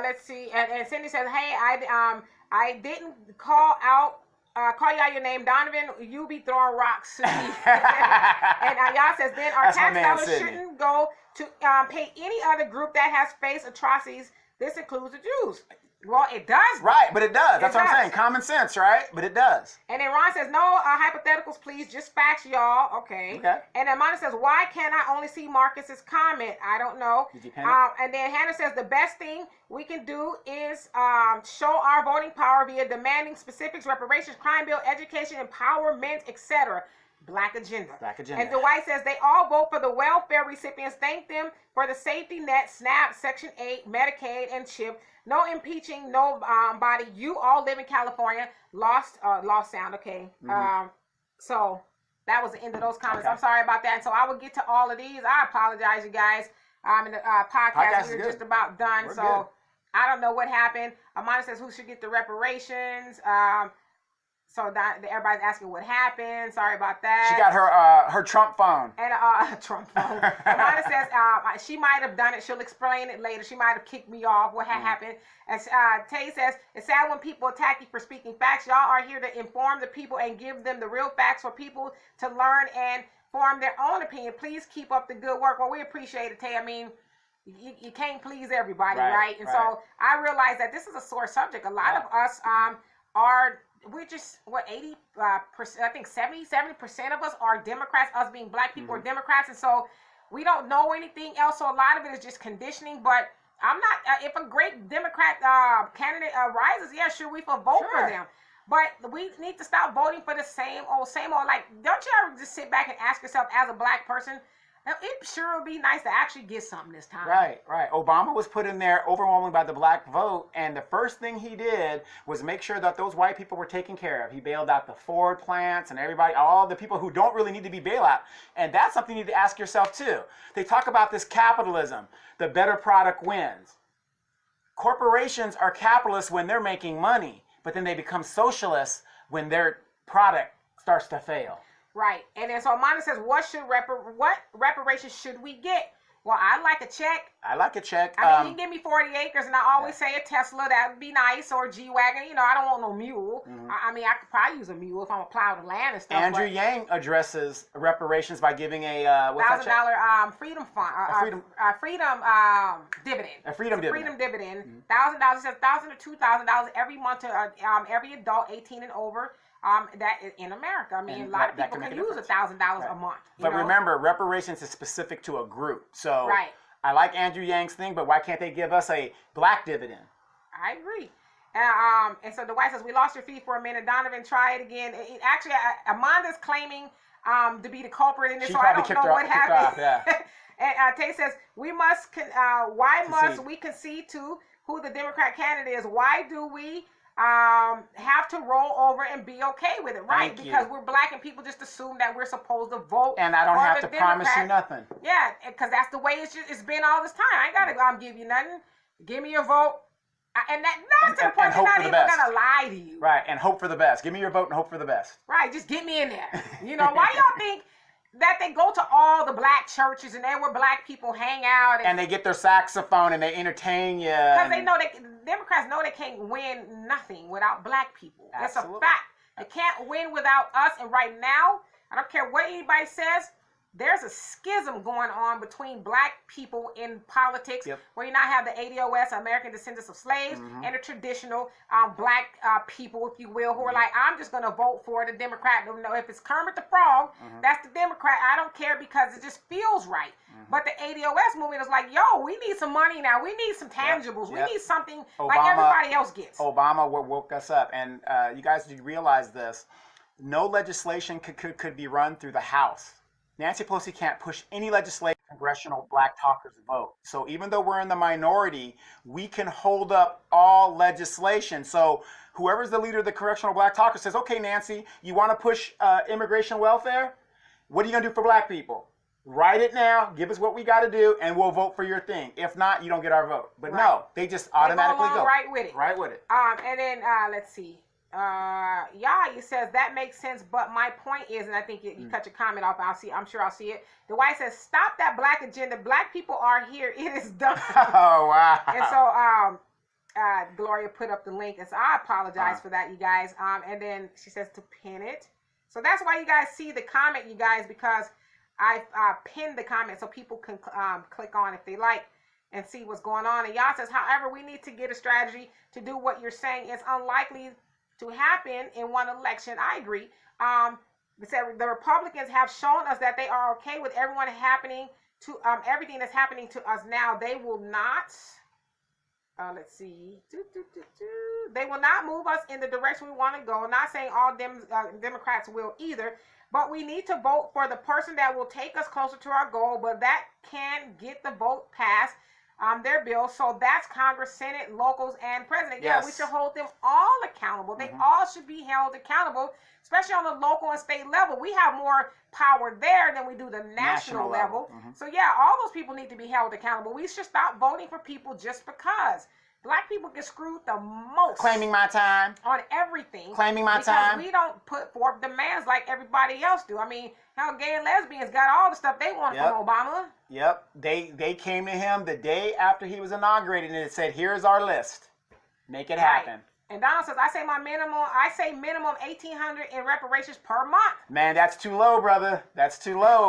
let's see. And Cindy says, "Hey, I didn't call you out your name, Donovan. You be throwing rocks." And y'all says, "Then our tax dollars shouldn't go to pay any other group that has faced atrocities. This includes the Jews." Well, it does. Right, but it does. That's what I'm saying. Common sense, right? But it does. And then Ron says, no hypotheticals, please. Just facts, y'all. Okay. And then Monica says, why can't I only see Marcus's comment? I don't know. And then Hannah says, the best thing we can do is show our voting power via demanding specifics, reparations, crime bill, education, empowerment, etc. Black agenda. Black agenda. And Dwight says they all vote for the welfare recipients. Thank them for the safety net, SNAP, Section 8, Medicaid, and CHIP. No impeaching, no body. You all live in California. Lost sound. Okay. So that was the end of those comments. I'm sorry about that. And so I will get to all of these. I apologize, you guys. In the podcast, we're just about done. We're good. I don't know what happened. Amanda says who should get the reparations. So that everybody's asking what happened. Sorry about that. She got her Trump phone. And Trump phone. Amanda says she might have done it. She'll explain it later. She might have kicked me off. What had happened? And Tay says it's sad when people attack you for speaking facts. Y'all are here to inform the people and give them the real facts for people to learn and form their own opinion. Please keep up the good work. Well, we appreciate it, Tay. I mean, you can't please everybody, right? And so I realize that this is a sore subject. A lot of us we're just 80%, I think 70% of us are Democrats, us being black people are Democrats, and so we don't know anything else, so a lot of it is just conditioning. But I'm not, if a great Democrat candidate rises, yeah, sure, we will vote for them. But we need to stop voting for the same old, like, don't you ever just sit back and ask yourself as a black person, it sure would be nice to actually get something this time. Right. Obama was put in there overwhelmingly by the black vote, and the first thing he did was make sure that those white people were taken care of. He bailed out the Ford plants and everybody, all the people who don't really need to be bailed out. And that's something you need to ask yourself too. They talk about this capitalism, the better product wins. Corporations are capitalists when they're making money, but then they become socialists when their product starts to fail. Right. And then so Amanda says, what reparations should we get? Well, I'd like a check. I like a check. I mean, you can give me 40 acres, and I always say a Tesla. That would be nice, or a G-Wagon. You know, I don't want no mule. I mean, I could probably use a mule if I'm going to plow the land and stuff. Andrew Yang addresses reparations by giving a $1,000 freedom fund, freedom dividend. A freedom dividend. Freedom dividend. $1,000. It says $1,000 to $2,000 every month to every adult 18 and over. That is in America. I mean, a lot of people can use $1,000 a month. But remember, reparations is specific to a group. So I like Andrew Yang's thing, but why can't they give us a black dividend? I agree. And so the wife says, we lost your feed for a minute. Donovan, try it again. Actually, Amanda's claiming to be the culprit in this, so I don't know what happened. And Tay says, we must, why must we concede to who the Democrat candidate is? Why do we have to roll over and be okay with it, right? Because we're black and people just assume that we're supposed to vote. And I don't have to promise you nothing. Yeah, because that's the way it's been all this time. I ain't gotta give you nothing. Give me your vote, and that's to the point they're not even gonna lie to you. Right, and hope for the best. Give me your vote and hope for the best. Right, just get me in there. You know, why y'all think that they go to all the black churches and where black people hang out and they get their saxophone and they entertain you? Because they know Democrats know they can't win nothing without black people. Absolutely. That's a fact. They can't win without us. And right now, I don't care what anybody says, there's a schism going on between black people in politics, where you now have the ADOS, American Descendants of Slaves, and the traditional black people, if you will, who are like, I'm just going to vote for the Democrat. No, if it's Kermit the Frog, that's the Democrat. I don't care because it just feels right. But the ADOS movement is like, yo, we need some money now. We need some tangibles. We need something like everybody else gets. Obama woke us up. And you guys, do you realize this? No legislation could be run through the House. Nancy Pelosi can't push any legislation congressional black talkers vote. So even though we're in the minority, we can hold up all legislation. So whoever's the leader of the congressional black talkers says, okay, Nancy, you want to push immigration welfare? What are you going to do for black people? Write it now, give us what we got to do, and we'll vote for your thing. If not, you don't get our vote. But no, they just automatically go. Right with it. Right with it. And then let's see. He says that makes sense, but my point is, and I think you cut your comment off. I'm sure I'll see it. The White says, stop that black agenda. Black people are here. It is done. Oh wow. And so Gloria put up the link, and so I apologize for that, you guys. And then she says to pin it. So that's why you guys see the comment, you guys, because I pinned the comment so people can click on if they like and see what's going on. And y'all says, however, we need to get a strategy to do what you're saying. It's unlikely to happen in one election. I agree. The Republicans have shown us that they are okay with everything that's happening to us now. They will not. Let's see. They will not move us in the direction we want to go. Not saying all Democrats will either, but we need to vote for the person that will take us closer to our goal, but that can get the vote passed, their bill. So that's Congress, Senate, locals, and president. Yes. Yeah, we should hold them all accountable. They all should be held accountable, especially on the local and state level. We have more power there than we do the national level. So yeah, all those people need to be held accountable. We should stop voting for people just because. Black people get screwed the most. Claiming my time. On everything. Claiming my time. Because we don't put forth demands like everybody else do. I mean, how gay and lesbians got all the stuff they want from Obama. Yep. They came to him the day after he was inaugurated and it said, here's our list. Make it happen. And Donald says, I say minimum $1,800 in reparations per month. Man, that's too low, brother. That's too low.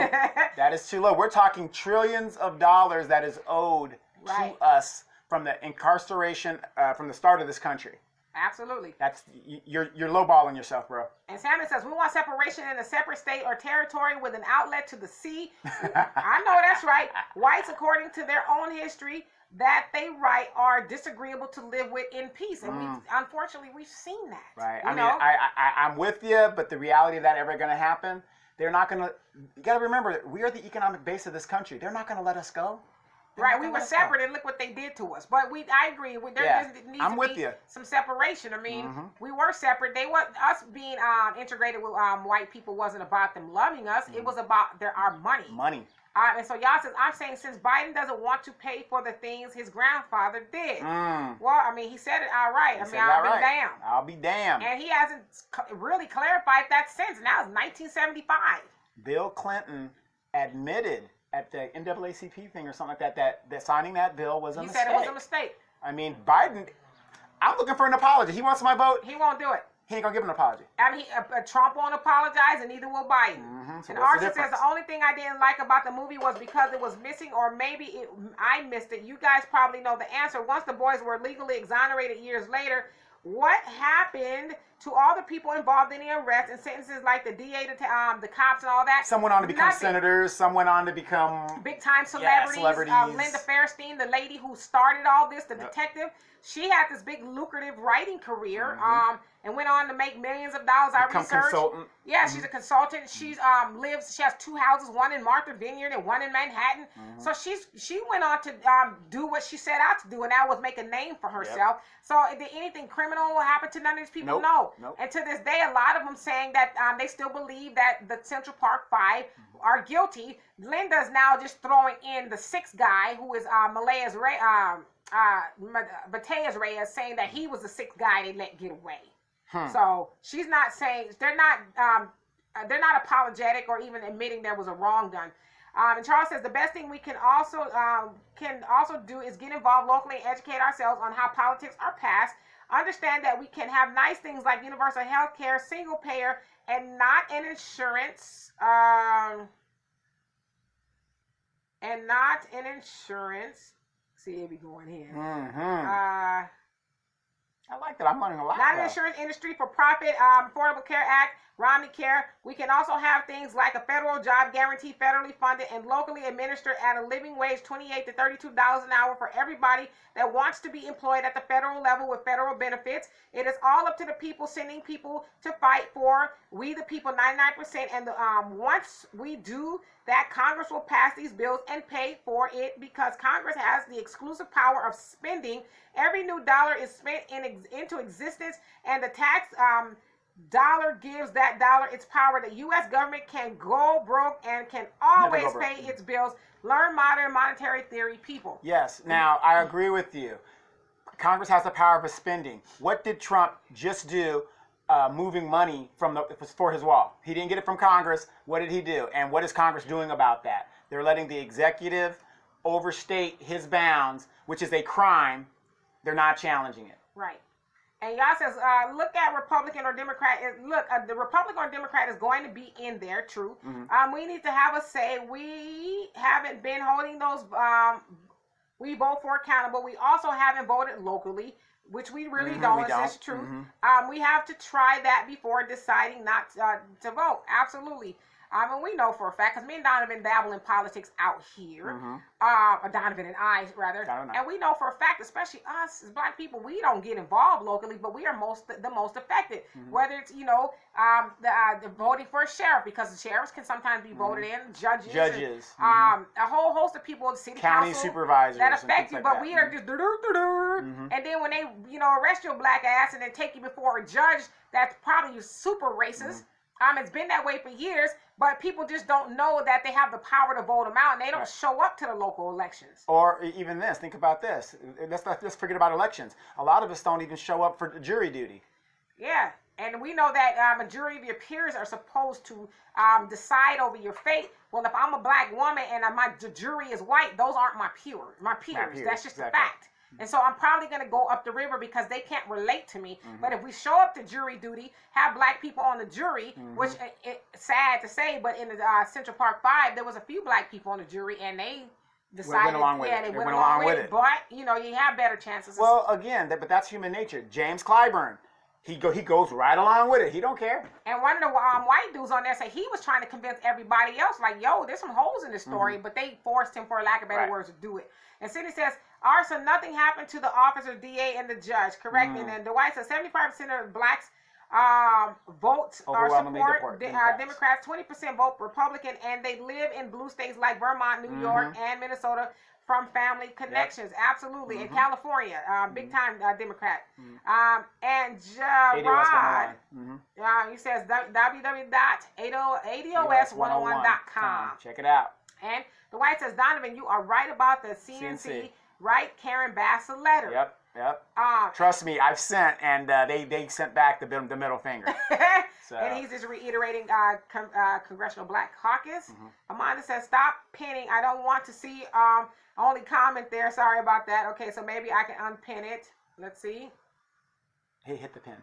That is too low. We're talking trillions of dollars that is owed to us from the incarceration from the start of this country. Absolutely. That's you're lowballing yourself, bro. And Salmon says, we want separation in a separate state or territory with an outlet to the sea. I know that's right. Whites, according to their own history, that they write are disagreeable to live with in peace. And unfortunately, we've seen that. Right. I'm with you, but the reality of that ever going to happen, they're not going to, you got to remember, we are the economic base of this country. They're not going to let us go. Right, we were separate, and look what they did to us. But I agree. There needs to be some separation. I mean, we were separate. They want us being integrated with white people. Wasn't about them loving us. It was about our money. Money. And so y'all says, I'm saying since Biden doesn't want to pay for the things his grandfather did. Well, I mean, he said it all right. I'll be damned. I'll be damned. And he hasn't really clarified that since. Now it's 1975. Bill Clinton admitted at the NAACP thing or something like that signing that bill was a mistake. He said it was a mistake. I mean, Biden, I'm looking for an apology. He wants my vote. He won't do it. He ain't gonna give an apology. I mean, Trump won't apologize, and neither will Biden. So and Archie says the only thing I didn't like about the movie was because it was missing, or maybe I missed it. You guys probably know the answer. Once the boys were legally exonerated years later, what happened to all the people involved in the arrest and sentences like the DA, the cops and all that? Some went on to become senators. Some went on to become big-time celebrities. Linda Fairstein, the lady who started all this, the detective, she had this big lucrative writing career and went on to make millions of dollars. I researched. Consultant. Yeah, she's a consultant. She's she has 2 houses, one in Martha Vineyard and one in Manhattan. So she went on to do what she set out to do, and that was make a name for herself. So did anything criminal happen to none of these people? No. And to this day, a lot of them saying that they still believe that the Central Park 5 are guilty. Linda's now just throwing in the 6th guy, who is Mateus Reyes, saying that he was the 6th guy they let get away. So she's not saying, they're not apologetic or even admitting there was a wrong done. And Charles says the best thing we can also do is get involved locally and educate ourselves on how politics are passed. Understand that we can have nice things like universal health care, single payer, and not an insurance. See, it be going here. I like that. I'm learning a lot. Not an insurance industry for profit, Affordable Care Act, Romney Care. We can also have things like a federal job guarantee, federally funded and locally administered at a living wage, $28 to $32 an hour for everybody that wants to be employed at the federal level with federal benefits. It is all up to the people, sending people to fight for we the people, 99%. And once we do that, Congress will pass these bills and pay for it, because Congress has the exclusive power of spending. Every new dollar is spent into existence, and the tax dollar gives that dollar its power. The U.S. government can go broke and can always pay its bills. Learn modern monetary theory, people. Yes. Now, I agree with you. Congress has the power of spending. What did Trump just do? Moving money for his wall. He didn't get it from Congress. What did he do? And what is Congress doing about that? They're letting the executive overstate his bounds, which is a crime. They're not challenging it. Right. And y'all says, look at Republican or Democrat. Look, the Republican or Democrat is going to be in there, true. We need to have a say. We haven't been holding those, we vote for accountable. We also haven't voted locally, which we really don't. It's true. We have to try that before deciding not to vote. Absolutely. And we know for a fact, because me and Donovan dabble in politics out here, or Donovan and I, rather, and we know for a fact, especially us as Black people, we don't get involved locally, but we are the most affected. Whether it's, you know, the voting for a sheriff, because the sheriffs can sometimes be voted in, judges, and, a whole host of people, city county council, supervisors that affect you, like but that. we are just and then when they, you know, arrest your Black ass and then take you before a judge that's probably super racist. It's been that way for years, but people just don't know that they have the power to vote them out, and they don't show up to the local elections. Or even this, think about this. Let's forget about elections. A lot of us don't even show up for jury duty. Yeah, and we know that a jury of your peers are supposed to decide over your fate. Well, if I'm a Black woman and the jury is white, those aren't my peers. That's just a fact. And so I'm probably going to go up the river because they can't relate to me. But if we show up to jury duty, have Black people on the jury, which it's sad to say, but in the Central Park 5, there was a few Black people on the jury, and they decided, they went along with it. But, you know, you have better chances. Well, again, but that's human nature. James Clyburn, he goes right along with it. He don't care. And one of the white dudes on there said he was trying to convince everybody else, like, yo, there's some holes in this story, but they forced him, for lack of better words, to do it. And Cindy says, so nothing happened to the officer, DA, and the judge, correct? And then Dwight says 75% of Blacks vote or support Democrats, 20% vote Republican, and they live in blue states like Vermont, New York, and Minnesota from family connections. Absolutely. In California, big time Democrat. And Gerard, he says www.ADOS101.com. Check it out. And Dwight says, Donovan, you are right about the CNC. Write Karen Bass a letter. Yep. Trust me, I've sent, and they sent back the middle finger. So. And he's just reiterating Congressional Black Caucus. Amanda says, stop pinning. I don't want to see only comment there. Sorry about that. Okay, so maybe I can unpin it. Let's see. Hey, hit the pin.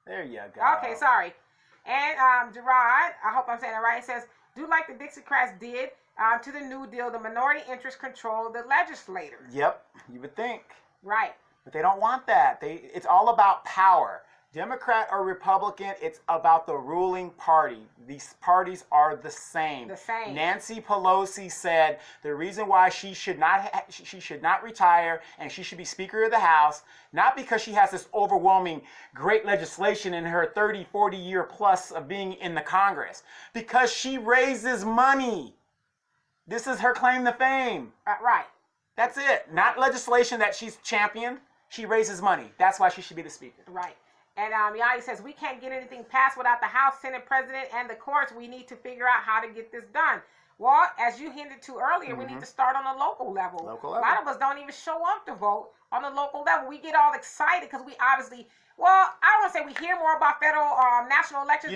There you go. Okay, sorry. And Gerard, I hope I'm saying it right, he says, do like the Dixiecrats did to the New Deal, the minority interest control the legislators. Yep, you would think. Right. But they don't want that. It's all about power. Democrat or Republican, it's about the ruling party. These parties are the same. Nancy Pelosi said the reason why she should not retire and she should be Speaker of the House, not because she has this overwhelming great legislation in her 30, 40 year plus of being in the Congress, because she raises money. This is her claim to fame. Right. That's it. Not legislation that she's championed. She raises money. That's why she should be the Speaker. Right. And Yanni says, we can't get anything passed without the House, Senate, President, and the courts. We need to figure out how to get this done. Well, as you hinted to earlier, we need to start on the local level. A lot of us don't even show up to vote on the local level. We get all excited because we obviously, well, I don't want to say we hear more about federal national elections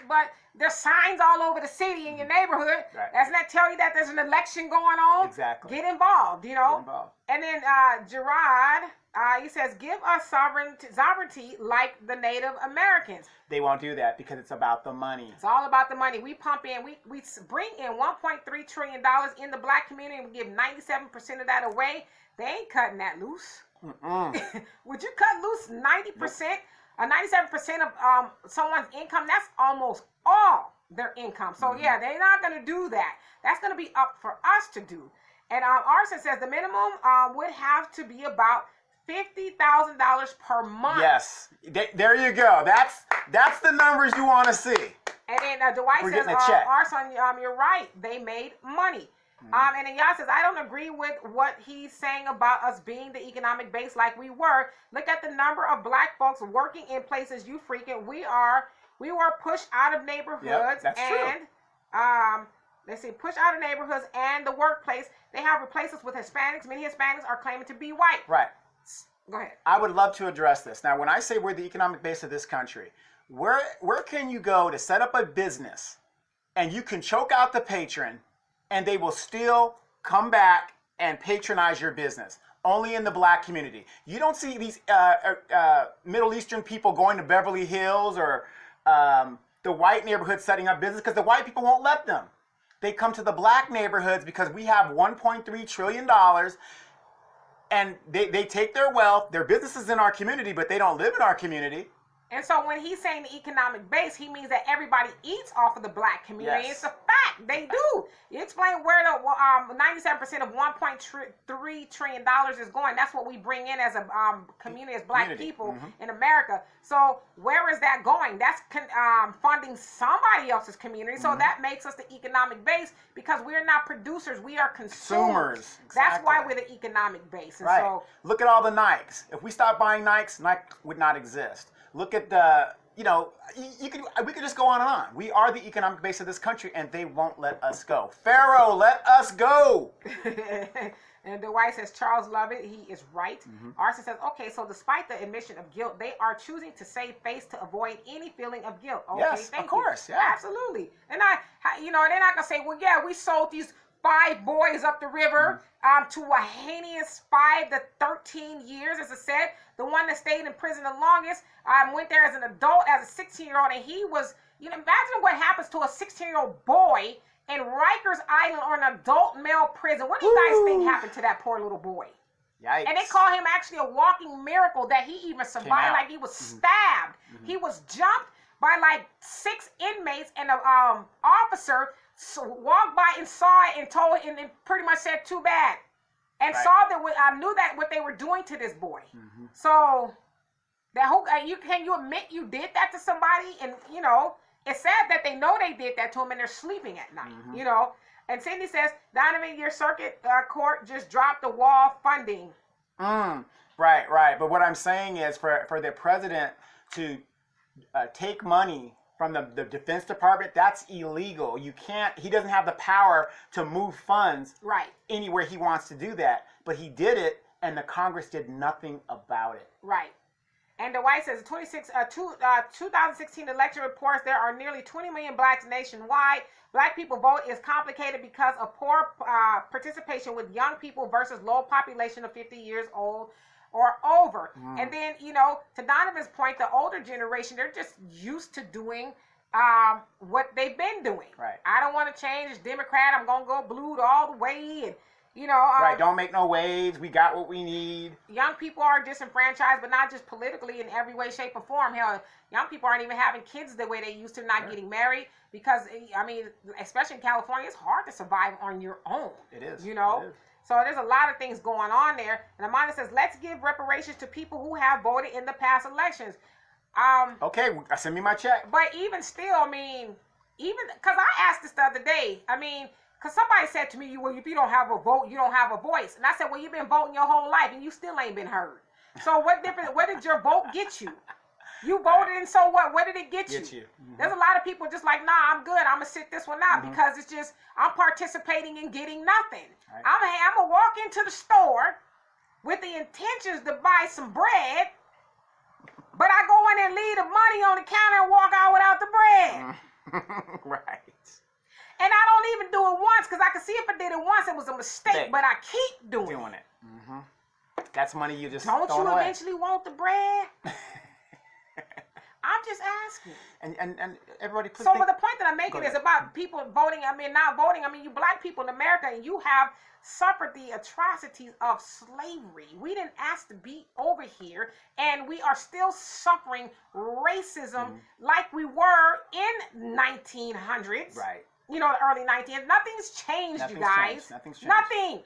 but there's signs all over the city in your neighborhood. Doesn't that tell you that there's an election going on? Exactly. Get involved, you know? And then Gerard, he says, give us sovereignty like the Native Americans. They won't do that because it's about the money. It's all about the money. We pump in, we bring in $1.3 trillion in the black community, and we give 97% of that away. They ain't cutting that loose. Would you cut loose 90%? 97% of someone's income, that's almost all their income. So yeah, they're not going to do that. That's going to be up for us to do. And Arson says the minimum would have to be about $50,000 per month. Yes, there you go. That's the numbers you want to see. And then Dwight says, Arson, you're right. They made money. And then Yas says, I don't agree with what he's saying about us being the economic base like we were. Look at the number of black folks working in places you frequent. We were pushed out of neighborhoods. Yep, that's true. Let's see, push out of neighborhoods and the workplace. They have replaced us with Hispanics. Many Hispanics are claiming to be white. Right. Go ahead. I would love to address this. Now, when I say we're the economic base of this country, where can you go to set up a business and you can choke out the patron and they will still come back and patronize your business? Only in the black community. You don't see these Middle Eastern people going to Beverly Hills or the white neighborhoods setting up business because the white people won't let them. They come to the black neighborhoods because we have $1.3 trillion and they take their wealth, their businesses in our community, but they don't live in our community. And so when he's saying the economic base, he means that everybody eats off of the black community. Yes. It's a fact. They do. You explain where the 97% of $1.3 trillion is going. That's what we bring in as a community, as black people in America. So where is that going? That's funding somebody else's community. So that makes us the economic base because we're not producers. We are consumers. Exactly. That's why we're the economic base. And right. So, look at all the Nikes. If we stopped buying Nikes, Nike would not exist. Look at the, we could just go on and on. We are the economic base of this country, and they won't let us go. Pharaoh, let us go. And Dwight says, Charles Lovett, he is right. Arson says, okay, so despite the admission of guilt, they are choosing to save face to avoid any feeling of guilt. Okay, yes, thank of course, you. Yeah. Absolutely. And they're not going to say, well, yeah, we sold these 5 boys up the river to a heinous 5 to 13 years, as I said. The one that stayed in prison the longest went there as an adult, as a 16-year-old, and he was, imagine what happens to a 16-year-old boy in Rikers Island or an adult male prison. What do you guys think happened to that poor little boy? Yikes. And they call him actually a walking miracle that he even survived. Like he was stabbed. He was jumped by like 6 inmates, and an officer walked by and saw it and told and pretty much said too bad, and saw that I knew that what they were doing to this boy. So that whole can you admit you did that to somebody? And it's sad that they know they did that to him and they're sleeping at night. And Cindy says, Donovan, your circuit court just dropped the wall funding. Right. But what I'm saying is for the president to take money from the Defense Department, that's illegal. He doesn't have the power to move funds anywhere he wants to do that. But he did it, and the Congress did nothing about it. Right. And the White says, 2016 election reports there are nearly 20 million blacks nationwide. Black people vote is complicated because of poor participation with young people versus low population of 50 years old or over. And then, to Donovan's point, the older generation, they're just used to doing what they've been doing. Right. I don't want to change. It's Democrat. I'm going to go blue all the way. And, right. Don't make no waves. We got what we need. Young people are disenfranchised, but not just politically, in every way, shape, or form. Hell, young people aren't even having kids the way they used to, not getting married. Because, especially in California, it's hard to survive on your own. It is. It is. So there's a lot of things going on there. And Amanda says, let's give reparations to people who have voted in the past elections. Okay, send me my check. But even still, even because I asked this the other day, because somebody said to me, well, if you don't have a vote, you don't have a voice. And I said, well, you've been voting your whole life and you still ain't been heard. So what did your vote get you? You voted, and so what? What did it get you? There's a lot of people just like, nah, I'm good. I'm going to sit this one out because it's just, I'm participating in getting nothing. Right. I'm going to walk into the store with the intentions to buy some bread, but I go in and leave the money on the counter and walk out without the bread. Right. And I don't even do it once because I can see if I did it once, it was a mistake, but I keep doing it. That's money you just don't you away. eventually want the bread? I'm just asking. And everybody please So think, the point that I'm making is about people voting, not voting. You black people in America, and you have suffered the atrocities of slavery. We didn't ask to be over here, and we are still suffering racism like we were in 1900s. Right. The early 1900s. Nothing's changed, you guys. Nothing's changed. Nothing.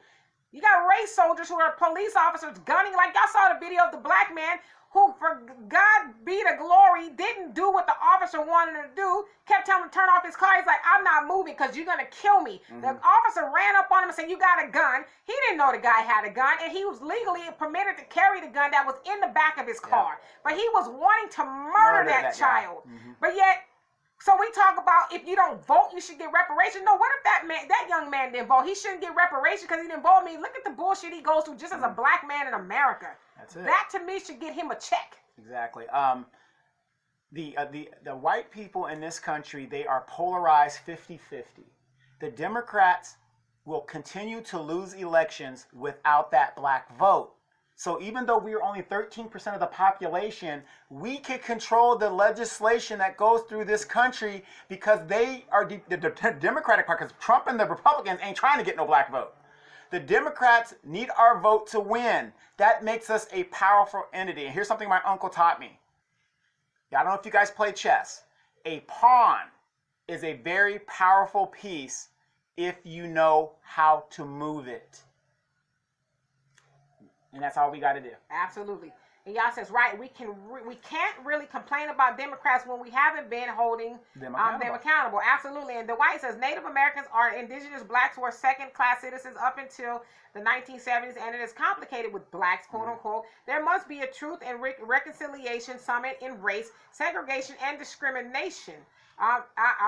You got race soldiers who are police officers gunning, like y'all saw the video of the black man who, for God be the glory, didn't do what the officer wanted him to do, kept telling him to turn off his car. He's like, I'm not moving because you're going to kill me. The officer ran up on him and said, you got a gun. He didn't know the guy had a gun, and he was legally permitted to carry the gun that was in the back of his car. But he was wanting to murder that child. But yet, so we talk about if you don't vote, you should get reparations. No, what if that young man didn't vote? He shouldn't get reparations because he didn't vote. Look at the bullshit he goes through just as a black man in America. That's it. That to me should get him a check. Exactly. The white people in this country, they are polarized 50-50. The Democrats will continue to lose elections without that black vote. So even though we are only 13% of the population, we can control the legislation that goes through this country because they are the Democratic Party, because Trump and the Republicans ain't trying to get no black vote. The Democrats need our vote to win. That makes us a powerful entity. And here's something my uncle taught me. I don't know if you guys play chess. A pawn is a very powerful piece if you know how to move it. And that's all we got to do. Absolutely. And y'all says, right, we can't really complain about Democrats when we haven't been holding them accountable. Absolutely. And the White says Native Americans are indigenous blacks who are second-class citizens up until the 1970s, and it is complicated with blacks, quote unquote. There must be a truth and reconciliation summit in race, segregation, and discrimination.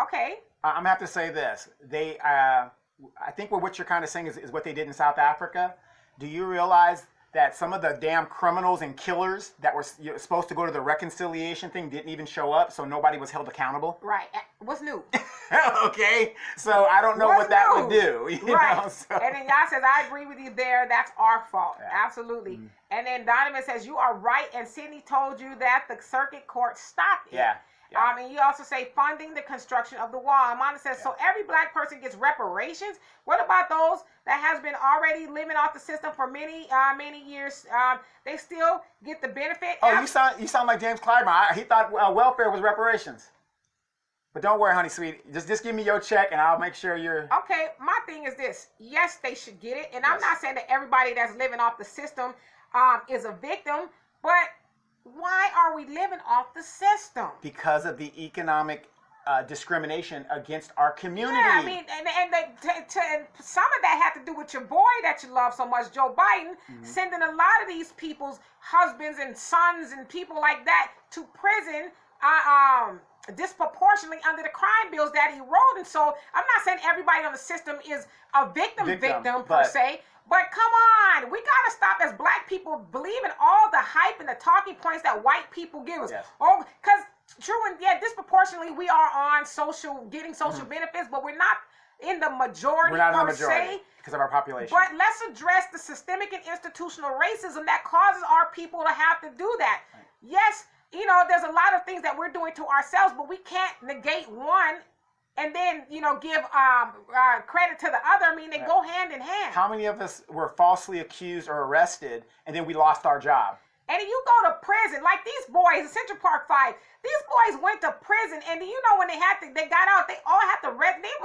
Okay. I'm going to have to say this. I think what you're kind of saying is what they did in South Africa. Do you realize that some of the damn criminals and killers that were supposed to go to the reconciliation thing didn't even show up, so nobody was held accountable? Right. What's new? Okay. So I don't know what that would do. You know, so. And then y'all says, I agree with you there. That's our fault. Yeah. Absolutely. And then Donovan says, you are right, and Sydney told you that the circuit court stopped it. Yeah. Yeah. And you also say funding the construction of the wall. Amanda says, so every black person gets reparations. What about those that has been already living off the system for many years? They still get the benefit. Oh, you sound like James Clyburn. He thought welfare was reparations. But don't worry, honey, sweet. Just give me your check, and I'll make sure you're... Okay, my thing is this. Yes, they should get it. And I'm not saying that everybody that's living off the system is a victim, but... why are we living off the system? Because of the economic discrimination against our community. Yeah, and some of that had to do with your boy that you love so much, Joe Biden, sending a lot of these people's husbands and sons and people like that to prison disproportionately under the crime bills that he wrote. And so I'm not saying everybody on the system is a victim per se. But come on, we got to stop as black people believing all the hype and the talking points that white people give us. Yes. Oh, because true, and disproportionately we are on getting social benefits, but we're not in the majority per se. Because of our population. But let's address the systemic and institutional racism that causes our people to have to do that. Right. Yes, there's a lot of things that we're doing to ourselves, but we can't negate one and then, give credit to the other. They go hand in hand. How many of us were falsely accused or arrested, and then we lost our job? And then you go to prison, like these boys, the Central Park 5, these boys went to prison, and when they got out, they all had to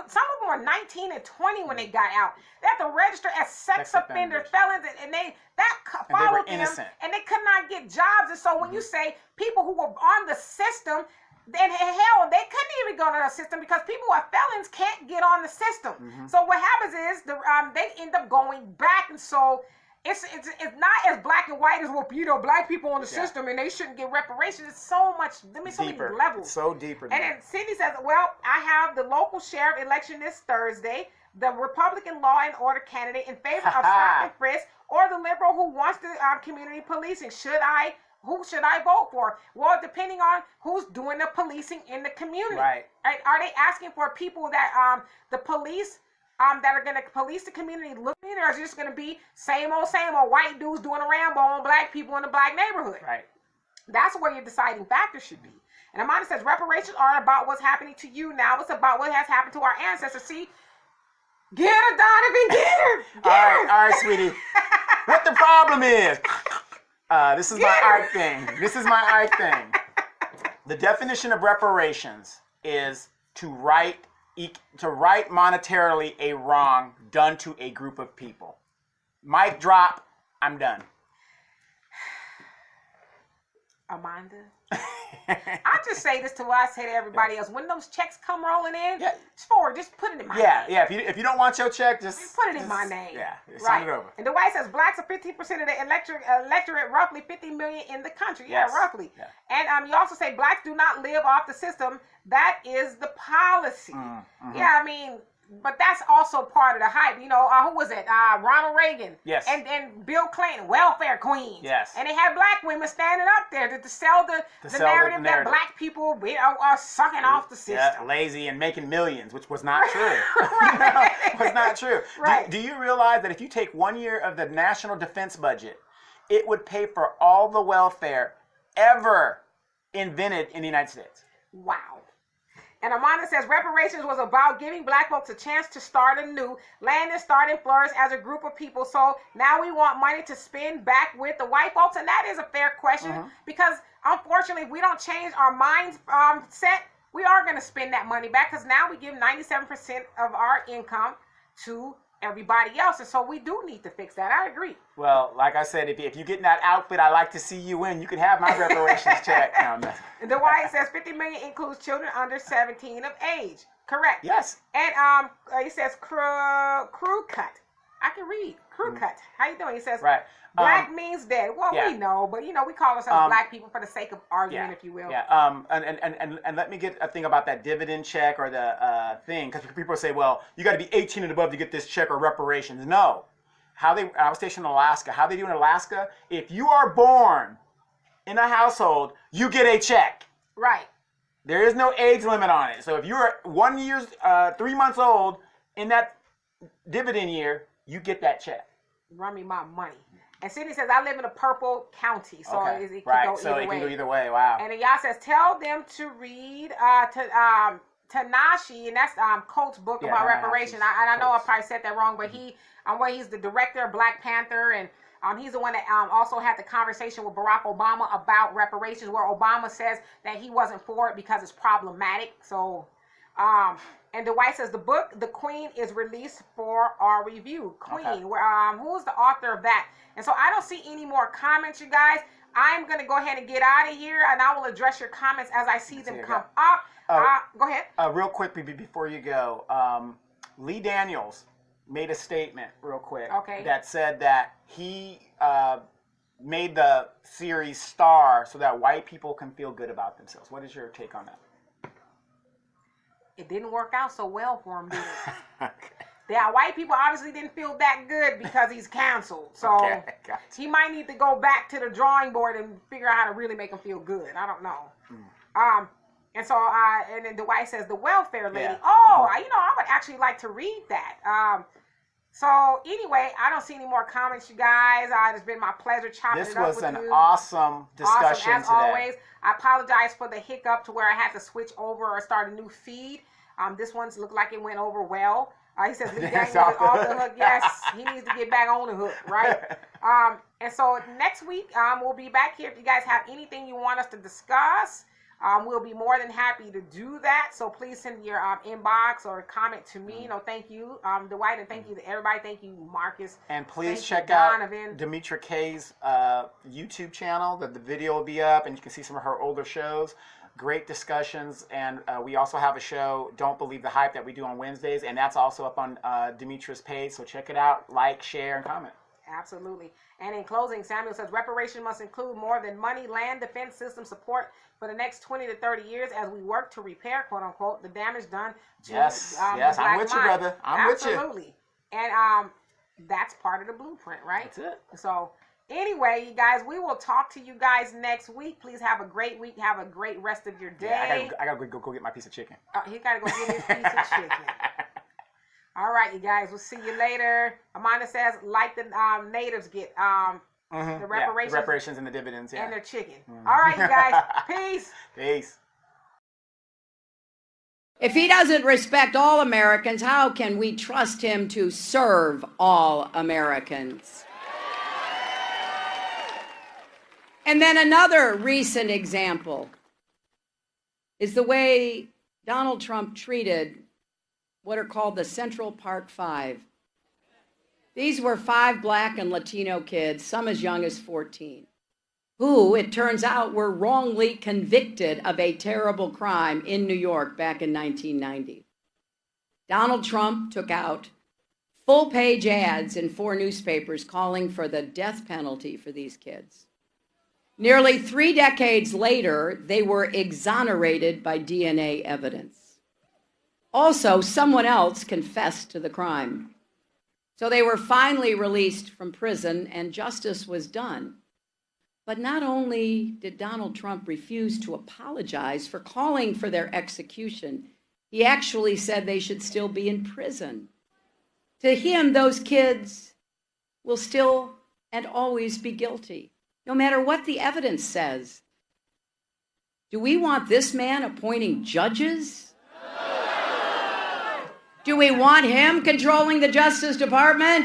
some of them were 19 and 20 when they got out. They had to register as sex offenders, felons, and that followed them, and they could not get jobs. And so when you say people who were on the system, then hell, they couldn't even go to the system because people who are felons can't get on the system. So what happens is they end up going back, and so it's not as black and white as black people on the system and they shouldn't get reparations. It's so much. So many levels. It's so deeper. And then Sydney says, well, I have the local sheriff election this Thursday, the Republican law and order candidate in favor of stop and frisk, or the liberal who wants the community policing. Who should I vote for? Well, depending on who's doing the policing in the community. Right. Are they asking for people that the police that are going to police the community looking at, or is it just going to be same old white dudes doing a Rambo on black people in the black neighborhood? Right. That's where your deciding factor should be. And Amanda says reparations aren't about what's happening to you now. It's about what has happened to our ancestors. See, get her, Donovan, get her. All right, sweetie. What the problem is? This is my Ike thing. This is my Ike thing. The definition of reparations is to right monetarily a wrong done to a group of people. Mic drop. I'm done. Amanda, I just say this to what I say to everybody else. When those checks come rolling in, just put it in my name. Yeah. If you don't want your check, just put it in my name. Yeah, right. send it over. And Dwight says blacks are 15% of the electorate, roughly 50 million in the country. Yes. Yeah, roughly. Yeah. And you also say blacks do not live off the system. That is the policy. Mm-hmm. Yeah, I mean. But that's also part of the hype. You know, who was it? Ronald Reagan. Yes. And Bill Clinton, welfare queens. Yes. And they had black women standing up there to sell the narrative that black people are sucking off the system. Yeah, lazy and making millions, which was not true. Was not true. Right. Do you realize that if you take 1 year of the national defense budget, it would pay for all the welfare ever invented in the United States? Wow. And Amanda says reparations was about giving black folks a chance to start anew, land and start and flourish as a group of people. So now we want money to spend back with the white folks. And that is a fair question because unfortunately, if we don't change our mindset, we are going to spend that money back because now we give 97% of our income to everybody else. And so we do need to fix that. I agree. Well, like I said, if you get in that outfit, I like to see you in. You can have my reparations check. No. And the White says 50 million includes children under 17 of age. Correct. Yes. And he says crew cut. I can read crew cut. How you doing? He says black means dead. Well, we know, but we call ourselves black people for the sake of argument, if you will. Yeah. And let me get a thing about that dividend check or the thing, because people say, well, you got to be 18 and above to get this check or reparations. No. I was stationed in Alaska. How they do in Alaska? If you are born in a household, you get a check. Right. There is no age limit on it. So if you're 1 year, 3 months old in that dividend year, you get that check. Run me my money. And Sydney says, I live in a purple county, so it can go either way. Wow. And then y'all says, tell them to read Tanashi, and that's Colt's book about reparation. I know I probably said that wrong, but he's the director of Black Panther, and he's the one that also had the conversation with Barack Obama about reparations, where Obama says that he wasn't for it because it's problematic. So, and Dwight says the book, The Queen, is released for our review. Queen, who is the author of that? And so I don't see any more comments, you guys. I'm going to go ahead and get out of here, and I will address your comments as I see them come up. Go ahead. Real quick, before you go, Lee Daniels made a statement real quick that said that he made the series star so that white people can feel good about themselves. What is your take on that? It didn't work out so well for him, did it? Yeah, white people obviously didn't feel that good because he's canceled. So he might need to go back to the drawing board and figure out how to really make him feel good. I don't know. And so, and then Dwight says, the welfare lady. Yeah. Oh, I would actually like to read that. So anyway, I don't see any more comments, you guys. It's been my pleasure chopping it up with you. This was an awesome discussion as today. always. I apologize for the hiccup to where I had to switch over or start a new feed. This one's looked like it went over well. He says Lee Daniels is off the hook. Yes, he needs to get back on the hook, right? And so next week, we'll be back here. If you guys have anything you want us to discuss, we'll be more than happy to do that. So please send your inbox or comment to me. Thank you, Dwight, and thank you to everybody. Thank you, Marcus. And please check out Demetra Kay's YouTube channel. The video will be up, and you can see some of her older shows. Great discussions, and we also have a show, Don't Believe the Hype, that we do on Wednesdays, and that's also up on Demetra's page, so check it out, like, share, and comment. Absolutely. And in closing, Samuel says, reparation must include more than money, land, defense system support for the next 20 to 30 years as we work to repair, quote unquote, the damage done to yes, I'm with you, brother. I'm with you. Absolutely. And that's part of the blueprint, right? That's it. So anyway, you guys, we will talk to you guys next week. Please have a great week. Have a great rest of your day. Yeah, I gotta go get my piece of chicken. He gotta go get his piece of chicken. All right, you guys. We'll see you later. Amanda says, like the natives get the reparations. The reparations and the dividends, and their chicken. All right, you guys. Peace. Peace. If he doesn't respect all Americans, how can we trust him to serve all Americans? And then another recent example is the way Donald Trump treated what are called the Central Park Five. These were 5 Black and Latino kids, some as young as 14, who, it turns out, were wrongly convicted of a terrible crime in New York back in 1990. Donald Trump took out full-page ads in 4 newspapers calling for the death penalty for these kids. Nearly 3 decades later, they were exonerated by DNA evidence. Also, someone else confessed to the crime. So they were finally released from prison and justice was done. But not only did Donald Trump refuse to apologize for calling for their execution, he actually said they should still be in prison. To him, those kids will still and always be guilty, no matter what the evidence says. Do we want this man appointing judges? Do we want him controlling the Justice Department?